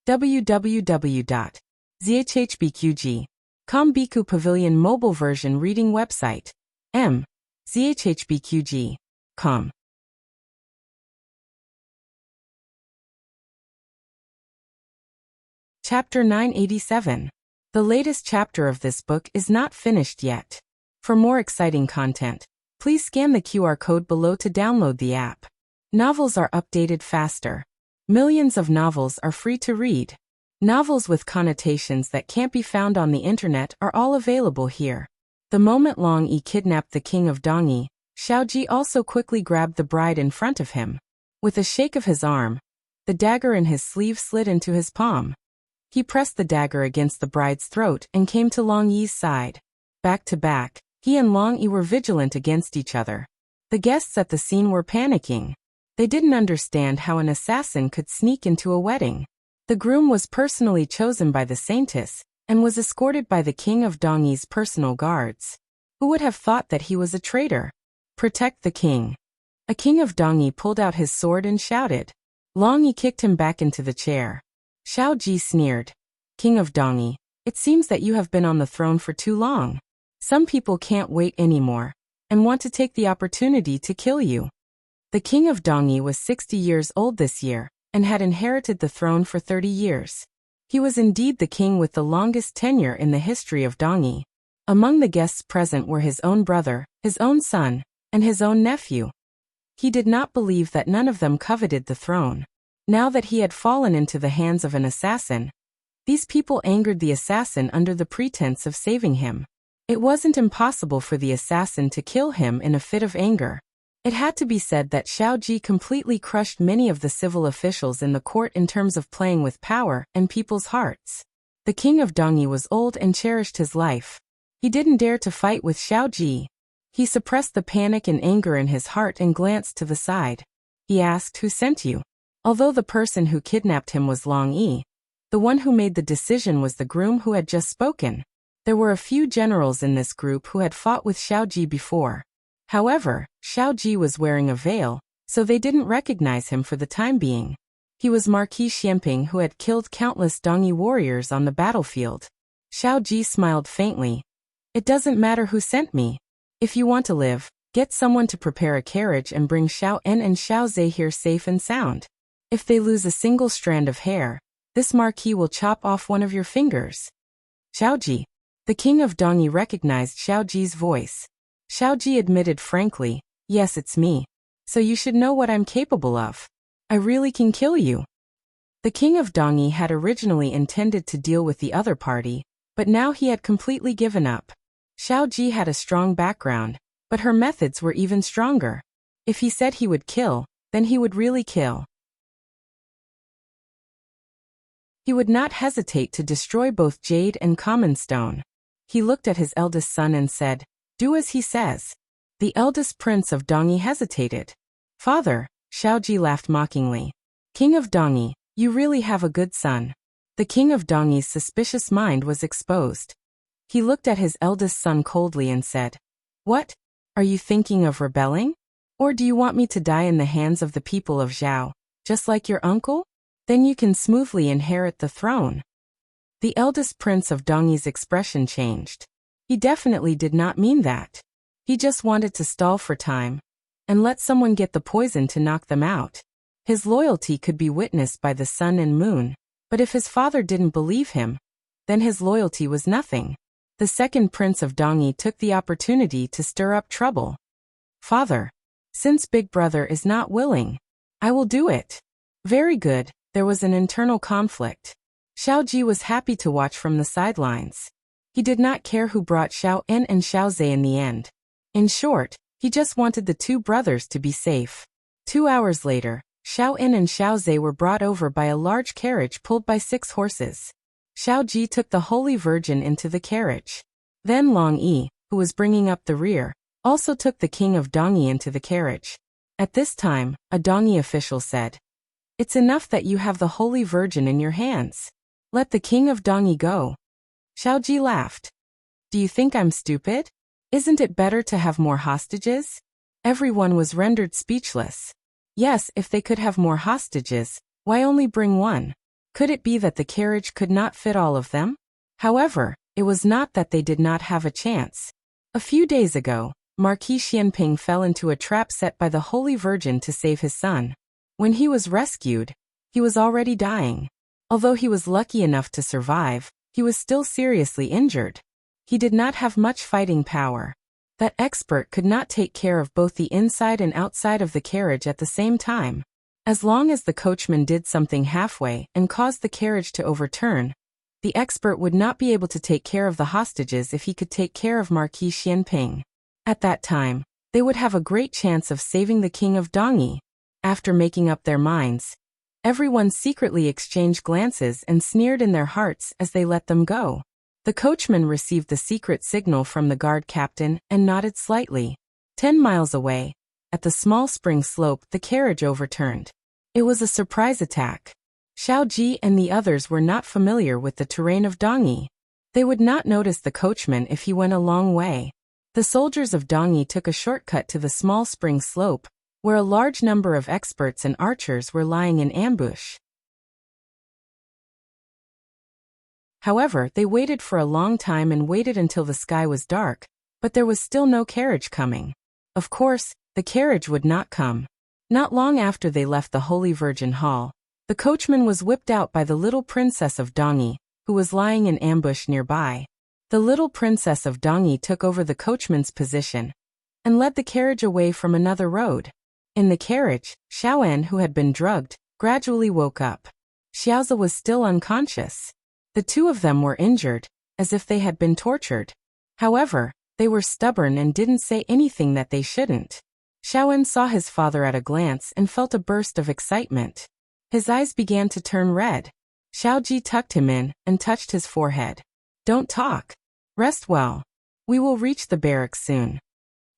www.zhhbqg.com Biku Pavilion mobile version reading website. zhhbqg.com. Chapter 987. The latest chapter of this book is not finished yet. For more exciting content, please scan the QR code below to download the app. Novels are updated faster. Millions of novels are free to read. Novels with connotations that can't be found on the internet are all available here. The moment Long Yi kidnapped the king of Dongyi, Xiaoji also quickly grabbed the bride in front of him. With a shake of his arm, the dagger in his sleeve slid into his palm. He pressed the dagger against the bride's throat and came to Long Yi's side. Back to back, he and Long Yi were vigilant against each other. The guests at the scene were panicking. They didn't understand how an assassin could sneak into a wedding. The groom was personally chosen by the saintess and was escorted by the king of Dongyi's personal guards. Who would have thought that he was a traitor? Protect the king. A king of Dongyi pulled out his sword and shouted. Long Yi kicked him back into the chair. Xiaoji sneered. King of Dongyi, it seems that you have been on the throne for too long. Some people can't wait anymore and want to take the opportunity to kill you. The king of Dongyi was 60 years old this year and had inherited the throne for 30 years. He was indeed the king with the longest tenure in the history of Dongyi. Among the guests present were his own brother, his own son, and his own nephew. He did not believe that none of them coveted the throne. Now that he had fallen into the hands of an assassin, these people angered the assassin under the pretense of saving him. It wasn't impossible for the assassin to kill him in a fit of anger. It had to be said that Xiaoji completely crushed many of the civil officials in the court in terms of playing with power and people's hearts. The king of Dongyi was old and cherished his life. He didn't dare to fight with Xiaoji. He suppressed the panic and anger in his heart and glanced to the side. He asked, "Who sent you?" Although the person who kidnapped him was Long Yi, the one who made the decision was the groom who had just spoken. There were a few generals in this group who had fought with Xiaoji before. However, Xiaoji was wearing a veil, so they didn't recognize him for the time being. He was Marquis Xianping, who had killed countless Dongyi warriors on the battlefield. Xiaoji smiled faintly. It doesn't matter who sent me. If you want to live, get someone to prepare a carriage and bring Xiao En and Xiao Zhe here safe and sound. If they lose a single strand of hair, this marquis will chop off one of your fingers. Xiaoji. The king of Dongyi recognized Xiaoji's voice. Xiaoji admitted frankly, "Yes, it's me. So you should know what I'm capable of. I really can kill you." The king of Dongyi had originally intended to deal with the other party, but now he had completely given up. Xiaoji had a strong background, but her methods were even stronger. If he said he would kill, then he would really kill. He would not hesitate to destroy both jade and common stone. He looked at his eldest son and said, "Do as he says." The eldest prince of Dongyi hesitated. "Father," Xiaoji laughed mockingly. "King of Dongyi, you really have a good son." The king of Dongyi's suspicious mind was exposed. He looked at his eldest son coldly and said, "What? Are you thinking of rebelling? Or do you want me to die in the hands of the people of Zhao, just like your uncle? Then you can smoothly inherit the throne." The eldest prince of Dongyi's expression changed. He definitely did not mean that. He just wanted to stall for time and let someone get the poison to knock them out. His loyalty could be witnessed by the sun and moon, but if his father didn't believe him, then his loyalty was nothing. The second prince of Dongyi took the opportunity to stir up trouble. "Father, since Big Brother is not willing, I will do it." Very good. There was an internal conflict. Xiaoji was happy to watch from the sidelines. He did not care who brought Xiao En and Xiao Zhe in the end. In short, he just wanted the two brothers to be safe. 2 hours later, Xiao En and Xiao Zhe were brought over by a large carriage pulled by 6 horses. Xiaoji took the Holy Virgin into the carriage. Then Long Yi, who was bringing up the rear, also took the king of Dongyi into the carriage. At this time, a Dongyi official said, "It's enough that you have the Holy Virgin in your hands. Let the king of Dongyi go." Xiaoji laughed. "Do you think I'm stupid? Isn't it better to have more hostages?" Everyone was rendered speechless. Yes, if they could have more hostages, why only bring one? Could it be that the carriage could not fit all of them? However, it was not that they did not have a chance. A few days ago, Marquis Xianping fell into a trap set by the Holy Virgin to save his son. When he was rescued, he was already dying. Although he was lucky enough to survive, he was still seriously injured. He did not have much fighting power. That expert could not take care of both the inside and outside of the carriage at the same time. As long as the coachman did something halfway and caused the carriage to overturn, the expert would not be able to take care of the hostages if he could take care of Marquis Xianping. At that time, they would have a great chance of saving the king of Dongyi. After making up their minds, everyone secretly exchanged glances and sneered in their hearts as they let them go. The coachman received the secret signal from the guard captain and nodded slightly. 10 miles away, at the small spring slope, the carriage overturned. It was a surprise attack. Xiao Ji and the others were not familiar with the terrain of Dongyi. They would not notice the coachman if he went a long way. The soldiers of Dongyi took a shortcut to the small spring slope, where a large number of experts and archers were lying in ambush. However, they waited for a long time and waited until the sky was dark, but there was still no carriage coming. Of course, the carriage would not come. Not long after they left the Holy Virgin Hall, the coachman was whipped out by the little princess of Dongyi, who was lying in ambush nearby. The little princess of Dongyi took over the coachman's position and led the carriage away from another road. In the carriage, Xiaoan, who had been drugged, gradually woke up. Xiaozi was still unconscious. The two of them were injured, as if they had been tortured. However, they were stubborn and didn't say anything that they shouldn't. Xiaoan saw his father at a glance and felt a burst of excitement. His eyes began to turn red. Xiaoji tucked him in and touched his forehead. Don't talk. Rest well. We will reach the barracks soon.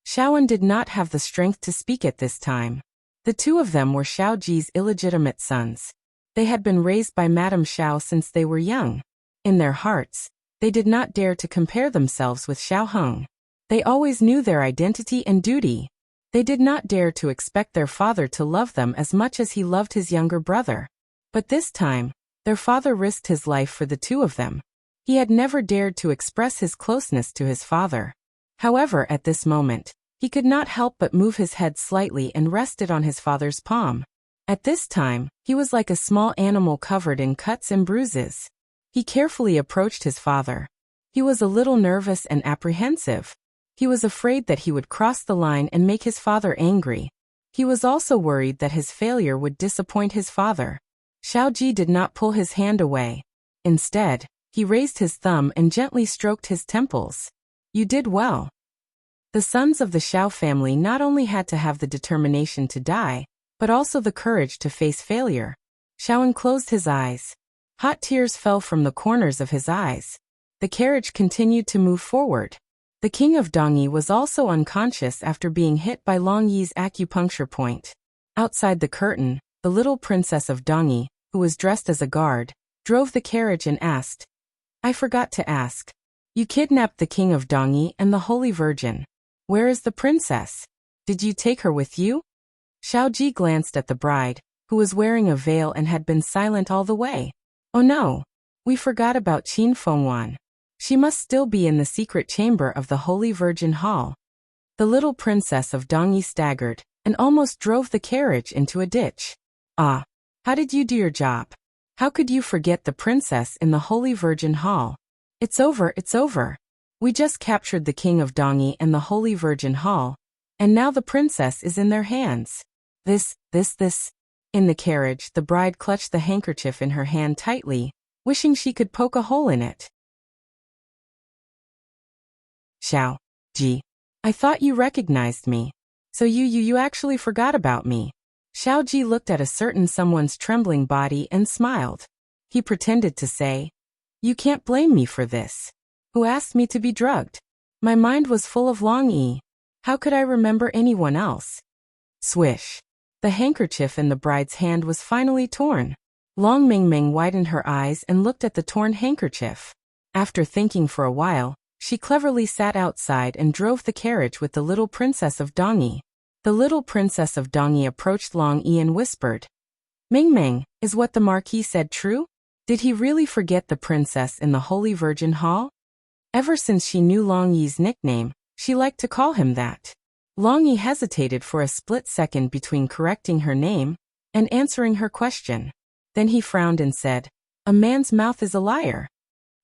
Xiaoan did not have the strength to speak at this time. The two of them were Xiaoji's illegitimate sons. They had been raised by Madame Xiao since they were young. In their hearts, they did not dare to compare themselves with Xiao Heng. They always knew their identity and duty. They did not dare to expect their father to love them as much as he loved his younger brother. But this time, their father risked his life for the two of them. He had never dared to express his closeness to his father. However, at this moment, he could not help but move his head slightly and rest it on his father's palm. At this time, he was like a small animal covered in cuts and bruises. He carefully approached his father. He was a little nervous and apprehensive. He was afraid that he would cross the line and make his father angry. He was also worried that his failure would disappoint his father. Xiaoji did not pull his hand away. Instead, he raised his thumb and gently stroked his temples. You did well. The sons of the Xiao family not only had to have the determination to die, but also the courage to face failure. Xiaoan closed his eyes. Hot tears fell from the corners of his eyes. The carriage continued to move forward. The king of Dongyi was also unconscious after being hit by Long Yi's acupuncture point. Outside the curtain, the little princess of Dongyi, who was dressed as a guard, drove the carriage and asked, I forgot to ask. You kidnapped the king of Dongyi and the Holy Virgin. Where is the princess? Did you take her with you? Xiaoji glanced at the bride, who was wearing a veil and had been silent all the way. Oh no, we forgot about Qin Fengwan. She must still be in the secret chamber of the Holy Virgin Hall. The little princess of Dongyi staggered and almost drove the carriage into a ditch. Ah, how did you do your job? How could you forget the princess in the Holy Virgin Hall? It's over, it's over. We just captured the king of Dongyi and the Holy Virgin Hall, and now the princess is in their hands. This. In the carriage, the bride clutched the handkerchief in her hand tightly, wishing she could poke a hole in it. Xiao Ji, I thought you recognized me. So you actually forgot about me. Xiao Ji looked at a certain someone's trembling body and smiled. He pretended to say, You can't blame me for this. Who asked me to be drugged? My mind was full of Long Yi. How could I remember anyone else? Swish. The handkerchief in the bride's hand was finally torn. Long Mingming widened her eyes and looked at the torn handkerchief. After thinking for a while, she cleverly sat outside and drove the carriage with the little princess of Dongyi. The little princess of Dongyi approached Long Yi and whispered, "Ming Ming, is what the Marquis said true? Did he really forget the princess in the Holy Virgin Hall?" Ever since she knew Long Yi's nickname, she liked to call him that. Long Yi hesitated for a split second between correcting her name and answering her question. Then he frowned and said, "A man's mouth is a liar."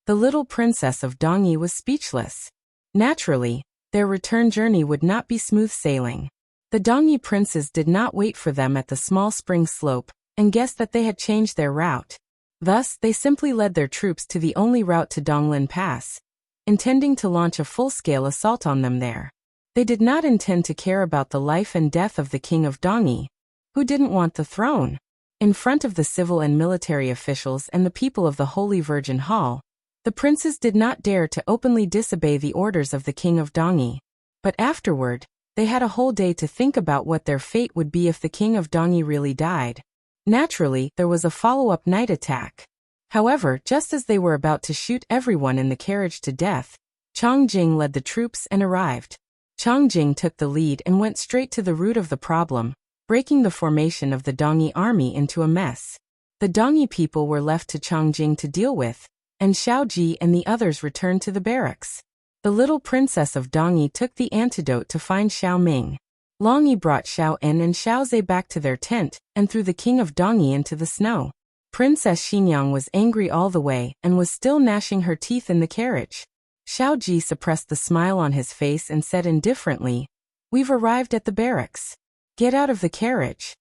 The little princess of Dongyi was speechless. Naturally, their return journey would not be smooth sailing. The Dongyi princes did not wait for them at the small spring slope and guessed that they had changed their route. Thus, they simply led their troops to the only route to Donglin Pass, intending to launch a full-scale assault on them there. They did not intend to care about the life and death of the king of Dongyi, who didn't want the throne. In front of the civil and military officials and the people of the Holy Virgin Hall, the princes did not dare to openly disobey the orders of the king of Dongyi. But afterward, they had a whole day to think about what their fate would be if the king of Dongyi really died. Naturally, there was a follow-up night attack. However, just as they were about to shoot everyone in the carriage to death, Chang Jing led the troops and arrived. Chang Jing took the lead and went straight to the root of the problem, breaking the formation of the Dongyi army into a mess. The Dongyi people were left to Chang Jing to deal with, and Xiao Ji and the others returned to the barracks. The little princess of Dongyi took the antidote to find Xiao Ming. Long Yi brought Xiao En and Xiao Zhe back to their tent and threw the king of Dongyi into the snow. Princess Xinyang was angry all the way and was still gnashing her teeth in the carriage. Xiao Ji suppressed the smile on his face and said indifferently, "We've arrived at the barracks. Get out of the carriage."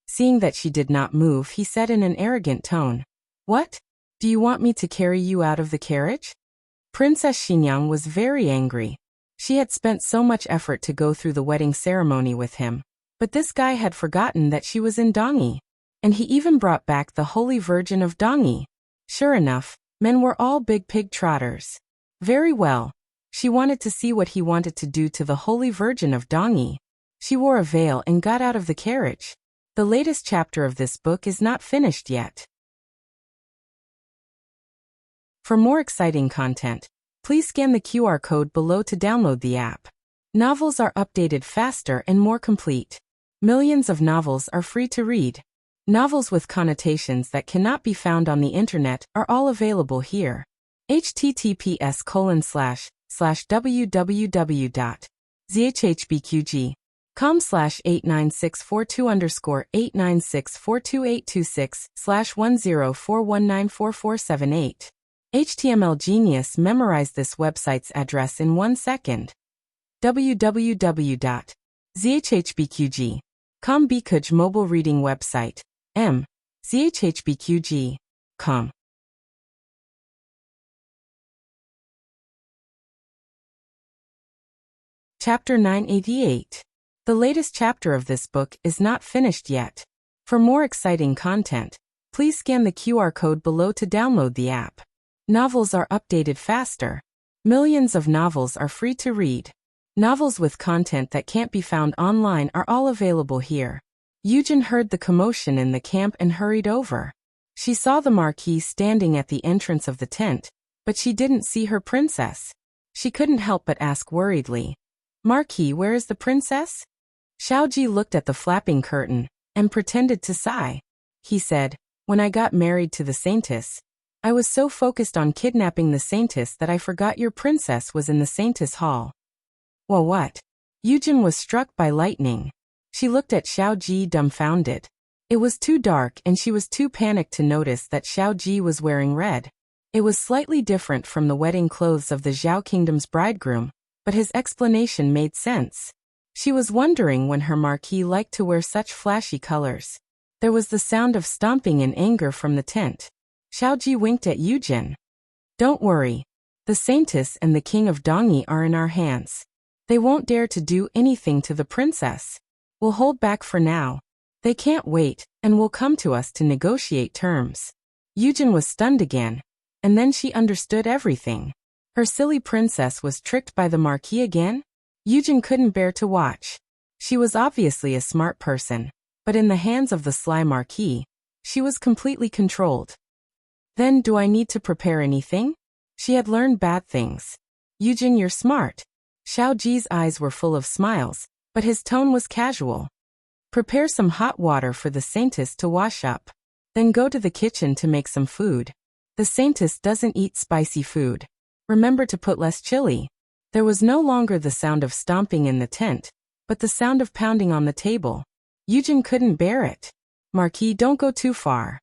Seeing that she did not move, he said in an arrogant tone, "What? Do you want me to carry you out of the carriage?" Princess Xinyang was very angry. She had spent so much effort to go through the wedding ceremony with him, but this guy had forgotten that she was in Dongyi. And he even brought back the Holy Virgin of Dongyi. Sure enough, men were all big pig trotters. Very well. She wanted to see what he wanted to do to the Holy Virgin of Dongyi. She wore a veil and got out of the carriage. The latest chapter of this book is not finished yet. For more exciting content, please scan the QR code below to download the app. Novels are updated faster and more complete. Millions of novels are free to read. Novels with connotations that cannot be found on the internet are all available here. https://www.zhbqg.com/89642_8964286/1041944478. HTML Genius memorized this website's address in 1 second. www.zhbqg.com Bikuj mobile reading website. zhbqg.com. Chapter 988. The latest chapter of this book is not finished yet. For more exciting content, please scan the QR code below to download the app. Novels are updated faster. Millions of novels are free to read. Novels with content that can't be found online are all available here. Yujin heard the commotion in the camp and hurried over. She saw the Marquis standing at the entrance of the tent, but she didn't see her princess. She couldn't help but ask worriedly, "Marquis, where is the princess?" Xiaoji looked at the flapping curtain and pretended to sigh. He said, "When I got married to the Saintess, I was so focused on kidnapping the Saintess that I forgot your princess was in the Saintess Hall." Well, what? Yujin was struck by lightning. She looked at Xiaoji dumbfounded. It was too dark and she was too panicked to notice that Xiaoji was wearing red. It was slightly different from the wedding clothes of the Zhao Kingdom's bridegroom, but his explanation made sense. She was wondering when her Marquis liked to wear such flashy colors. There was the sound of stomping in anger from the tent. Xiaoji winked at Yujin. "Don't worry. The Saintess and the King of Dongyi are in our hands. They won't dare to do anything to the princess. We'll hold back for now. They can't wait and will come to us to negotiate terms." Yujin was stunned again, and then she understood everything. Her silly princess was tricked by the Marquis again? Yujin couldn't bear to watch. She was obviously a smart person, but in the hands of the sly Marquis, she was completely controlled. Then do I need to prepare anything? She had learned bad things. Yujin, you're smart. Xiao Ji's eyes were full of smiles, but his tone was casual. Prepare some hot water for the saintess to wash up. Then go to the kitchen to make some food. The saintess doesn't eat spicy food. Remember to put less chili. There was no longer the sound of stomping in the tent, but the sound of pounding on the table. Eugen couldn't bear it. Marquis, don't go too far.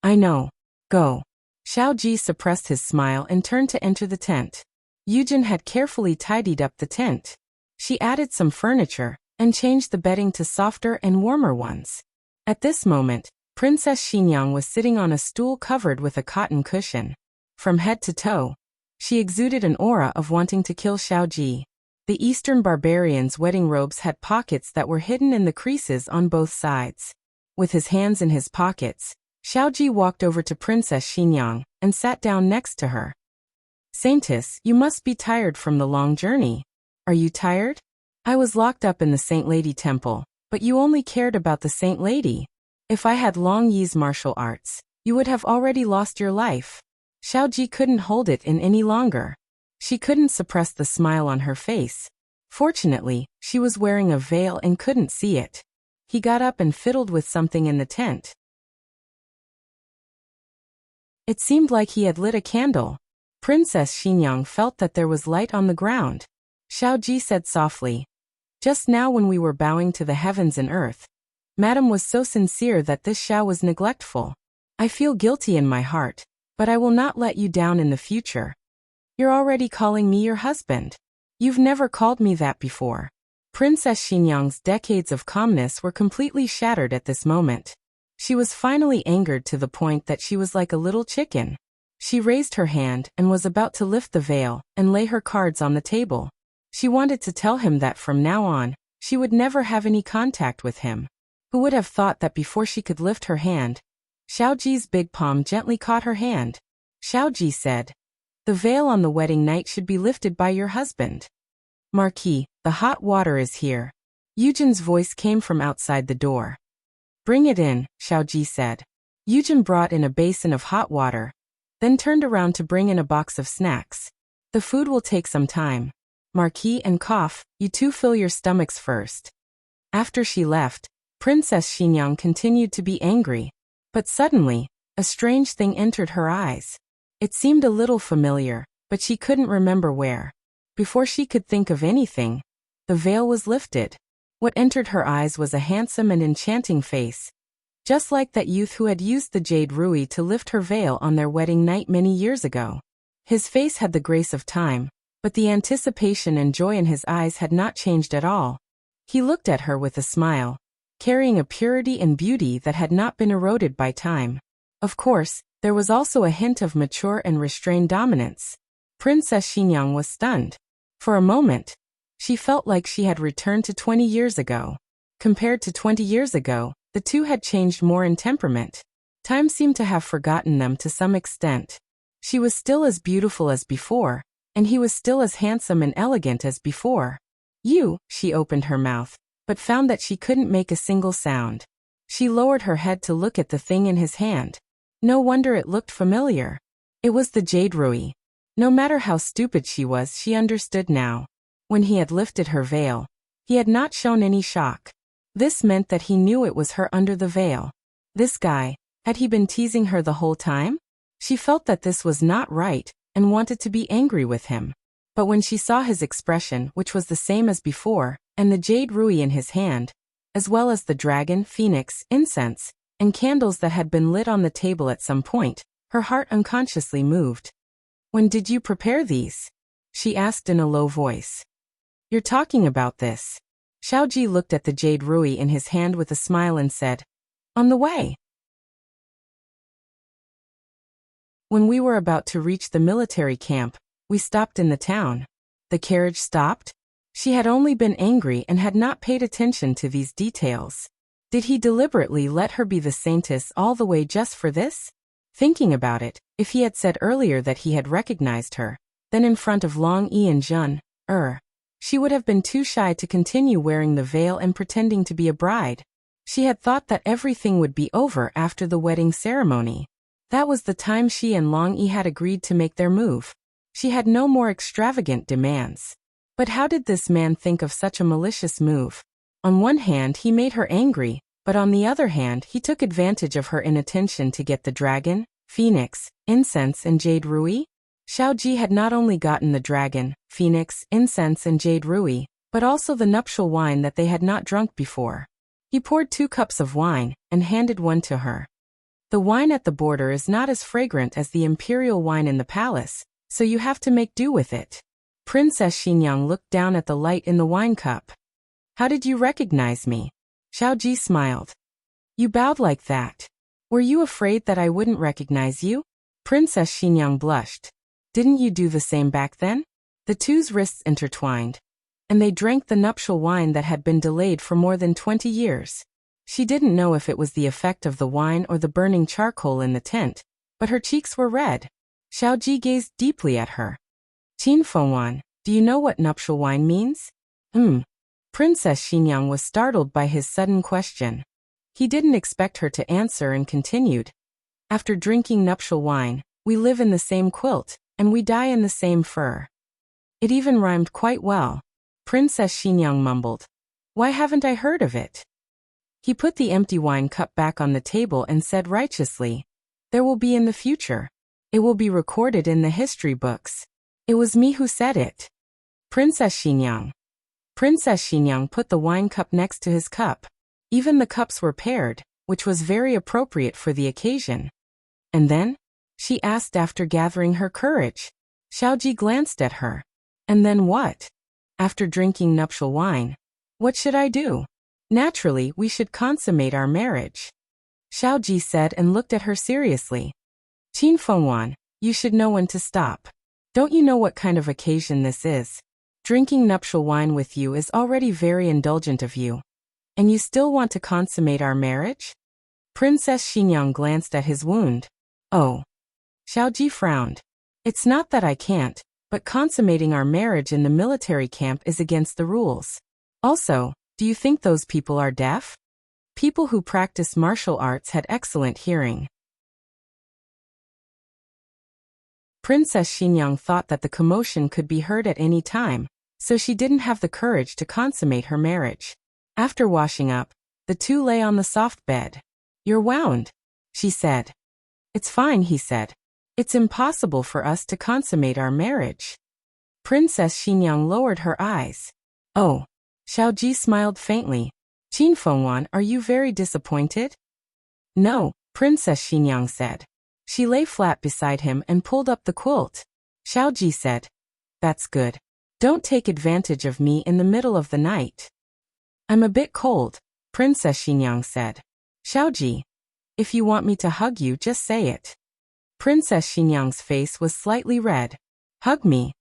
I know. Go. Xiaoji suppressed his smile and turned to enter the tent. Eugen had carefully tidied up the tent. She added some furniture and changed the bedding to softer and warmer ones. At this moment, Princess Xinyang was sitting on a stool covered with a cotton cushion. From head to toe, she exuded an aura of wanting to kill Xiaoji. The Eastern barbarians' wedding robes had pockets that were hidden in the creases on both sides. With his hands in his pockets, Xiaoji walked over to Princess Xinyang and sat down next to her. Saintess, you must be tired from the long journey. Are you tired? I was locked up in the Saint Lady Temple, but you only cared about the Saint Lady. If I had Long Yi's martial arts, you would have already lost your life. Xiaoji couldn't hold it in any longer. She couldn't suppress the smile on her face. Fortunately, she was wearing a veil and couldn't see it. He got up and fiddled with something in the tent. It seemed like he had lit a candle. Princess Xinyang felt that there was light on the ground. Xiaoji said softly, just now when we were bowing to the heavens and earth, Madam was so sincere that this Xiao was neglectful. I feel guilty in my heart, but I will not let you down in the future. You're already calling me your husband. You've never called me that before. Princess Xinyang's decades of calmness were completely shattered at this moment. She was finally angered to the point that she was like a little chicken. She raised her hand and was about to lift the veil and lay her cards on the table. She wanted to tell him that from now on, she would never have any contact with him. Who would have thought that before she could lift her hand, Xiaoji's big palm gently caught her hand. Xiaoji said, the veil on the wedding night should be lifted by your husband. Marquis, the hot water is here. Eugen's voice came from outside the door. Bring it in, Xiaoji said. Eugen brought in a basin of hot water, then turned around to bring in a box of snacks. The food will take some time. Marquis and Cough, you two fill your stomachs first. After she left, Princess Xinyang continued to be angry. But suddenly, a strange thing entered her eyes. It seemed a little familiar, but she couldn't remember where. Before she could think of anything, the veil was lifted. What entered her eyes was a handsome and enchanting face, just like that youth who had used the jade rui to lift her veil on their wedding night many years ago. His face had the grace of time, but the anticipation and joy in his eyes had not changed at all. He looked at her with a smile, carrying a purity and beauty that had not been eroded by time. Of course, there was also a hint of mature and restrained dominance. Princess Xinyang was stunned. For a moment, she felt like she had returned to 20 years ago. Compared to 20 years ago, the two had changed more in temperament. Time seemed to have forgotten them to some extent. She was still as beautiful as before, and he was still as handsome and elegant as before. She opened her mouth, but found that she couldn't make a single sound. She lowered her head to look at the thing in his hand. No wonder it looked familiar. It was the jade rui. No matter how stupid she was, she understood now. When he had lifted her veil, he had not shown any shock. This meant that he knew it was her under the veil. This guy, had he been teasing her the whole time? She felt that this was not right, and wanted to be angry with him. But when she saw his expression, which was the same as before, and the jade rui in his hand, as well as the dragon, phoenix, incense, and candles that had been lit on the table at some point, her heart unconsciously moved. When did you prepare these? She asked in a low voice. You're talking about this. Xiaoji looked at the jade rui in his hand with a smile and said, on the way. When we were about to reach the military camp, we stopped in the town. The carriage stopped? She had only been angry and had not paid attention to these details. Did he deliberately let her be the saintess all the way just for this? Thinking about it, if he had said earlier that he had recognized her, then in front of Long Yi and Jun, she would have been too shy to continue wearing the veil and pretending to be a bride. She had thought that everything would be over after the wedding ceremony. That was the time she and Long Yi had agreed to make their move. She had no more extravagant demands. But how did this man think of such a malicious move? On one hand, he made her angry, but on the other hand, he took advantage of her inattention to get the dragon, phoenix, incense and jade ruby? Xiaoji had not only gotten the dragon, phoenix, incense and jade ruby, but also the nuptial wine that they had not drunk before. He poured 2 cups of wine, and handed one to her. The wine at the border is not as fragrant as the imperial wine in the palace, so you have to make do with it. Princess Xinyang looked down at the light in the wine cup. How did you recognize me? Xiaoji smiled. You bowed like that. Were you afraid that I wouldn't recognize you? Princess Xinyang blushed. Didn't you do the same back then? The two's wrists intertwined, and they drank the nuptial wine that had been delayed for more than 20 years. She didn't know if it was the effect of the wine or the burning charcoal in the tent, but her cheeks were red. Xiaoji gazed deeply at her. Qin Fengwan, do you know what nuptial wine means? Princess Xinyang was startled by his sudden question. He didn't expect her to answer and continued. After drinking nuptial wine, we live in the same quilt, and we die in the same fur. It even rhymed quite well. Princess Xinyang mumbled. Why haven't I heard of it? He put the empty wine cup back on the table and said righteously, there will be in the future. It will be recorded in the history books. It was me who said it. Princess Xinyang. Princess Xinyang put the wine cup next to his cup. Even the cups were paired, which was very appropriate for the occasion. And then? She asked after gathering her courage. Xiaoji glanced at her. And then what? After drinking nuptial wine, what should I do? Naturally, we should consummate our marriage. Xiaoji said and looked at her seriously. Qin Fengwan, you should know when to stop. Don't you know what kind of occasion this is? Drinking nuptial wine with you is already very indulgent of you. And you still want to consummate our marriage? Princess Xinyang glanced at his wound. Oh. Xiaoji frowned. It's not that I can't, but consummating our marriage in the military camp is against the rules. Also, do you think those people are deaf? People who practice martial arts had excellent hearing. Princess Xinyang thought that the commotion could be heard at any time, so she didn't have the courage to consummate her marriage. After washing up, the two lay on the soft bed. You're wound, she said. It's fine, he said. It's impossible for us to consummate our marriage. Princess Xinyang lowered her eyes. Oh. Xiaoji smiled faintly. Qin Fengwan, are you very disappointed? No, Princess Xinyang said. She lay flat beside him and pulled up the quilt. Xiaoji said, that's good. Don't take advantage of me in the middle of the night. I'm a bit cold, Princess Xinyang said. Xiaoji, if you want me to hug you, just say it. Princess Xinyang's face was slightly red. Hug me.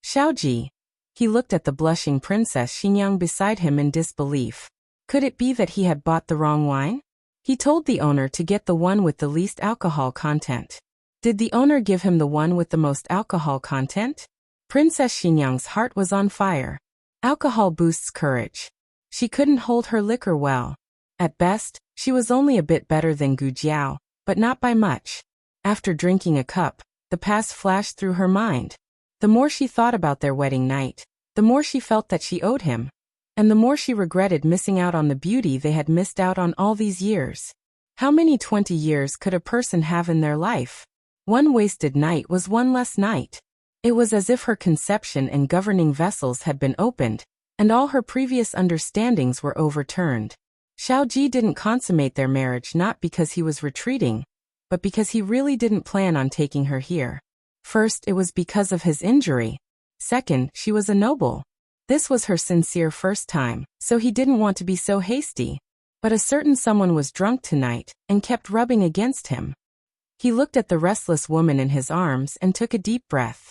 Xiaoji. He looked at the blushing Princess Xinyang beside him in disbelief. Could it be that he had bought the wrong wine? He told the owner to get the one with the least alcohol content. Did the owner give him the one with the most alcohol content? Princess Xinyang's heart was on fire. Alcohol boosts courage. She couldn't hold her liquor well. At best, she was only a bit better than Gu Jiao, but not by much. After drinking a cup, the past flashed through her mind. The more she thought about their wedding night, the more she felt that she owed him. And the more she regretted missing out on the beauty they had missed out on all these years. How many 20 years could a person have in their life? One wasted night was one less night. It was as if her conception and governing vessels had been opened, and all her previous understandings were overturned. Xiaoji didn't consummate their marriage not because he was retreating, but because he really didn't plan on taking her here. First, it was because of his injury. Second, she was a noble. This was her sincere first time, so he didn't want to be so hasty. But a certain someone was drunk tonight, and kept rubbing against him. He looked at the restless woman in his arms and took a deep breath.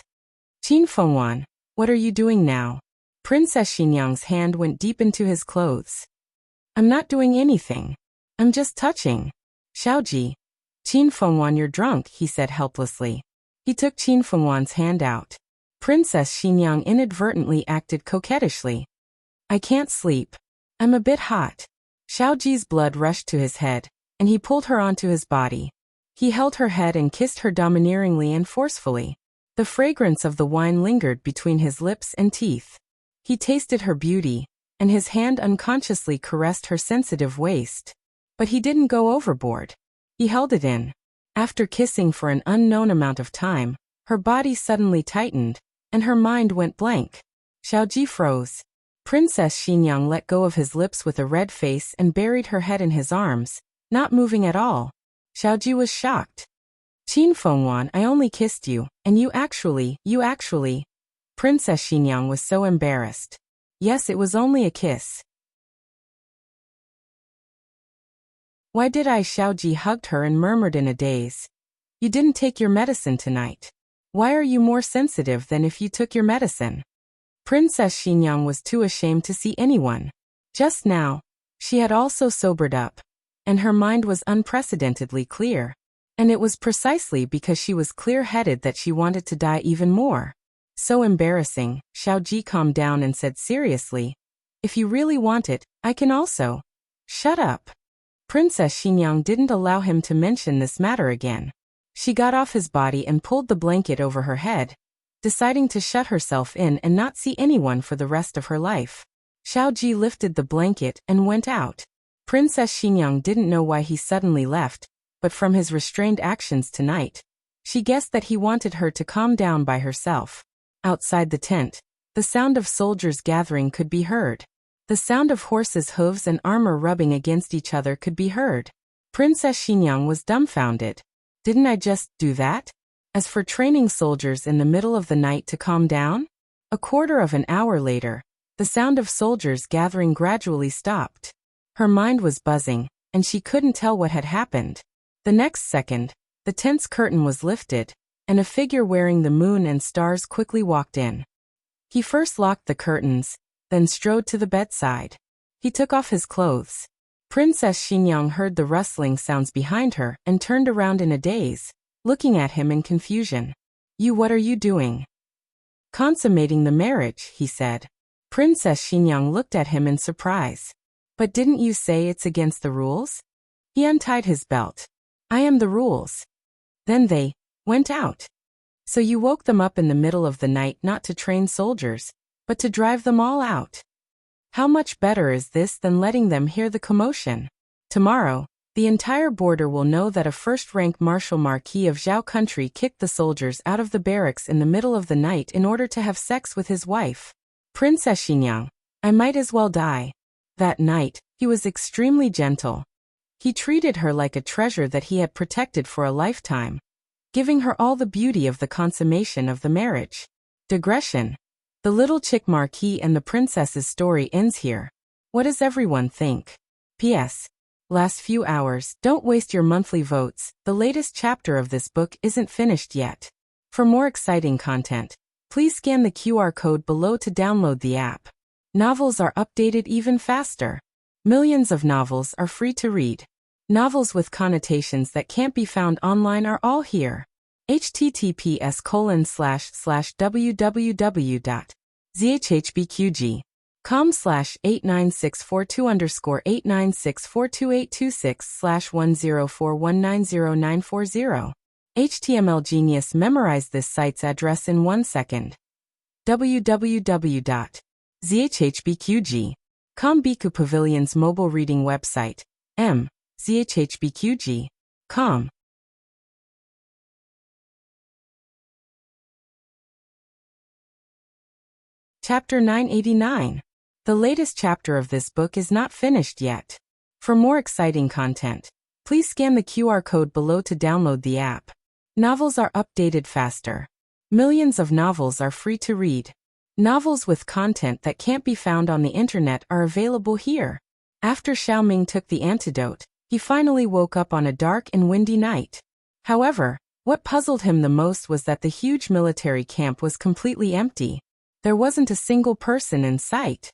Qin Fengwan, what are you doing now? Princess Xinyang's hand went deep into his clothes. I'm not doing anything. I'm just touching. Xiaoji. Qin Fengwan, you're drunk, he said helplessly. He took Qin Fengwan's hand out. Princess Xinyang inadvertently acted coquettishly. I can't sleep. I'm a bit hot. Xiaoji's blood rushed to his head, and he pulled her onto his body. He held her head and kissed her domineeringly and forcefully. The fragrance of the wine lingered between his lips and teeth. He tasted her beauty, and his hand unconsciously caressed her sensitive waist. But he didn't go overboard. He held it in. After kissing for an unknown amount of time, her body suddenly tightened, and her mind went blank. Xiaoji froze. Princess Xinyang let go of his lips with a red face and buried her head in his arms, not moving at all. Xiaoji was shocked. Qin Fengwan, I only kissed you, and you actually. Princess Xinyang was so embarrassed. Yes, it was only a kiss. Why did I? Xiaoji hugged her and murmured in a daze. You didn't take your medicine tonight. Why are you more sensitive than if you took your medicine? Princess Xinyang was too ashamed to see anyone. Just now, she had also sobered up, and her mind was unprecedentedly clear. And it was precisely because she was clear-headed that she wanted to die even more. So embarrassing. Xiaoji calmed down and said seriously, if you really want it, I can also. Shut up. Princess Xinyang didn't allow him to mention this matter again. She got off his body and pulled the blanket over her head, deciding to shut herself in and not see anyone for the rest of her life. Xiaoji lifted the blanket and went out. Princess Xinyang didn't know why he suddenly left, but from his restrained actions tonight, she guessed that he wanted her to calm down by herself. Outside the tent, the sound of soldiers gathering could be heard. The sound of horses' hooves and armor rubbing against each other could be heard. Princess Xinyang was dumbfounded. Didn't I just do that? As for training soldiers in the middle of the night to calm down? A quarter of an hour later, the sound of soldiers gathering gradually stopped. Her mind was buzzing, and she couldn't tell what had happened. The next second, the tent's curtain was lifted, and a figure wearing the moon and stars quickly walked in. He first locked the curtains, then strode to the bedside. He took off his clothes. Princess Xinyang heard the rustling sounds behind her and turned around in a daze, looking at him in confusion. What are you doing? Consummating the marriage, he said. Princess Xinyang looked at him in surprise. But didn't you say it's against the rules? He untied his belt. I am the rules. Then they went out. So you woke them up in the middle of the night not to train soldiers, but to drive them all out. How much better is this than letting them hear the commotion? Tomorrow, the entire border will know that a first-rank Marshal Marquis of Zhao country kicked the soldiers out of the barracks in the middle of the night in order to have sex with his wife. Princess Xinyang, I might as well die. That night, he was extremely gentle. He treated her like a treasure that he had protected for a lifetime, giving her all the beauty of the consummation of the marriage. Digression. The little chick Marquis and the princess's story ends here. What does everyone think? P.S. Last few hours, don't waste your monthly votes. The latest chapter of this book isn't finished yet. For more exciting content, please scan the QR code below to download the app. Novels are updated even faster. Millions of novels are free to read. Novels with connotations that can't be found online are all here. https://www.zhhbqg.com/89642_896428226/1041909040. HTML Genius memorized this site's address in 1 second. www.zhhbqg.com Biku Pavilion's mobile reading website. zhhbqg.com. Chapter 989. The latest chapter of this book is not finished yet. For more exciting content, please scan the QR code below to download the app. Novels are updated faster. Millions of novels are free to read. Novels with content that can't be found on the internet are available here. After Xiaoming took the antidote, he finally woke up on a dark and windy night. However, what puzzled him the most was that the huge military camp was completely empty. There wasn't a single person in sight.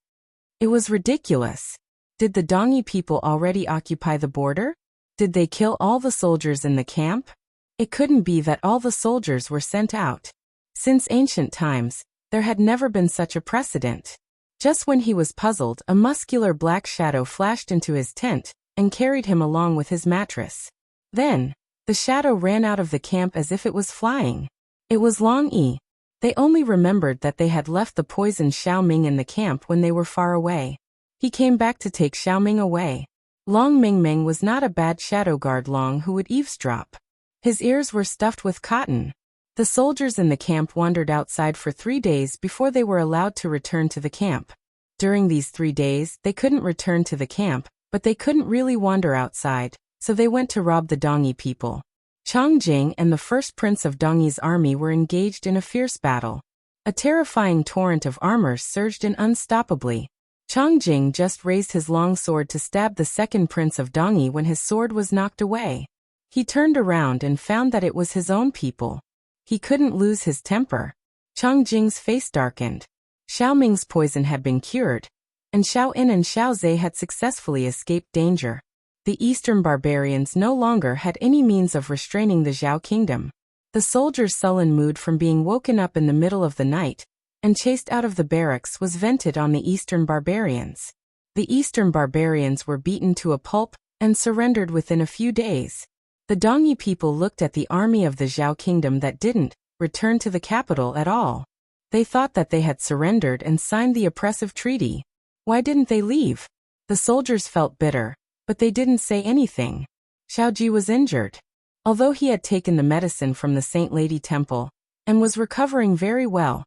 It was ridiculous. Did the Dongi people already occupy the border? Did they kill all the soldiers in the camp? It couldn't be that all the soldiers were sent out. Since ancient times, there had never been such a precedent. Just when he was puzzled, a muscular black shadow flashed into his tent and carried him along with his mattress. Then, the shadow ran out of the camp as if it was flying. It was Long Yi. They only remembered that they had left the poisoned Xiaoming in the camp when they were far away. He came back to take Xiaoming away. Long Mingmeng was not a bad shadow guard Long who would eavesdrop. His ears were stuffed with cotton. The soldiers in the camp wandered outside for 3 days before they were allowed to return to the camp. During these 3 days, they couldn't return to the camp, but they couldn't really wander outside, so they went to rob the Dongyi people. Chang Jing and the first prince of Dongyi's army were engaged in a fierce battle. A terrifying torrent of armor surged in unstoppably. Chang Jing just raised his long sword to stab the second prince of Dongyi when his sword was knocked away. He turned around and found that it was his own people. He couldn't lose his temper. Chang Jing's face darkened. Xiaoming's poison had been cured, and Xiao In and Xiao Zhe had successfully escaped danger. The Eastern barbarians no longer had any means of restraining the Zhao kingdom. The soldiers' sullen mood from being woken up in the middle of the night and chased out of the barracks was vented on the Eastern barbarians. The Eastern barbarians were beaten to a pulp and surrendered within a few days. The Dongyi people looked at the army of the Zhao kingdom that didn't return to the capital at all. They thought that they had surrendered and signed the oppressive treaty. Why didn't they leave? The soldiers felt bitter, but they didn't say anything. Xiaoji was injured. Although he had taken the medicine from the Saint Lady Temple and was recovering very well,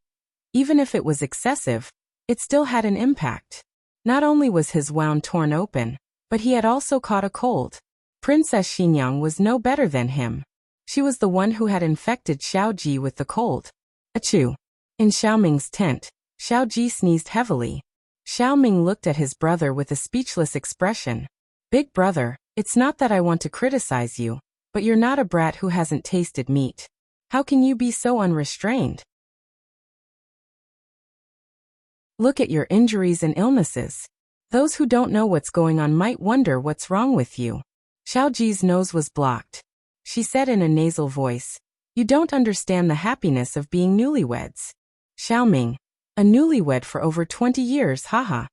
even if it was excessive, it still had an impact. Not only was his wound torn open, but he had also caught a cold. Princess Xinyang was no better than him. She was the one who had infected Xiaoji with the cold. Achoo! In Xiaoming's tent, Xiaoji sneezed heavily. Xiaoming looked at his brother with a speechless expression. Big brother, it's not that I want to criticize you, but you're not a brat who hasn't tasted meat. How can you be so unrestrained? Look at your injuries and illnesses. Those who don't know what's going on might wonder what's wrong with you. Xiaoji's nose was blocked. She said in a nasal voice, "You don't understand the happiness of being newlyweds." Xiaoming, a newlywed for over 20 years, haha.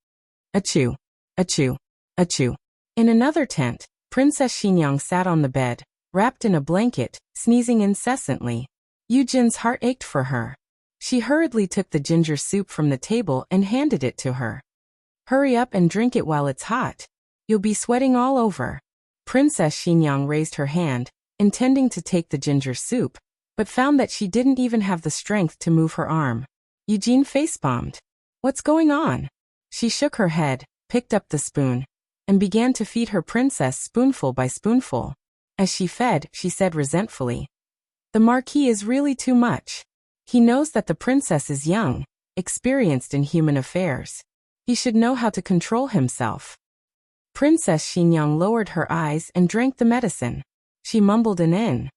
Achoo, achoo, achoo. In another tent, Princess Xinyang sat on the bed, wrapped in a blanket, sneezing incessantly. Yujin's heart ached for her. She hurriedly took the ginger soup from the table and handed it to her. "Hurry up and drink it while it's hot. You'll be sweating all over." Princess Xinyang raised her hand, intending to take the ginger soup, but found that she didn't even have the strength to move her arm. Eugene facepalmed. "What's going on?" She shook her head, picked up the spoon, and began to feed her princess spoonful by spoonful. As she fed, she said resentfully, "The Marquis is really too much. He knows that the princess is young, experienced in human affairs. He should know how to control himself." Princess Xinyang lowered her eyes and drank the medicine. She mumbled an "in."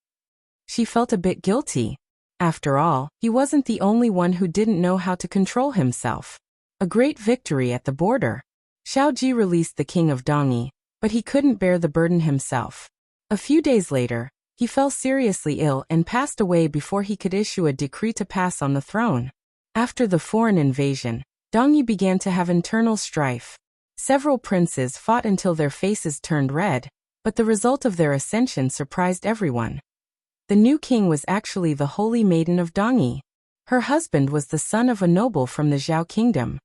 She felt a bit guilty. After all, he wasn't the only one who didn't know how to control himself. A great victory at the border. Xiaoji released the king of Dongyi, but he couldn't bear the burden himself. A few days later, he fell seriously ill and passed away before he could issue a decree to pass on the throne. After the foreign invasion, Dongyi began to have internal strife. Several princes fought until their faces turned red, but the result of their ascension surprised everyone. The new king was actually the Holy Maiden of Dongyi. Her husband was the son of a noble from the Zhao kingdom.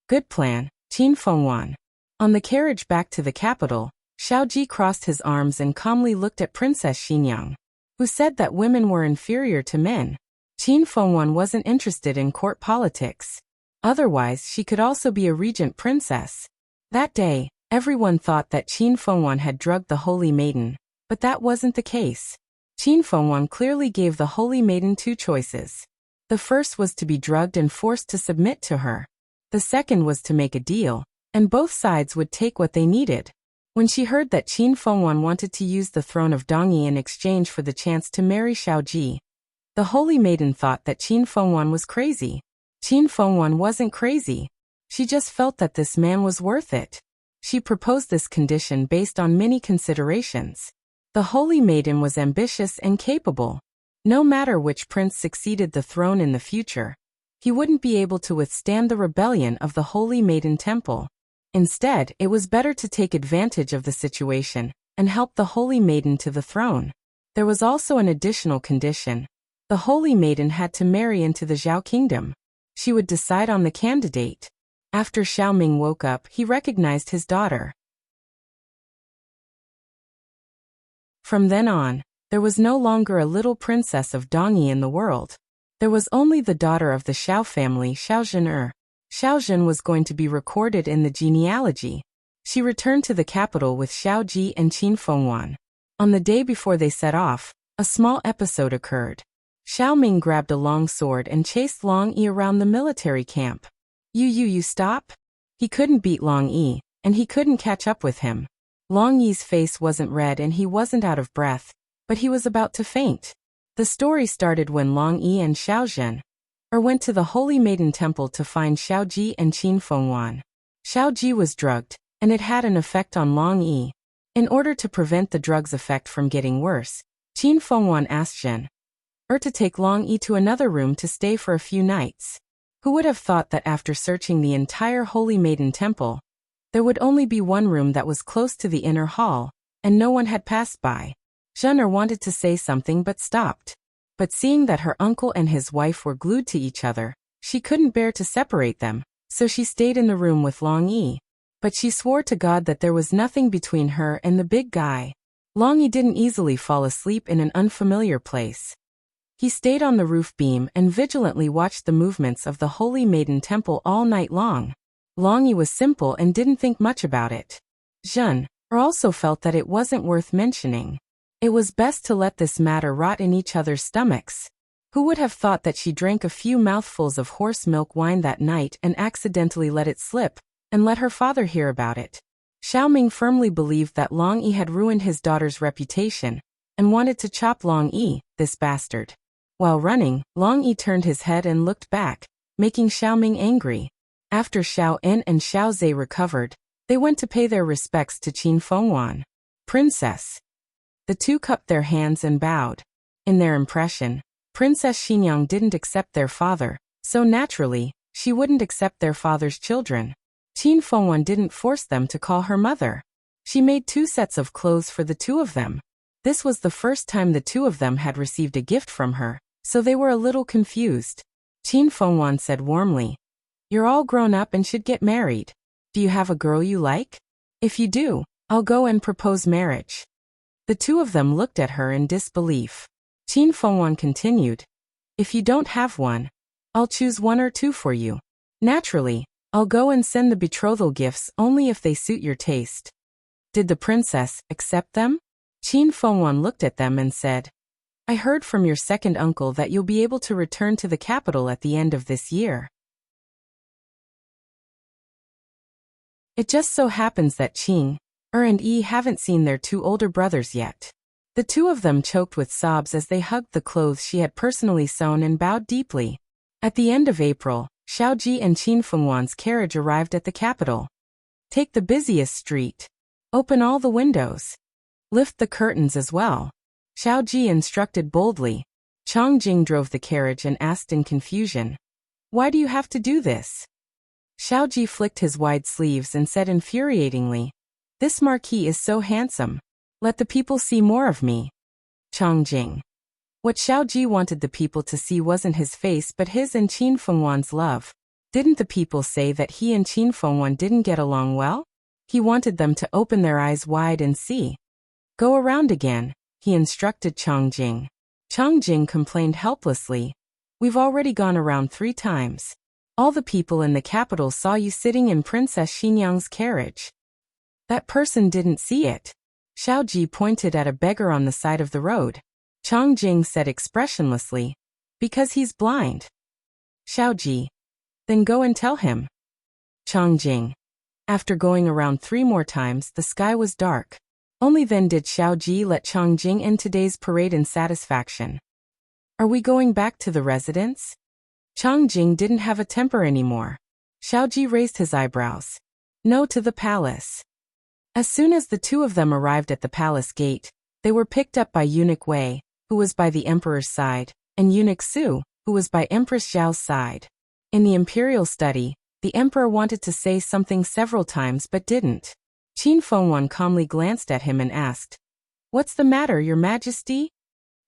Good plan, Qin Fengwan. On the carriage back to the capital, Xiaoji crossed his arms and calmly looked at Princess Xinyang, who said that women were inferior to men. Qin Fengwan wasn't interested in court politics. Otherwise, she could also be a regent princess. That day, everyone thought that Qin Fengwan had drugged the Holy Maiden, but that wasn't the case. Qin Fengwan clearly gave the Holy Maiden 2 choices. The first was to be drugged and forced to submit to her. The second was to make a deal, and both sides would take what they needed. When she heard that Qin Fengwan wanted to use the throne of Dongyi in exchange for the chance to marry Xiaoji, the Holy Maiden thought that Qin Fengwan was crazy. Qin Fengwan wasn't crazy. She just felt that this man was worth it. She proposed this condition based on many considerations. The Holy Maiden was ambitious and capable. No matter which prince succeeded the throne in the future, he wouldn't be able to withstand the rebellion of the Holy Maiden Temple. Instead, it was better to take advantage of the situation and help the Holy Maiden to the throne. There was also an additional condition. The holy maiden had to marry into the Zhao kingdom. She would decide on the candidate. After Xiaoming woke up, he recognized his daughter. From then on, there was no longer a little princess of Dongyi in the world. There was only the daughter of the Xiao family, Xiaozhen. Xiaozhen was going to be recorded in the genealogy. She returned to the capital with Xiaoji and Qin Fengwan. On the day before they set off, a small episode occurred. Xiaoming grabbed a long sword and chased Long Yi around the military camp. You stop? He couldn't beat Long Yi, and he couldn't catch up with him. Long Yi's face wasn't red and he wasn't out of breath, but he was about to faint. The story started when Long Yi and Xiaozhen went to the Holy Maiden Temple to find Xiaoji and Qin Fengwan. Xiaoji was drugged, and it had an effect on Long Yi. In order to prevent the drug's effect from getting worse, Qin Fengwan asked Zhen to take Long Yi to another room to stay for a few nights. Who would have thought that after searching the entire Holy Maiden Temple, there would only be one room that was close to the inner hall, and no one had passed by. Zhen wanted to say something but stopped. But seeing that her uncle and his wife were glued to each other, she couldn't bear to separate them, so she stayed in the room with Long Yi. But she swore to God that there was nothing between her and the big guy. Long Yi didn't easily fall asleep in an unfamiliar place. He stayed on the roof beam and vigilantly watched the movements of the Holy Maiden Temple all night long. Long Yi was simple and didn't think much about it. Zhen also felt that it wasn't worth mentioning. It was best to let this matter rot in each other's stomachs. Who would have thought that she drank a few mouthfuls of horse milk wine that night and accidentally let it slip, and let her father hear about it? Xiaoming firmly believed that Long Yi had ruined his daughter's reputation, and wanted to chop Long Yi, this bastard. While running, Long Yi turned his head and looked back, making Xiaoming angry. After Xiao En and Xiao Zhe recovered, they went to pay their respects to Qin Fengwan. Princess. The two cupped their hands and bowed. In their impression, Princess Xinyang didn't accept their father, so naturally, she wouldn't accept their father's children. Qin Fengwan didn't force them to call her mother. She made 2 sets of clothes for the 2 of them. This was the first time the 2 of them had received a gift from her, so they were a little confused. Qin Fengwan said warmly, "You're all grown up and should get married. Do you have a girl you like? If you do, I'll go and propose marriage." The 2 of them looked at her in disbelief. Qin Fengwan continued, "If you don't have one, I'll choose 1 or 2 for you. Naturally, I'll go and send the betrothal gifts only if they suit your taste." Did the princess accept them? Qin Fengwan looked at them and said, "I heard from your second uncle that you'll be able to return to the capital at the end of this year. It just so happens that Qing and Yi haven't seen their 2 older brothers yet." The 2 of them choked with sobs as they hugged the clothes she had personally sewn and bowed deeply. At the end of April, Xiaoji and Qin Fengwan's carriage arrived at the capital. "Take the busiest street. Open all the windows. Lift the curtains as well," Xiaoji instructed boldly. Changjing drove the carriage and asked in confusion, "Why do you have to do this?" Xiaoji flicked his wide sleeves and said infuriatingly, "This marquis is so handsome. Let the people see more of me." Changjing. What Xiaoji wanted the people to see wasn't his face but his and Qin Fengwan's love. Didn't the people say that he and Qin Fengwan didn't get along well? He wanted them to open their eyes wide and see. "Go around again," he instructed Changjing. Changjing complained helplessly, "We've already gone around 3 times. All the people in the capital saw you sitting in Princess Xinyang's carriage." "That person didn't see it." Xiaoji pointed at a beggar on the side of the road. Changjing said expressionlessly, "Because he's blind." Xiaoji. "Then go and tell him." Changjing. After going around 3 more times, the sky was dark. Only then did Xiaoji let Changjing end today's parade in satisfaction. "Are we going back to the residence?" Changjing didn't have a temper anymore. Xiaoji raised his eyebrows. "No, to the palace." As soon as the 2 of them arrived at the palace gate, they were picked up by Eunuch Wei, who was by the emperor's side, and Eunuch Su, who was by Empress Zhao's side. In the imperial study, the emperor wanted to say something several times but didn't. Qin Fengwan calmly glanced at him and asked, "What's the matter, your majesty?"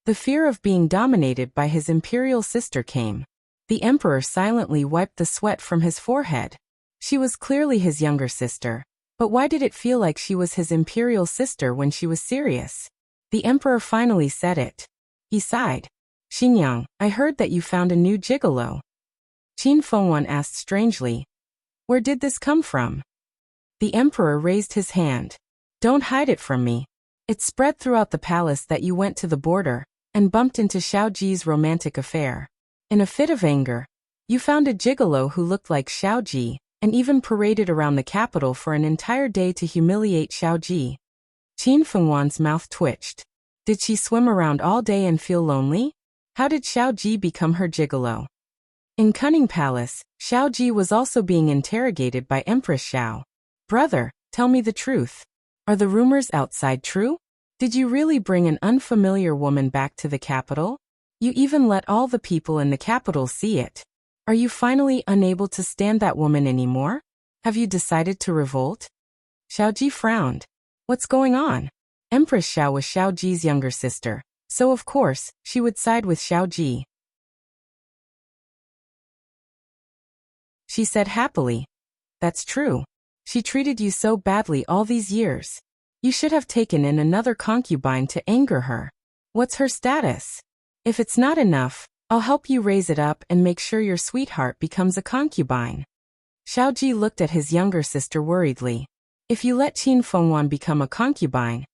The fear of being dominated by his imperial sister came. The emperor silently wiped the sweat from his forehead. She was clearly his younger sister, but why did it feel like she was his imperial sister when she was serious? The emperor finally said it. He sighed. Xingyang, I heard that you found a new gigolo. Qin Fengwan asked strangely. Where did this come from? The emperor raised his hand. Don't hide it from me. It spread throughout the palace that you went to the border and bumped into Xiao Ji's romantic affair. In a fit of anger, you found a gigolo who looked like Xiao Ji and even paraded around the capital for an entire day to humiliate Xiao Ji. Qin Fengwan's mouth twitched. Did she swim around all day and feel lonely? How did Xiao Ji become her gigolo? In Cunning Palace, Xiao Ji was also being interrogated by Empress Xiao. Brother, tell me the truth. Are the rumors outside true? Did you really bring an unfamiliar woman back to the capital? You even let all the people in the capital see it. Are you finally unable to stand that woman anymore? Have you decided to revolt? Xiao Ji frowned. What's going on? Empress Xiao was Xiao Ji's younger sister, so of course, she would side with Xiao Ji. She said happily. That's true. She treated you so badly all these years. You should have taken in another concubine to anger her. What's her status? If it's not enough, I'll help you raise it up and make sure your sweetheart becomes a concubine. Xiao Ji looked at his younger sister worriedly. If you let Qin Fengwan become a concubine,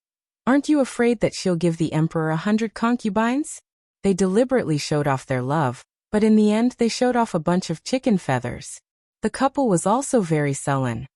aren't you afraid that she'll give the emperor 100 concubines? They deliberately showed off their love, but in the end they showed off a bunch of chicken feathers. The couple was also very sullen.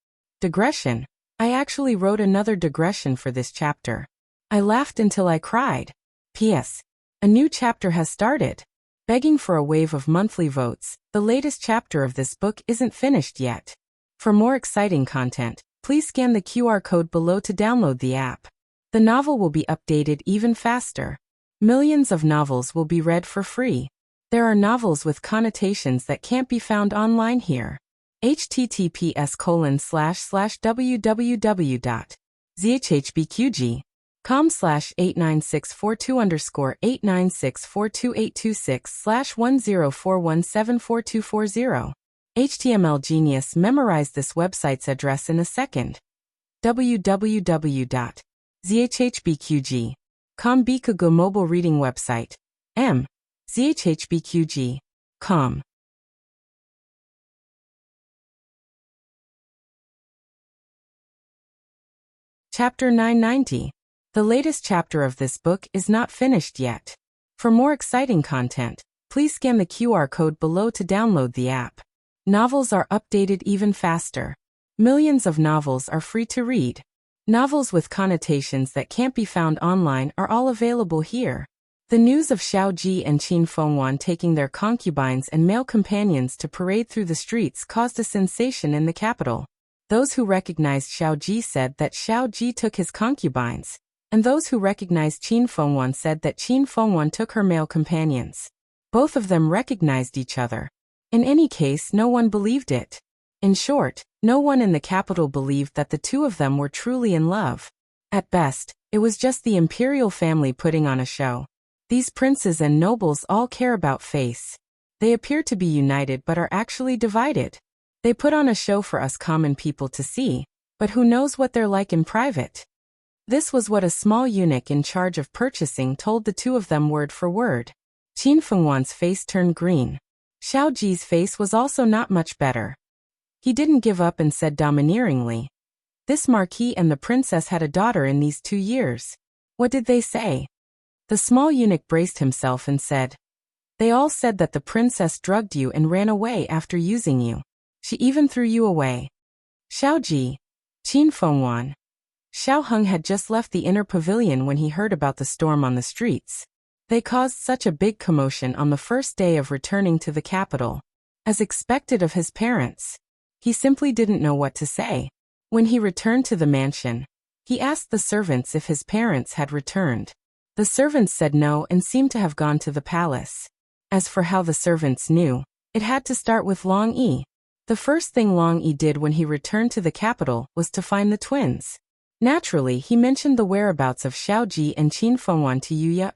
Digression. I actually wrote another digression for this chapter. I laughed until I cried. P.S. A new chapter has started. Begging for a wave of monthly votes, the latest chapter of this book isn't finished yet. For more exciting content, please scan the QR code below to download the app. The novel will be updated even faster. Millions of novels will be read for free. There are novels with connotations that can't be found online here. https://www.zhbqg.com/89642_8964286/1041742440. HTML Genius memorized this website's address in a second. www.zhbqg.com Bikugo mobile reading website. zhbqg.com. Chapter 990. The latest chapter of this book is not finished yet. For more exciting content, please scan the QR code below to download the app. Novels are updated even faster. Millions of novels are free to read. Novels with connotations that can't be found online are all available here. The news of Xiao Ji and Qin Fengwan taking their concubines and male companions to parade through the streets caused a sensation in the capital. Those who recognized Xiao Ji said that Xiao Ji took his concubines, and those who recognized Qin Fengwan said that Qin Fengwan took her male companions. Both of them recognized each other. In any case, no one believed it. In short, no one in the capital believed that the two of them were truly in love. At best, it was just the imperial family putting on a show. These princes and nobles all care about face. They appear to be united but are actually divided. They put on a show for us common people to see, but who knows what they're like in private? This was what a small eunuch in charge of purchasing told the two of them word for word. Qin Fengwan's face turned green. Xiao Ji's face was also not much better. He didn't give up and said domineeringly, "This marquis and the princess had a daughter in these 2 years. What did they say?" The small eunuch braced himself and said, "They all said that the princess drugged you and ran away after using you. She even threw you away." Xiao Ji, Qin Fengwan. Xiao Heng had just left the inner pavilion when he heard about the storm on the streets. They caused such a big commotion on the first day of returning to the capital. As expected of his parents, he simply didn't know what to say. When he returned to the mansion, he asked the servants if his parents had returned. The servants said no and seemed to have gone to the palace. As for how the servants knew, it had to start with Long Yi. The first thing Long Yi did when he returned to the capital was to find the twins. Naturally, he mentioned the whereabouts of Xiao Ji and Qin Fengwan to Yuya.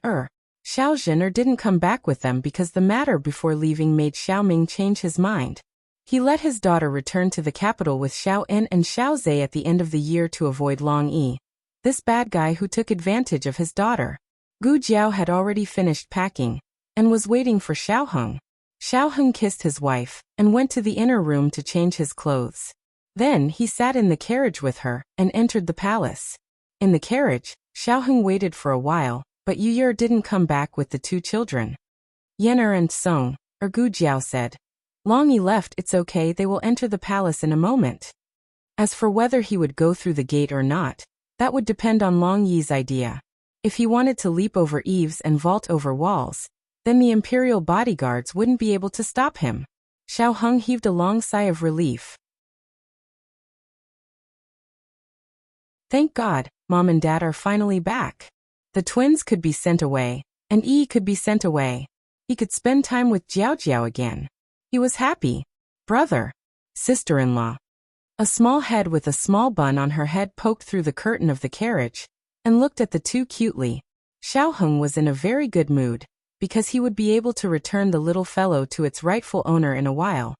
Xiao Zhener didn't come back with them because the matter before leaving made Xiao Ming change his mind. He let his daughter return to the capital with Xiao En and Xiao Zhe at the end of the year to avoid Long Yi, this bad guy who took advantage of his daughter. Gu Jiao had already finished packing and was waiting for Xiao Heng. Xiao Heng kissed his wife and went to the inner room to change his clothes. Then he sat in the carriage with her and entered the palace. In the carriage, Xiao Heng waited for a while, but Yu Yer didn't come back with the two children. Yener and Song, or Gu Jiao said, Long Yi left, it's okay, they will enter the palace in a moment. As for whether he would go through the gate or not, that would depend on Long Yi's idea. If he wanted to leap over eaves and vault over walls, then the imperial bodyguards wouldn't be able to stop him. Xiao Heng heaved a long sigh of relief. Thank God, Mom and Dad are finally back. The twins could be sent away, and Yi could be sent away. He could spend time with Jiao Jiao again. He was happy. Brother. Sister-in-law. A small head with a small bun on her head poked through the curtain of the carriage and looked at the two cutely. Xiao Heng was in a very good mood, because he would be able to return the little fellow to its rightful owner in a while,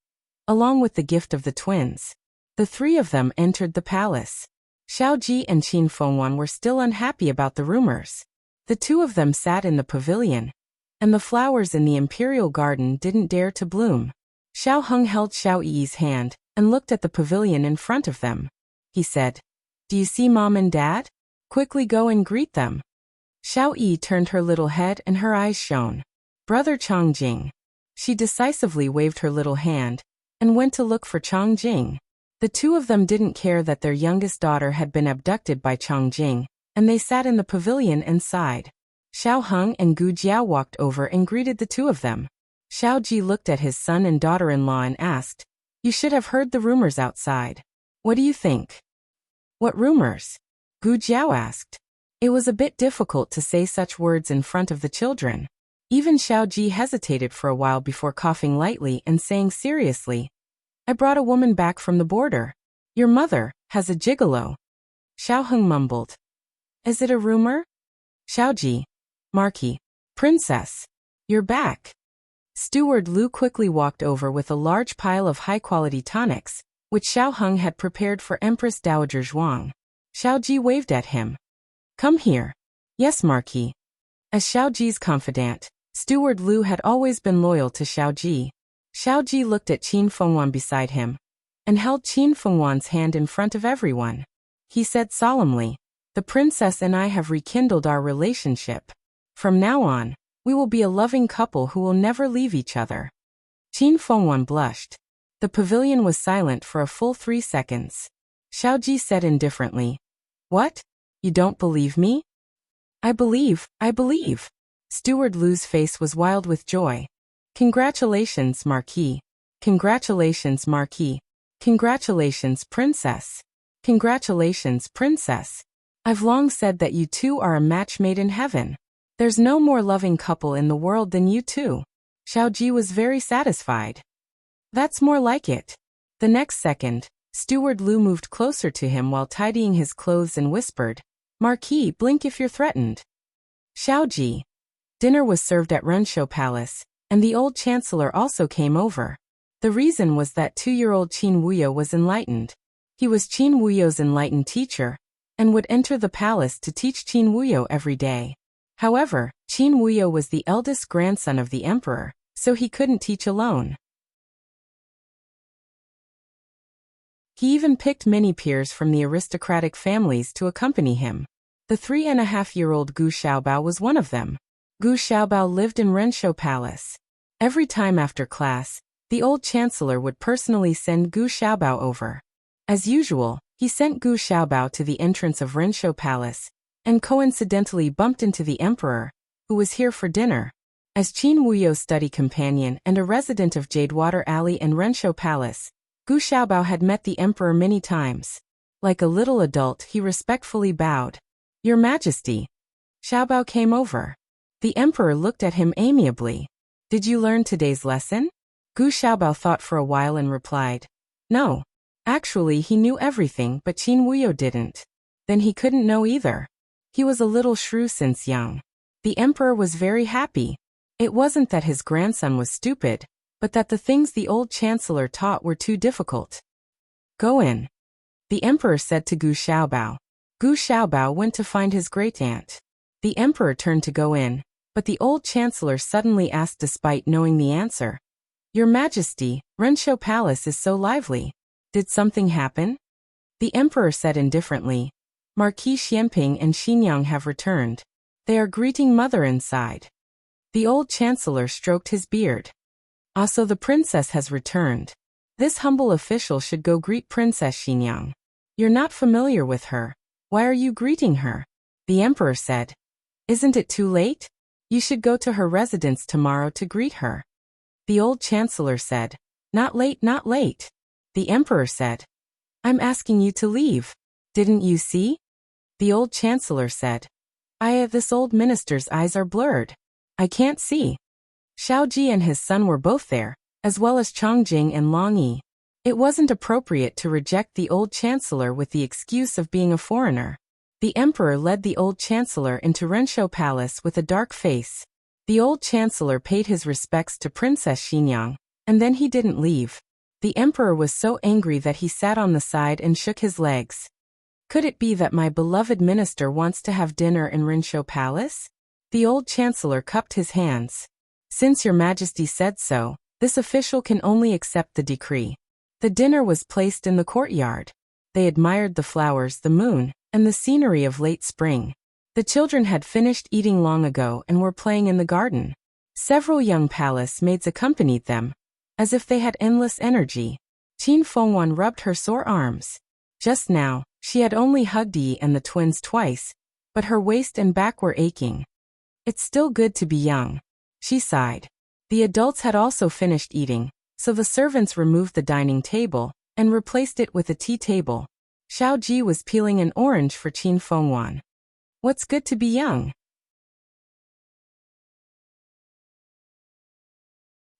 along with the gift of the twins. The three of them entered the palace. Xiao Ji and Qin Fengwan were still unhappy about the rumors. The two of them sat in the pavilion, and the flowers in the imperial garden didn't dare to bloom. Xiao Heng held Xiao Yi's hand and looked at the pavilion in front of them. He said, Do you see Mom and Dad? Quickly go and greet them. Xiao Yi turned her little head and her eyes shone. Brother Chongjing. She decisively waved her little hand and went to look for Chongjing. The two of them didn't care that their youngest daughter had been abducted by Chongjing, and they sat in the pavilion and sighed. Xiao Heng and Gu Jiao walked over and greeted the two of them. Xiao Ji looked at his son and daughter-in-law and asked, You should have heard the rumors outside. What do you think? What rumors? Gu Jiao asked. It was a bit difficult to say such words in front of the children. Even Xiao Ji hesitated for a while before coughing lightly and saying seriously, I brought a woman back from the border. Your mother has a gigolo. Xiao Heng mumbled. Is it a rumor? Xiao Ji. Marquis. Princess. You're back. Steward Lu quickly walked over with a large pile of high-quality tonics, which Xiao Heng had prepared for Empress Dowager Zhuang. Xiao Ji waved at him. Come here. Yes, Marquis. As Xiao Ji's confidant, Steward Lu had always been loyal to Xiao Ji. Xiao Ji looked at Qin Fengwan beside him and held Qin Fengwan's hand in front of everyone. He said solemnly, The princess and I have rekindled our relationship. From now on, we will be a loving couple who will never leave each other. Qin Fengwan blushed. The pavilion was silent for a full 3 seconds. Xiao Ji said indifferently, What? You don't believe me? I believe. Steward Lu's face was wild with joy. Congratulations, Marquis. Congratulations, Marquis. Congratulations, Princess. Congratulations, Princess. I've long said that you two are a match made in heaven. There's no more loving couple in the world than you two. Xiao Ji was very satisfied. That's more like it. The next second, Steward Lu moved closer to him while tidying his clothes and whispered, Marquis, blink if you're threatened. Xiao Ji. Dinner was served at Renshou Palace, and the old chancellor also came over. The reason was that 2-year-old Qin Wuyo was enlightened. He was Qin Wuyo's enlightened teacher, and would enter the palace to teach Qin Wuyo every day. However, Qin Wuyo was the eldest grandson of the emperor, so he couldn't teach alone. He even picked many peers from the aristocratic families to accompany him. The 3.5-year-old Gu Xiaobao was one of them. Gu Xiaobao lived in Renshou Palace. Every time after class, the old chancellor would personally send Gu Xiaobao over. As usual, he sent Gu Xiaobao to the entrance of Renshou Palace, and coincidentally bumped into the emperor, who was here for dinner. As Qin Wuyo's study companion and a resident of Jadewater Alley and Renshou Palace, Gu Xiaobao had met the emperor many times. Like a little adult, he respectfully bowed. Your Majesty. Xiaobao came over. The emperor looked at him amiably. Did you learn today's lesson? Gu Xiaobao thought for a while and replied, No. Actually, he knew everything, but Qin Wuyo didn't. Then he couldn't know either. He was a little shrew since young. The emperor was very happy. It wasn't that his grandson was stupid, but that the things the old chancellor taught were too difficult. Go in, the emperor said to Gu Xiaobao. Gu Xiaobao went to find his great-aunt. The emperor turned to go in, but the old chancellor suddenly asked despite knowing the answer. Your Majesty, Renshou Palace is so lively. Did something happen? The emperor said indifferently. Marquis Xianping and Xinyang have returned. They are greeting mother inside. The old chancellor stroked his beard. Also, the princess has returned. This humble official should go greet Princess Xinyang. You're not familiar with her. Why are you greeting her? The emperor said. Isn't it too late? You should go to her residence tomorrow to greet her. The old chancellor said. Not late, not late. The emperor said. I'm asking you to leave. Didn't you see? The old chancellor said. This old minister's eyes are blurred. I can't see. Xiao Ji and his son were both there, as well as Chongjing and Long Yi. It wasn't appropriate to reject the old chancellor with the excuse of being a foreigner. The emperor led the old chancellor into Renshou Palace with a dark face. The old chancellor paid his respects to Princess Xinyang, and then he didn't leave. The emperor was so angry that he sat on the side and shook his legs. Could it be that my beloved minister wants to have dinner in Renshou Palace? The old chancellor cupped his hands. Since your majesty said so, this official can only accept the decree. The dinner was placed in the courtyard. They admired the flowers, the moon, and the scenery of late spring. The children had finished eating long ago and were playing in the garden. Several young palace maids accompanied them, as if they had endless energy. Qin Fengwan rubbed her sore arms. Just now, she had only hugged Yi and the twins twice, but her waist and back were aching. It's still good to be young. She sighed. The adults had also finished eating, so the servants removed the dining table and replaced it with a tea table. Xiao Ji was peeling an orange for Qin Fengwan. What's good to be young?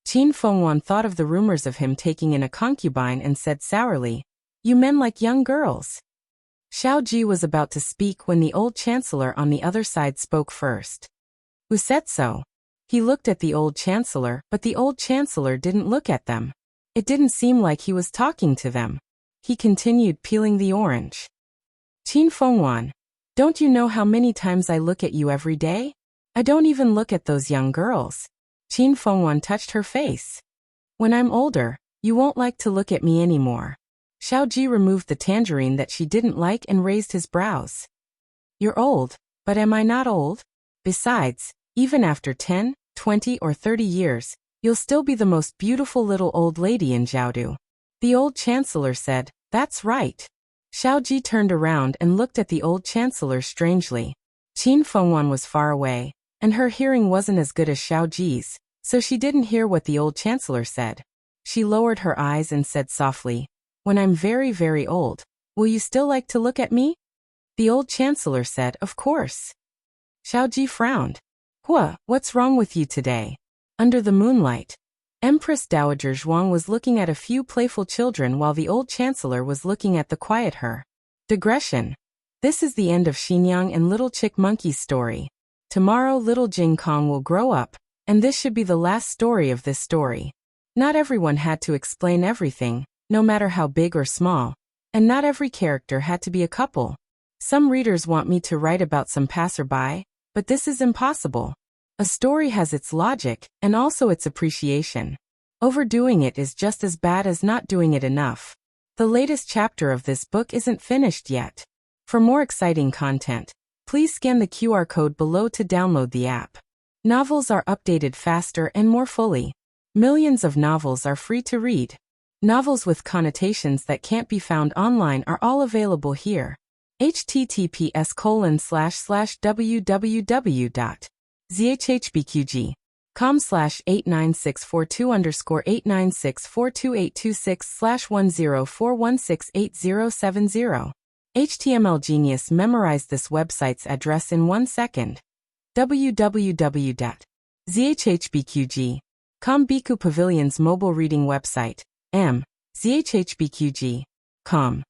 Qin Fengwan thought of the rumors of him taking in a concubine and said sourly, You men like young girls. Xiao Ji was about to speak when the old chancellor on the other side spoke first. Who said so? He looked at the old chancellor, but the old chancellor didn't look at them. It didn't seem like he was talking to them. He continued peeling the orange. Qin Fengwan, don't you know how many times I look at you every day? I don't even look at those young girls. Qin Fengwan touched her face. When I'm older, you won't like to look at me anymore. Xiao Ji removed the tangerine that she didn't like and raised his brows. You're old, but am I not old? Besides, even after 10, 20 or 30 years, you'll still be the most beautiful little old lady in Jiaodu. The old chancellor said, That's right. Xiao Ji turned around and looked at the old chancellor strangely. Qin Fengwan was far away, and her hearing wasn't as good as Xiao Ji's, so she didn't hear what the old chancellor said. She lowered her eyes and said softly, When I'm very, very old, will you still like to look at me? The old chancellor said, Of course. Xiao Ji frowned. What's wrong with you today? Under the moonlight, Empress Dowager Zhuang was looking at a few playful children while the old chancellor was looking at the quiet her. Digression. This is the end of Xinyang and Little Chick Monkey's story. Tomorrow little Jing Kong will grow up, and this should be the last story of this story. Not everyone had to explain everything, no matter how big or small, and not every character had to be a couple. Some readers want me to write about some passerby, but this is impossible. A story has its logic, and also its appreciation. Overdoing it is just as bad as not doing it enough. The latest chapter of this book isn't finished yet. For more exciting content, please scan the QR code below to download the app. Novels are updated faster and more fully. Millions of novels are free to read. Novels with connotations that can't be found online are all available here. https://www.zhhbqg.com/89642_8964286/10416870. HTML Genius memorized this website's address in 1 second. www.zhhbqg.com Biku Pavilion's mobile reading website. zhhbqg.com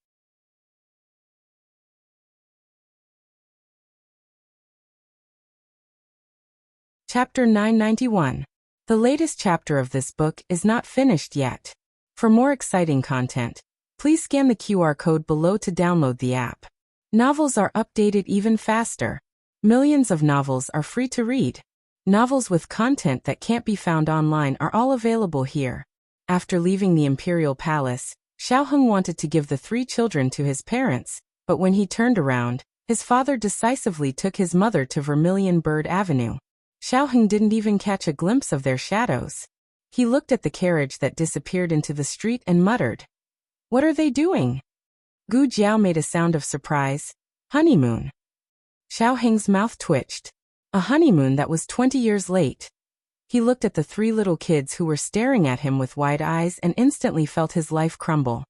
Chapter 991. The latest chapter of this book is not finished yet. For more exciting content, please scan the QR code below to download the app. Novels are updated even faster. Millions of novels are free to read. Novels with content that can't be found online are all available here. After leaving the imperial palace, Xiaoheng wanted to give the 3 children to his parents, but when he turned around, his father decisively took his mother to Vermilion Bird Avenue. Xiaoheng didn't even catch a glimpse of their shadows. He looked at the carriage that disappeared into the street and muttered, "What are they doing?" Gu Jiao made a sound of surprise. "Honeymoon." Xiaoheng's mouth twitched. A honeymoon that was 20 years late. He looked at the 3 little kids who were staring at him with wide eyes and instantly felt his life crumble.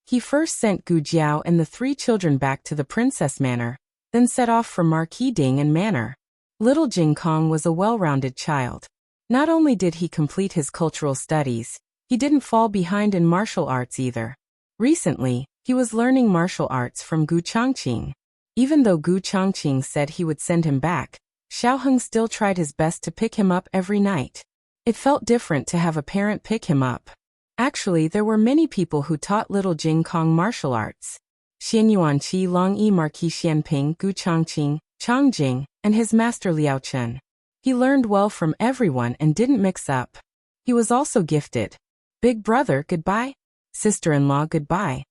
He first sent Gu Jiao and the 3 children back to the Princess Manor, then set off for Marquis Ding and Manor. Little Jing Kong was a well-rounded child. Not only did he complete his cultural studies, he didn't fall behind in martial arts either. Recently, he was learning martial arts from Gu Changqing. Even though Gu Changqing said he would send him back, Xiaoheng still tried his best to pick him up every night. It felt different to have a parent pick him up. Actually, there were many people who taught little Jing Kong martial arts. Xian Yuanqi, Long Yi, Marquis Xianping, Gu Changqing, Changjing, and his master Liao Chen. He learned well from everyone and didn't mix up. He was also gifted. Big brother, goodbye. Sister-in-law, goodbye.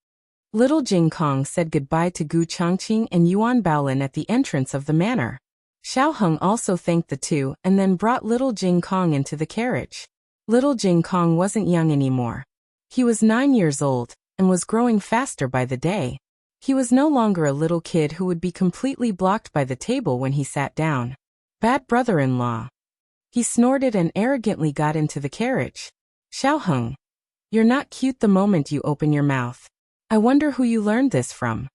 Little Jing Kong said goodbye to Gu Changqing and Yuan Baolin at the entrance of the manor. Xiaoheng also thanked the 2 and then brought little Jing Kong into the carriage. Little Jing Kong wasn't young anymore. He was 9 years old and was growing faster by the day. He was no longer a little kid who would be completely blocked by the table when he sat down. Bad brother-in-law. He snorted and arrogantly got into the carriage. Xiaoheng, you're not cute the moment you open your mouth. I wonder who you learned this from.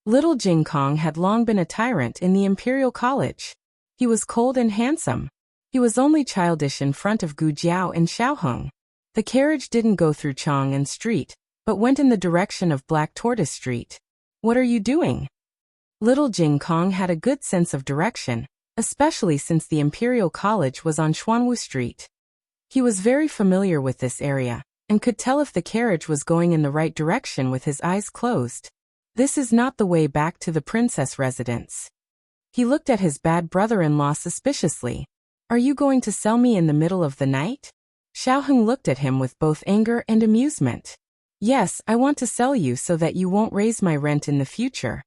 Little Jing Kong had long been a tyrant in the Imperial College. He was cold and handsome. He was only childish in front of Gu Jiao and Xiaoheng. The carriage didn't go through Chang'an Street, but went in the direction of Black Tortoise Street. What are you doing? Little Jing Kong had a good sense of direction, especially since the Imperial College was on Xuanwu Street. He was very familiar with this area, and could tell if the carriage was going in the right direction with his eyes closed. This is not the way back to the princess residence. He looked at his bad brother-in-law suspiciously. Are you going to sell me in the middle of the night? Xiaoheng looked at him with both anger and amusement. Yes, I want to sell you so that you won't raise my rent in the future.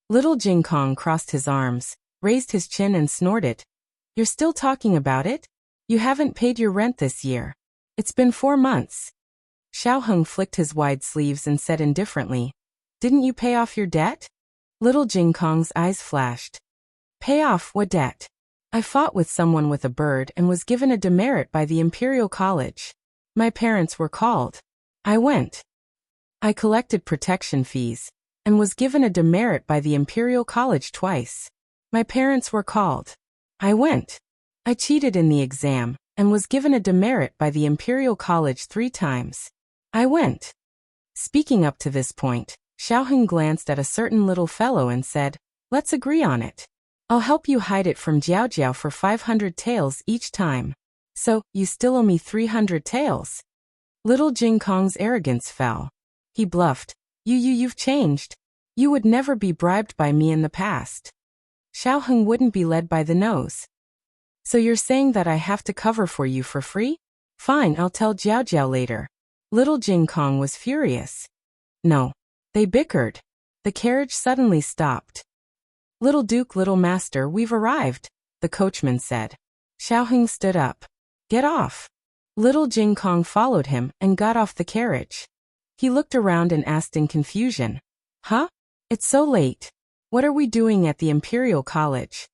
Little Jing Kong crossed his arms, raised his chin and snorted. You're still talking about it? You haven't paid your rent this year. It's been 4 months. Xiaoheng flicked his wide sleeves and said indifferently, Didn't you pay off your debt? Little Jing Kong's eyes flashed. Pay off what debt? I fought with someone with a bird and was given a demerit by the Imperial College. My parents were called. I went. I collected protection fees, and was given a demerit by the Imperial College twice. My parents were called. I went. I cheated in the exam, and was given a demerit by the Imperial College 3 times. I went. Speaking up to this point, Xiaoheng glanced at a certain little fellow and said, Let's agree on it. I'll help you hide it from Jiao Jiao for 500 taels each time. So, you still owe me 300 taels. Little Jing Kong's arrogance fell. He bluffed. You've changed. You would never be bribed by me in the past. Xiaoheng wouldn't be led by the nose. So you're saying that I have to cover for you for free? Fine, I'll tell Jiao Jiao later. Little Jing Kong was furious. No. They bickered. The carriage suddenly stopped. Little Duke, little master, we've arrived, the coachman said. Xiaoheng stood up. Get off. Little Jing Kong followed him and got off the carriage. He looked around and asked in confusion. Huh? It's so late. What are we doing at the Imperial College?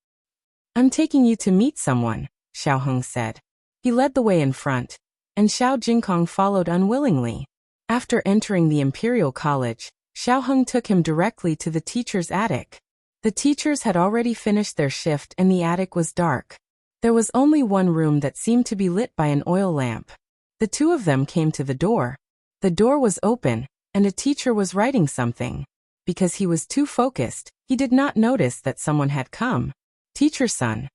I'm taking you to meet someone, Xiaoheng said. He led the way in front, and Xiao Jingkong followed unwillingly. After entering the Imperial College, Xiaoheng took him directly to the teacher's attic. The teachers had already finished their shift and the attic was dark. There was only one room that seemed to be lit by an oil lamp. The 2 of them came to the door. The door was open, and a teacher was writing something. because he was too focused, he did not notice that someone had come. Teacher Sun.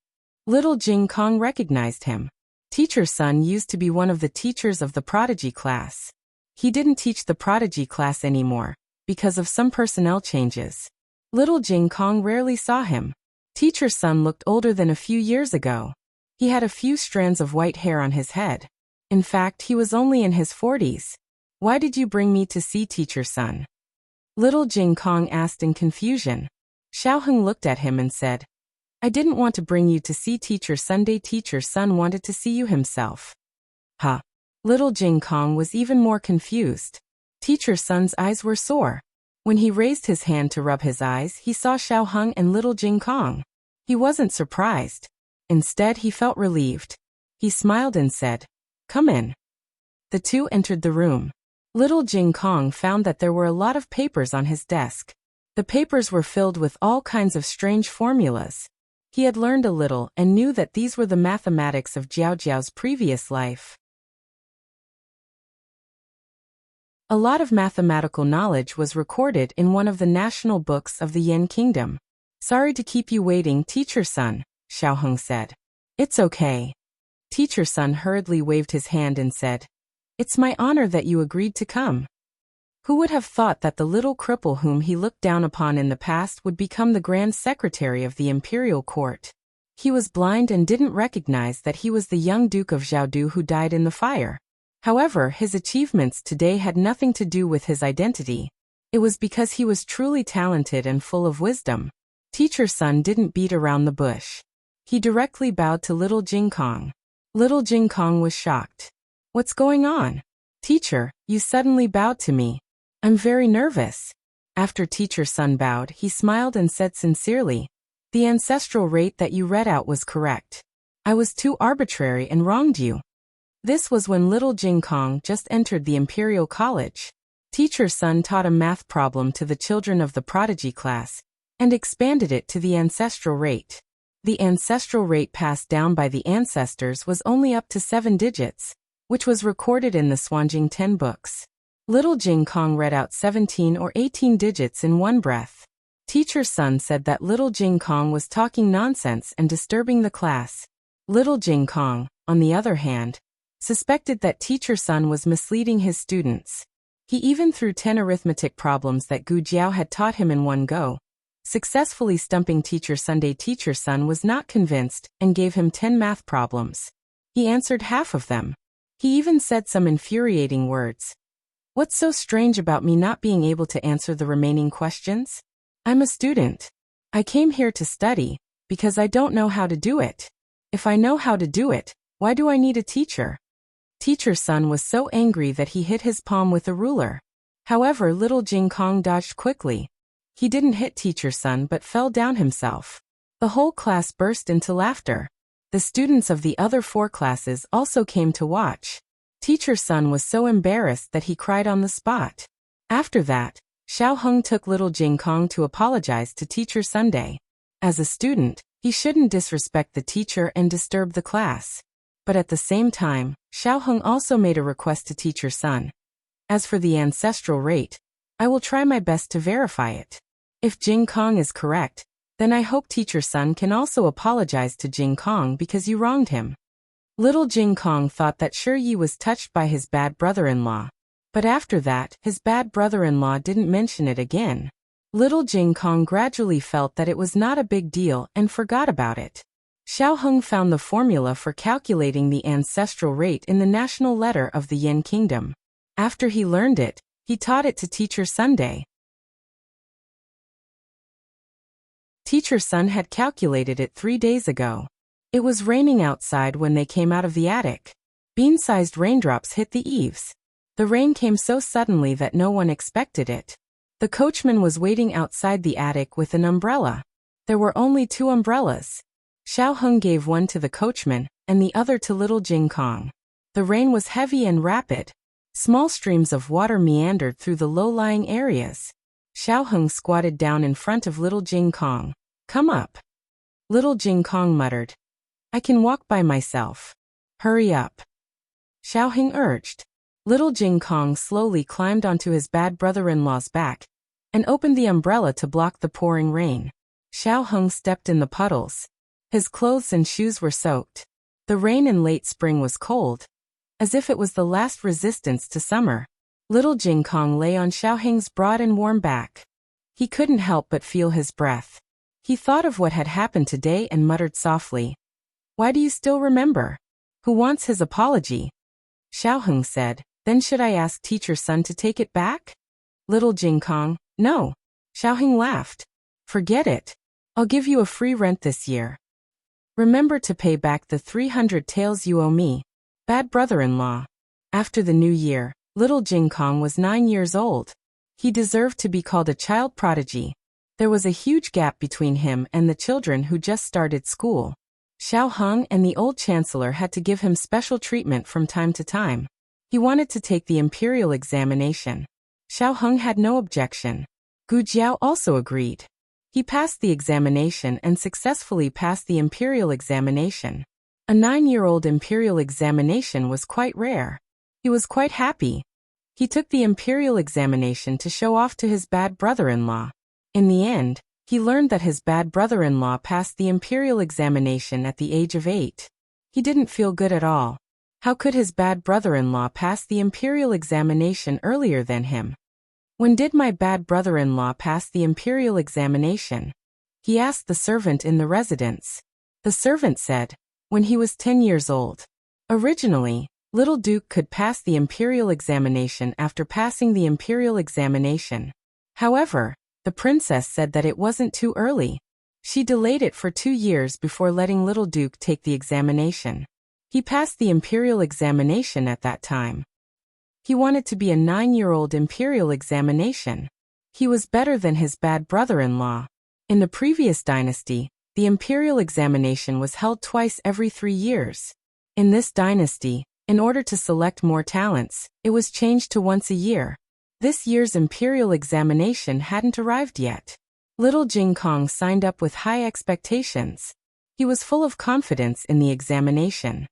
Little Jing Kong recognized him. Teacher Sun used to be one of the teachers of the prodigy class. He didn't teach the prodigy class anymore, because of some personnel changes. Little Jing Kong rarely saw him. Teacher Sun looked older than a few years ago. He had a few strands of white hair on his head. In fact, he was only in his 40s. Why did you bring me to see Teacher Sun? Little Jing Kong asked in confusion. Xiao Heng looked at him and said, I didn't want to bring you to see Teacher Sunday. Teacher Sun wanted to see you himself. Huh. Little Jing Kong was even more confused. Teacher Sun's eyes were sore. When he raised his hand to rub his eyes, he saw Xiao Heng and Little Jing Kong. He wasn't surprised. Instead, he felt relieved. He smiled and said, Come in. The two entered the room. Little Jing Kong found that there were a lot of papers on his desk. The papers were filled with all kinds of strange formulas. He had learned a little and knew that these were the mathematics of Jiao Jiao's previous life. A lot of mathematical knowledge was recorded in one of the national books of the Yan Kingdom. Sorry to keep you waiting, Teacher Sun, Xiao Heng said. It's okay. Teacher Sun hurriedly waved his hand and said, It's my honor that you agreed to come. Who would have thought that the little cripple whom he looked down upon in the past would become the Grand Secretary of the Imperial Court? He was blind and didn't recognize that he was the young Duke of Zhaodu who died in the fire. However, his achievements today had nothing to do with his identity. It was because he was truly talented and full of wisdom. Teacher Sun didn't beat around the bush. He directly bowed to Little Jing Kong. Little Jing Kong was shocked. What's going on? Teacher, you suddenly bowed to me. I'm very nervous. After Teacher Sun bowed, he smiled and said sincerely, The ancestral rate that you read out was correct. I was too arbitrary and wronged you. This was when Little Jing Kong just entered the Imperial College. Teacher Sun taught a math problem to the children of the prodigy class and expanded it to the ancestral rate. The ancestral rate passed down by the ancestors was only up to 7 digits, which was recorded in the Xuanjing 10 books. Little Jing Kong read out 17 or 18 digits in one breath. Teacher Sun said that Little Jing Kong was talking nonsense and disturbing the class. Little Jing Kong, on the other hand, suspected that Teacher Sun was misleading his students. He even threw 10 arithmetic problems that Gu Jiao had taught him in one go, successfully stumping Teacher Sunday. Teacher Sun was not convinced and gave him 10 math problems. He answered half of them. He even said some infuriating words. What's so strange about me not being able to answer the remaining questions? I'm a student. I came here to study, because I don't know how to do it. If I know how to do it, why do I need a teacher? Teacher Sun was so angry that he hit his palm with a ruler. However, Little Jing Kong dodged quickly. He didn't hit Teacher Sun but fell down himself. The whole class burst into laughter. The students of the other 4 classes also came to watch. Teacher Sun was so embarrassed that he cried on the spot. After that, Xiao Heng took Little Jing Kong to apologize to Teacher Sunday. As a student, he shouldn't disrespect the teacher and disturb the class. But at the same time, Xiao Heng also made a request to Teacher Sun. As for the ancestral rate, I will try my best to verify it. If Jing Kong is correct, then I hope Teacher Sun can also apologize to Jing Kong because you wronged him. Little Jing Kong thought that Shi Yi was touched by his bad brother-in-law. But after that, his bad brother-in-law didn't mention it again. Little Jing Kong gradually felt that it was not a big deal and forgot about it. Xiao Heng found the formula for calculating the ancestral rate in the national letter of the Yan Kingdom. After he learned it, he taught it to Teacher Sunday. Teacher Sun had calculated it 3 days ago. It was raining outside when they came out of the attic. Bean-sized raindrops hit the eaves. The rain came so suddenly that no one expected it. The coachman was waiting outside the attic with an umbrella. There were only 2 umbrellas. Xiao Heng gave one to the coachman and the other to Little Jing Kong. The rain was heavy and rapid. Small streams of water meandered through the low-lying areas. Xiao Heng squatted down in front of Little Jing Kong. Come up. Little Jing Kong muttered. I can walk by myself. Hurry up. Xiao Heng urged. Little Jing Kong slowly climbed onto his bad brother-in-law's back and opened the umbrella to block the pouring rain. Xiao Heng stepped in the puddles. His clothes and shoes were soaked. The rain in late spring was cold, as if it was the last resistance to summer. Little Jing Kong lay on Xiao Heng's broad and warm back. He couldn't help but feel his breath. He thought of what had happened today and muttered softly, "Why do you still remember? Who wants his apology?" Xiao Heng said, "Then should I ask Teacher Sun to take it back?" Little Jing Kong, "No." Xiao Heng laughed. "Forget it. I'll give you a free rent this year. Remember to pay back the 300 taels you owe me, bad brother-in-law." After the new year, little Jing Kong was 9 years old. He deserved to be called a child prodigy. There was a huge gap between him and the children who just started school. Xiao Heng and the old chancellor had to give him special treatment from time to time. He wanted to take the imperial examination. Xiao Heng had no objection. Gu Jiao also agreed. He passed the examination and successfully passed the imperial examination. A 9-year-old imperial examination was quite rare. He was quite happy. He took the imperial examination to show off to his bad brother-in-law. In the end, he learned that his bad brother-in-law passed the imperial examination at the age of 8. He didn't feel good at all. How could his bad brother-in-law pass the imperial examination earlier than him? "When did my bad brother-in-law pass the imperial examination?" he asked the servant in the residence. The servant said, "When he was 10 years old." Originally, Little Duke could pass the imperial examination after passing the imperial examination. However, the princess said that it wasn't too early. She delayed it for 2 years before letting Little Duke take the examination. He passed the imperial examination at that time. He wanted to be a 9-year-old imperial examination. He was better than his bad brother-in-law. In the previous dynasty, the imperial examination was held twice every 3 years. In this dynasty, in order to select more talents, it was changed to once a year. This year's imperial examination hadn't arrived yet. Little Jing Kong signed up with high expectations. He was full of confidence in the examination.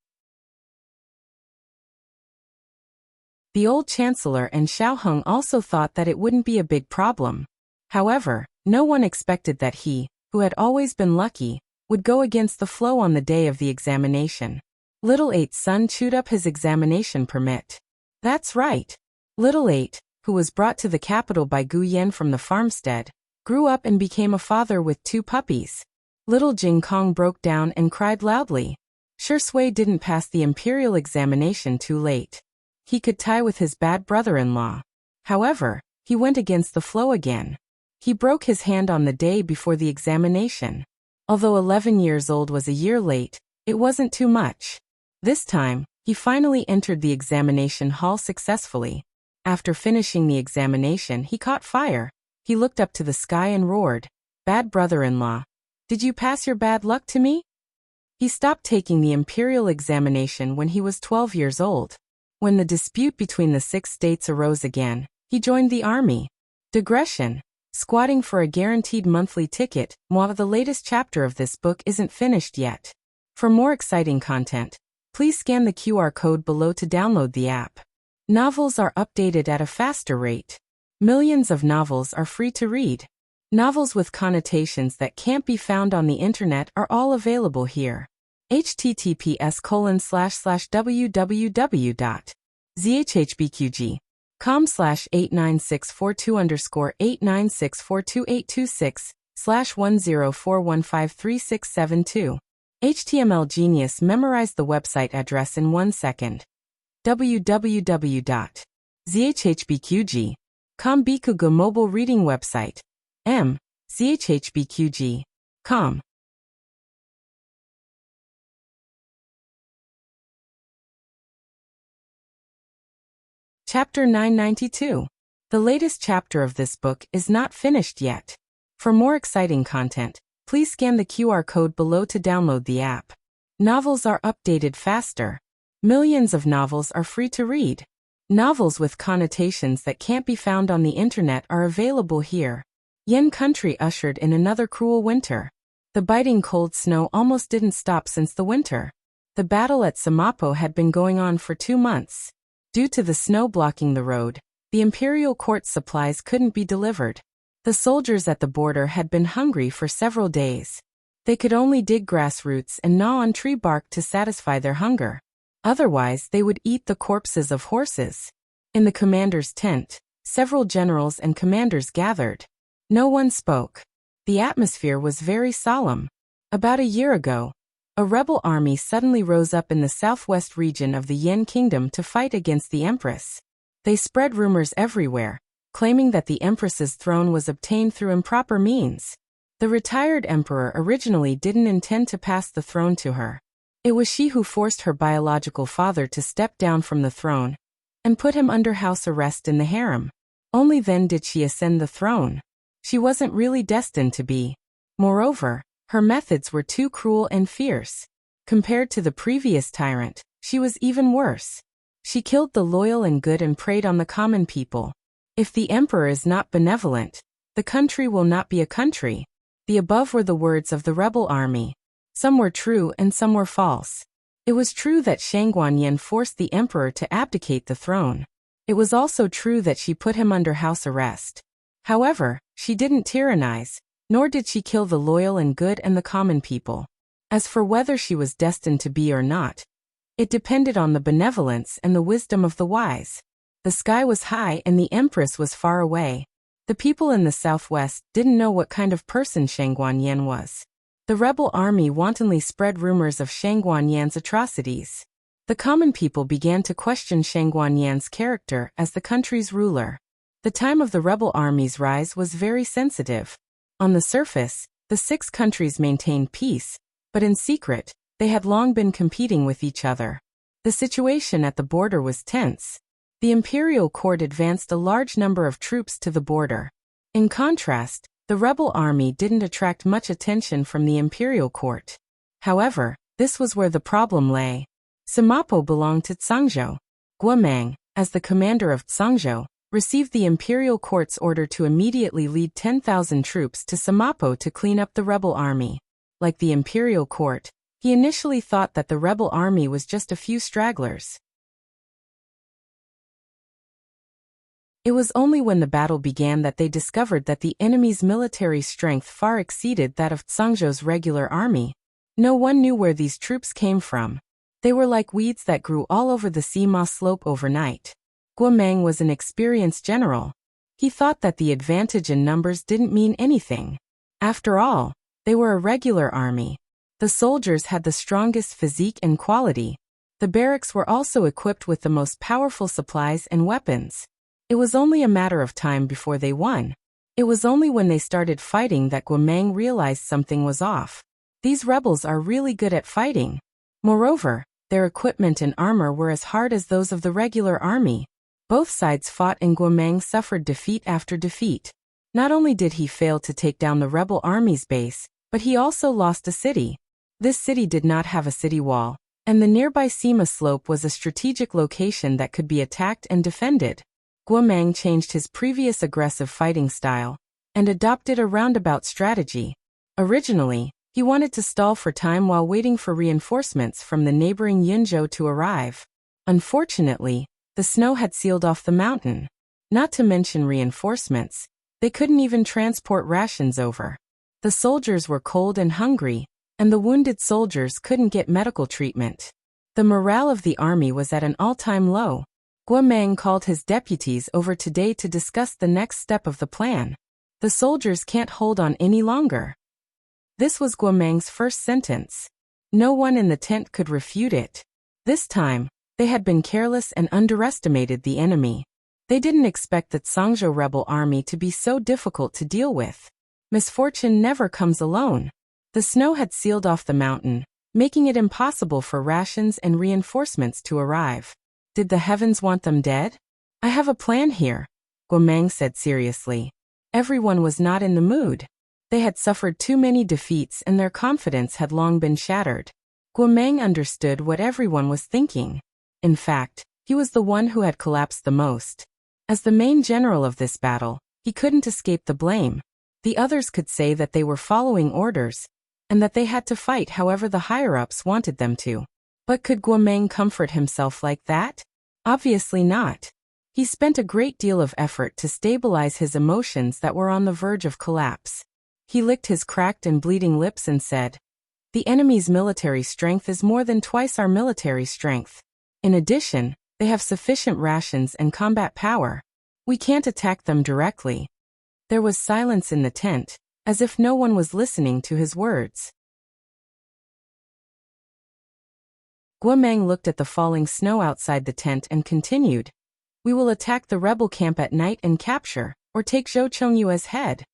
The old chancellor and Xiao Heng also thought that it wouldn't be a big problem. However, no one expected that he, who had always been lucky, would go against the flow on the day of the examination. Little Eight's son chewed up his examination permit. That's right. Little Eight, who was brought to the capital by Gu Yan from the farmstead, grew up and became a father with 2 puppies. Little Jing Kong broke down and cried loudly. Sure Sui didn't pass the imperial examination too late. He could tie with his bad brother-in-law. However, he went against the flow again. He broke his hand on the day before the examination. Although 11 years old was a year late, it wasn't too much. This time, he finally entered the examination hall successfully. After finishing the examination, he caught fire. He looked up to the sky and roared, "Bad brother-in-law, did you pass your bad luck to me?" He stopped taking the imperial examination when he was 12 years old. When the dispute between the 6 states arose again, he joined the army. Digression. Squatting for a guaranteed monthly ticket, while the latest chapter of this book isn't finished yet. For more exciting content, please scan the QR code below to download the app. Novels are updated at a faster rate. Millions of novels are free to read. Novels with connotations that can't be found on the internet are all available here. https://www.zhhbqg.com/89642_8964286/1041533672. HTML Genius memorized the website address in 1 second. www.zhhbqg.com Bikuga mobile reading website. zhhbqg.com. Chapter 992. The latest chapter of this book is not finished yet. For more exciting content, please scan the QR code below to download the app. Novels are updated faster. Millions of novels are free to read. Novels with connotations that can't be found on the internet are available here. Yen country ushered in another cruel winter. The biting cold snow almost didn't stop since the winter. The battle at Samapo had been going on for 2 months. Due to the snow blocking the road, the imperial court supplies couldn't be delivered. The soldiers at the border had been hungry for several days. They could only dig grass roots and gnaw on tree bark to satisfy their hunger. Otherwise, they would eat the corpses of horses. In the commander's tent, several generals and commanders gathered. No one spoke. The atmosphere was very solemn. About a year ago, a rebel army suddenly rose up in the southwest region of the Yan Kingdom to fight against the Empress. They spread rumors everywhere, claiming that the Empress's throne was obtained through improper means. The retired emperor originally didn't intend to pass the throne to her. It was she who forced her biological father to step down from the throne and put him under house arrest in the harem. Only then did she ascend the throne. She wasn't really destined to be. Moreover, her methods were too cruel and fierce. Compared to the previous tyrant, she was even worse. She killed the loyal and good and preyed on the common people. If the emperor is not benevolent, the country will not be a country. The above were the words of the rebel army. Some were true and some were false. It was true that Shangguanyin forced the emperor to abdicate the throne. It was also true that she put him under house arrest. However, she didn't tyrannize, nor did she kill the loyal and good and the common people. As for whether she was destined to be or not, it depended on the benevolence and the wisdom of the wise. The sky was high and the empress was far away. The people in the southwest didn't know what kind of person Shangguanyin was. The rebel army wantonly spread rumors of Shangguanyin's atrocities. The common people began to question Shangguanyin's character as the country's ruler. The time of the rebel army's rise was very sensitive. On the surface, the 6 countries maintained peace, but in secret, they had long been competing with each other. The situation at the border was tense. The imperial court advanced a large number of troops to the border. In contrast, the rebel army didn't attract much attention from the imperial court. However, this was where the problem lay. Samapo belonged to Zhangzhou. Guomang, as the commander of Zhangzhou, received the imperial court's order to immediately lead 10,000 troops to Samapo to clean up the rebel army. Like the imperial court, he initially thought that the rebel army was just a few stragglers. It was only when the battle began that they discovered that the enemy's military strength far exceeded that of Zhangzhou's regular army. No one knew where these troops came from. They were like weeds that grew all over the Sima slope overnight. Guomang was an experienced general. He thought that the advantage in numbers didn't mean anything. After all, they were a regular army. The soldiers had the strongest physique and quality. The barracks were also equipped with the most powerful supplies and weapons. It was only a matter of time before they won. It was only when they started fighting that Guomang realized something was off. These rebels are really good at fighting. Moreover, their equipment and armor were as hard as those of the regular army. Both sides fought and Guomang suffered defeat after defeat. Not only did he fail to take down the rebel army's base, but he also lost a city. This city did not have a city wall, and the nearby Sima slope was a strategic location that could be attacked and defended. Guomang changed his previous aggressive fighting style and adopted a roundabout strategy. Originally, he wanted to stall for time while waiting for reinforcements from the neighboring Yunzhou to arrive. Unfortunately, the snow had sealed off the mountain. Not to mention reinforcements, they couldn't even transport rations over. The soldiers were cold and hungry, and the wounded soldiers couldn't get medical treatment. The morale of the army was at an all-time low. Guomang called his deputies over today to discuss the next step of the plan. The soldiers can't hold on any longer. This was Guomang's first sentence. No one in the tent could refute it. This time, they had been careless and underestimated the enemy. They didn't expect the Zhangzhou rebel army to be so difficult to deal with. Misfortune never comes alone. The snow had sealed off the mountain, making it impossible for rations and reinforcements to arrive. Did the heavens want them dead? I have a plan here, Guomang said seriously. Everyone was not in the mood. They had suffered too many defeats and their confidence had long been shattered. Guomang understood what everyone was thinking. In fact, he was the one who had collapsed the most. As the main general of this battle, he couldn't escape the blame. The others could say that they were following orders, and that they had to fight however the higher-ups wanted them to. But could Guomang comfort himself like that? Obviously not. He spent a great deal of effort to stabilize his emotions that were on the verge of collapse. He licked his cracked and bleeding lips and said, "The enemy's military strength is more than twice our military strength. In addition, they have sufficient rations and combat power. We can't attack them directly." There was silence in the tent, as if no one was listening to his words. Guomang looked at the falling snow outside the tent and continued, "We will attack the rebel camp at night and capture, or take Zhou Chongyue's head."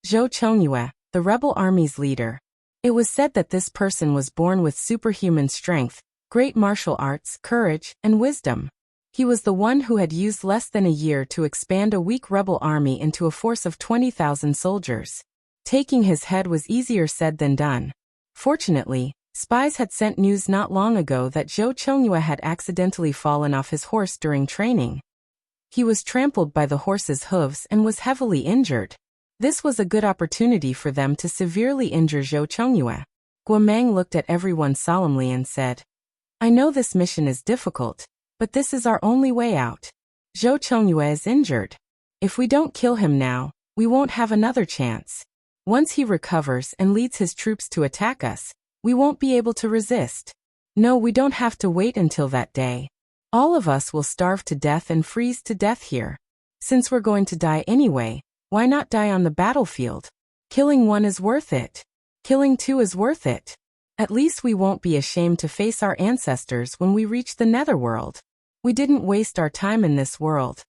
Zhou Chongyue, the rebel army's leader. It was said that this person was born with superhuman strength, great martial arts, courage, and wisdom. He was the one who had used less than a year to expand a weak rebel army into a force of 20,000 soldiers. Taking his head was easier said than done. Fortunately, spies had sent news not long ago that Zhou Chongyue had accidentally fallen off his horse during training. He was trampled by the horse's hooves and was heavily injured. This was a good opportunity for them to severely injure Zhou Chongyue. Guomang looked at everyone solemnly and said, "I know this mission is difficult, but this is our only way out. Zhou Chongyue is injured. If we don't kill him now, we won't have another chance. Once he recovers and leads his troops to attack us, we won't be able to resist. No, we don't have to wait until that day. All of us will starve to death and freeze to death here. Since we're going to die anyway, why not die on the battlefield? Killing one is worth it. Killing two is worth it. At least we won't be ashamed to face our ancestors when we reach the netherworld. We didn't waste our time in this world."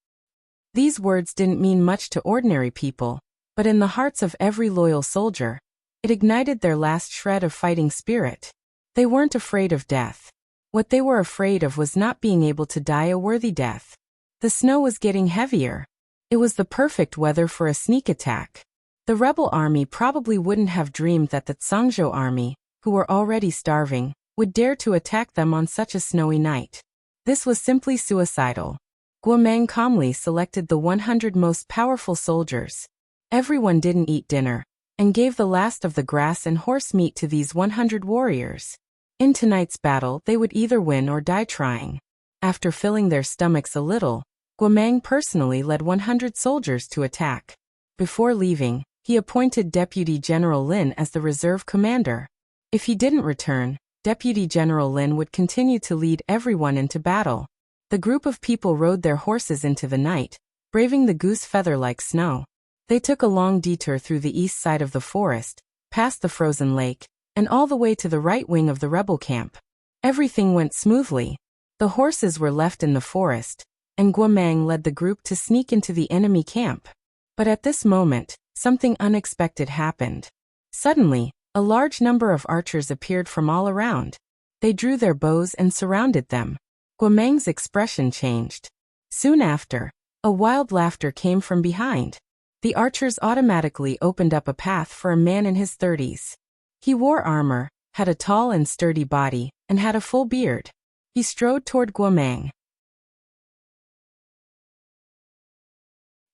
These words didn't mean much to ordinary people, but in the hearts of every loyal soldier, it ignited their last shred of fighting spirit. They weren't afraid of death. What they were afraid of was not being able to die a worthy death. The snow was getting heavier. It was the perfect weather for a sneak attack. The rebel army probably wouldn't have dreamed that the Zhangzhou army, who were already starving, would dare to attack them on such a snowy night. This was simply suicidal. Guomang calmly selected the 100 most powerful soldiers. Everyone didn't eat dinner, and gave the last of the grass and horse meat to these 100 warriors. In tonight's battle they would either win or die trying. After filling their stomachs a little, Guomang personally led 100 soldiers to attack. Before leaving, he appointed Deputy General Lin as the reserve commander. If he didn't return, Deputy General Lin would continue to lead everyone into battle. The group of people rode their horses into the night, braving the goose feather like snow. They took a long detour through the east side of the forest, past the frozen lake, and all the way to the right wing of the rebel camp. Everything went smoothly. The horses were left in the forest, and Guomang led the group to sneak into the enemy camp. But at this moment, something unexpected happened. Suddenly, a large number of archers appeared from all around. They drew their bows and surrounded them. Guomang's expression changed. Soon after, a wild laughter came from behind. The archers automatically opened up a path for a man in his 30s. He wore armor, had a tall and sturdy body, and had a full beard. He strode toward Guomang.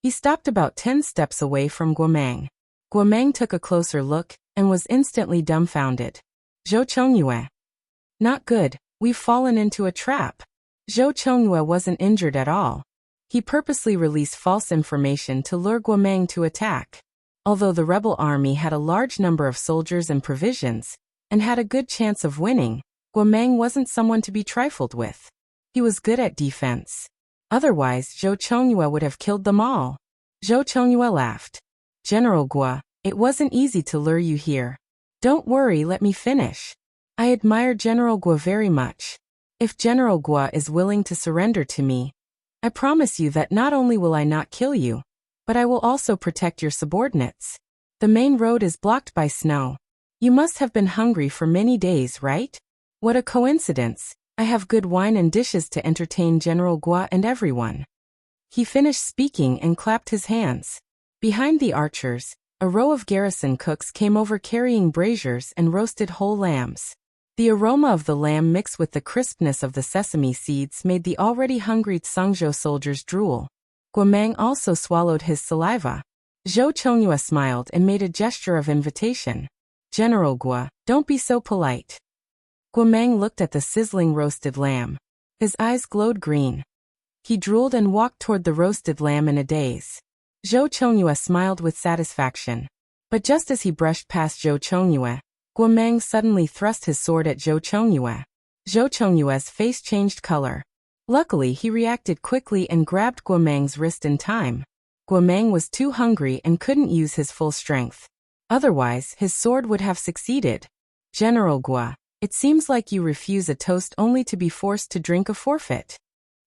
He stopped about 10 steps away from Guomang. Guomang took a closer look, and was instantly dumbfounded. "Zhou Chongyue. Not good, we've fallen into a trap." Zhou Chongyue wasn't injured at all. He purposely released false information to lure Guomang to attack. Although the rebel army had a large number of soldiers and provisions, and had a good chance of winning, Guomang wasn't someone to be trifled with. He was good at defense. Otherwise, Zhou Chongyue would have killed them all. Zhou Chongyue laughed. "General Guo, it wasn't easy to lure you here. Don't worry, let me finish. I admire General Guo very much. If General Guo is willing to surrender to me, I promise you that not only will I not kill you, but I will also protect your subordinates. The main road is blocked by snow. You must have been hungry for many days, right? What a coincidence. I have good wine and dishes to entertain General Guo and everyone." He finished speaking and clapped his hands. Behind the archers, a row of garrison cooks came over carrying braziers and roasted whole lambs. The aroma of the lamb mixed with the crispness of the sesame seeds made the already hungry Zhangzhou soldiers drool. Guomang also swallowed his saliva. Zhou Chongyue smiled and made a gesture of invitation. "General Guo, don't be so polite." Guomang looked at the sizzling roasted lamb. His eyes glowed green. He drooled and walked toward the roasted lamb in a daze. Zhou Chongyue smiled with satisfaction. But just as he brushed past Zhou Chongyue, Guomeng suddenly thrust his sword at Zhou Chongyue. Zhou Chongyue's face changed color. Luckily, he reacted quickly and grabbed Guomeng's wrist in time. Guomeng was too hungry and couldn't use his full strength. Otherwise, his sword would have succeeded. General Gua, it seems like you refuse a toast only to be forced to drink a forfeit.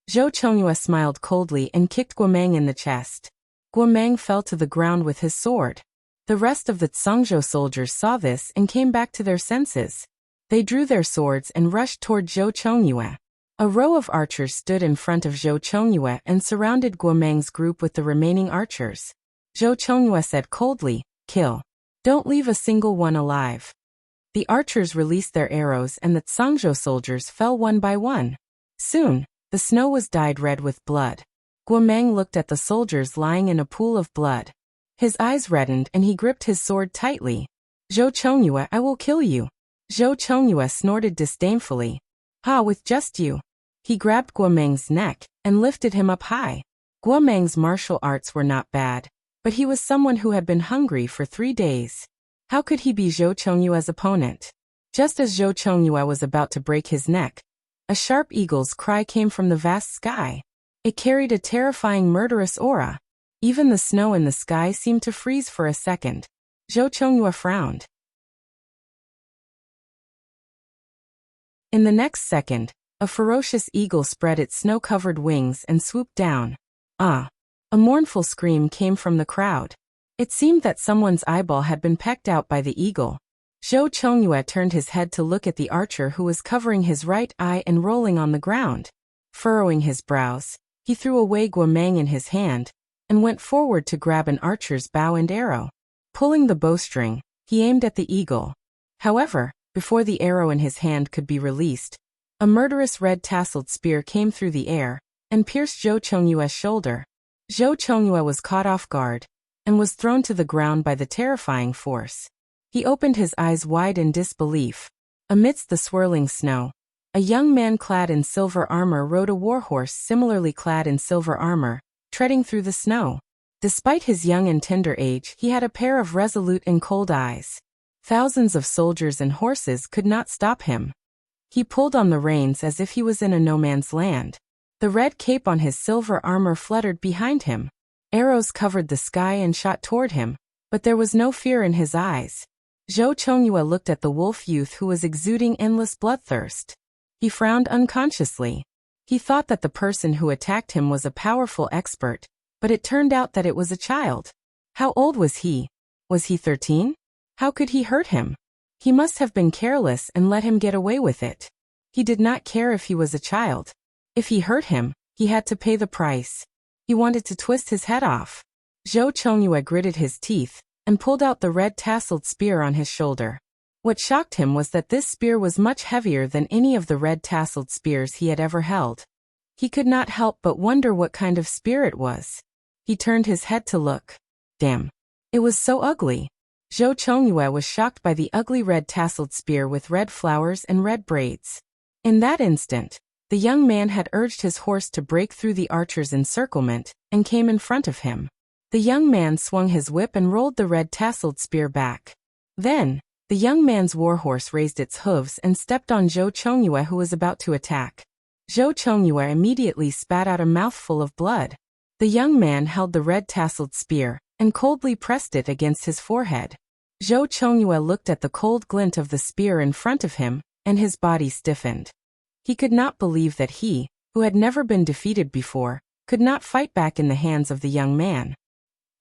Zhou Chongyue smiled coldly and kicked Guomeng in the chest. Guomeng fell to the ground with his sword. The rest of the Zhangzhou soldiers saw this and came back to their senses. They drew their swords and rushed toward Zhou Chongyue. A row of archers stood in front of Zhou Chongyue and surrounded Guomeng's group with the remaining archers. Zhou Chongyue said coldly, "Kill. Don't leave a single one alive." The archers released their arrows and the Zhangzhou soldiers fell one by one. Soon, the snow was dyed red with blood. Guomeng looked at the soldiers lying in a pool of blood. His eyes reddened and he gripped his sword tightly. "Zhou Chongyue, I will kill you." Zhou Chongyue snorted disdainfully. "Ha, with just you." He grabbed Guomeng's neck and lifted him up high. Guomeng's martial arts were not bad, but he was someone who had been hungry for 3 days. How could he be Zhou Chongyue's opponent? Just as Zhou Chongyue was about to break his neck, a sharp eagle's cry came from the vast sky. It carried a terrifying murderous aura. Even the snow in the sky seemed to freeze for a second. Zhou Chongyue frowned. In the next second, a ferocious eagle spread its snow-covered wings and swooped down. Ah! A mournful scream came from the crowd. It seemed that someone's eyeball had been pecked out by the eagle. Zhou Chongyue turned his head to look at the archer who was covering his right eye and rolling on the ground. Furrowing his brows, he threw away Guomeng in his hand and went forward to grab an archer's bow and arrow. Pulling the bowstring, he aimed at the eagle. However, before the arrow in his hand could be released, a murderous red-tasseled spear came through the air and pierced Zhou Chongyue's shoulder. Zhou Chongyue was caught off guard and was thrown to the ground by the terrifying force. He opened his eyes wide in disbelief. Amidst the swirling snow, a young man clad in silver armor rode a warhorse similarly clad in silver armor, treading through the snow. Despite his young and tender age, he had a pair of resolute and cold eyes. Thousands of soldiers and horses could not stop him. He pulled on the reins as if he was in a no-man's land. The red cape on his silver armor fluttered behind him. Arrows covered the sky and shot toward him, but there was no fear in his eyes. Zhou Chongyue looked at the wolf youth who was exuding endless bloodthirst. He frowned unconsciously. He thought that the person who attacked him was a powerful expert, but it turned out that it was a child. How old was he? Was he 13? How could he hurt him? He must have been careless and let him get away with it. He did not care if he was a child. If he hurt him, he had to pay the price. He wanted to twist his head off. Zhou Chongyue gritted his teeth and pulled out the red-tasseled spear on his shoulder. What shocked him was that this spear was much heavier than any of the red-tasseled spears he had ever held. He could not help but wonder what kind of spear it was. He turned his head to look. Damn! It was so ugly. Zhou Chongyue was shocked by the ugly red-tasseled spear with red flowers and red braids. In that instant, the young man had urged his horse to break through the archer's encirclement and came in front of him. The young man swung his whip and rolled the red-tasseled spear back. Then, the young man's warhorse raised its hooves and stepped on Zhou Chongyue who was about to attack. Zhou Chongyue immediately spat out a mouthful of blood. The young man held the red-tasseled spear and coldly pressed it against his forehead. Zhou Chongyue looked at the cold glint of the spear in front of him, and his body stiffened. He could not believe that he, who had never been defeated before, could not fight back in the hands of the young man.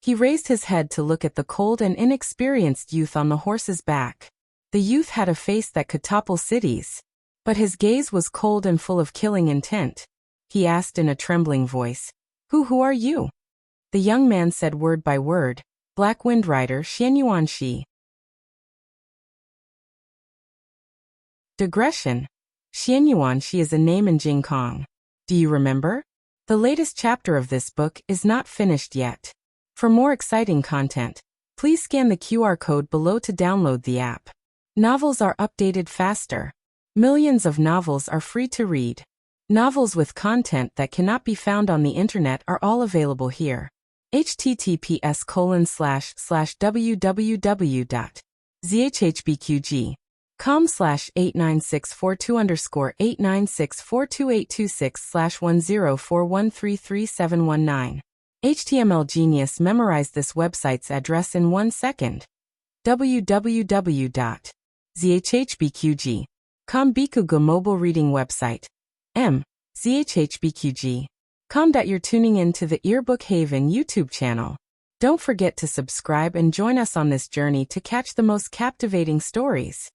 He raised his head to look at the cold and inexperienced youth on the horse's back. The youth had a face that could topple cities, but his gaze was cold and full of killing intent. He asked in a trembling voice, Who are you?" The young man said word by word, "Black Wind Rider Xianyuan Shi." Digression. Xianyuan Shi is a name in Jingkong. Do you remember? The latest chapter of this book is not finished yet. For more exciting content, please scan the QR code below to download the app. Novels are updated faster. Millions of novels are free to read. Novels with content that cannot be found on the internet are all available here. https://www.zhbqg.com/89642_896428826/1041333719. HTML Genius memorized this website's address in 1 second. www.zhbqg.com Bikuga mobile reading website. zhbqg.com. You're tuning in to the Earbook Haven YouTube channel. Don't forget to subscribe and join us on this journey to catch the most captivating stories.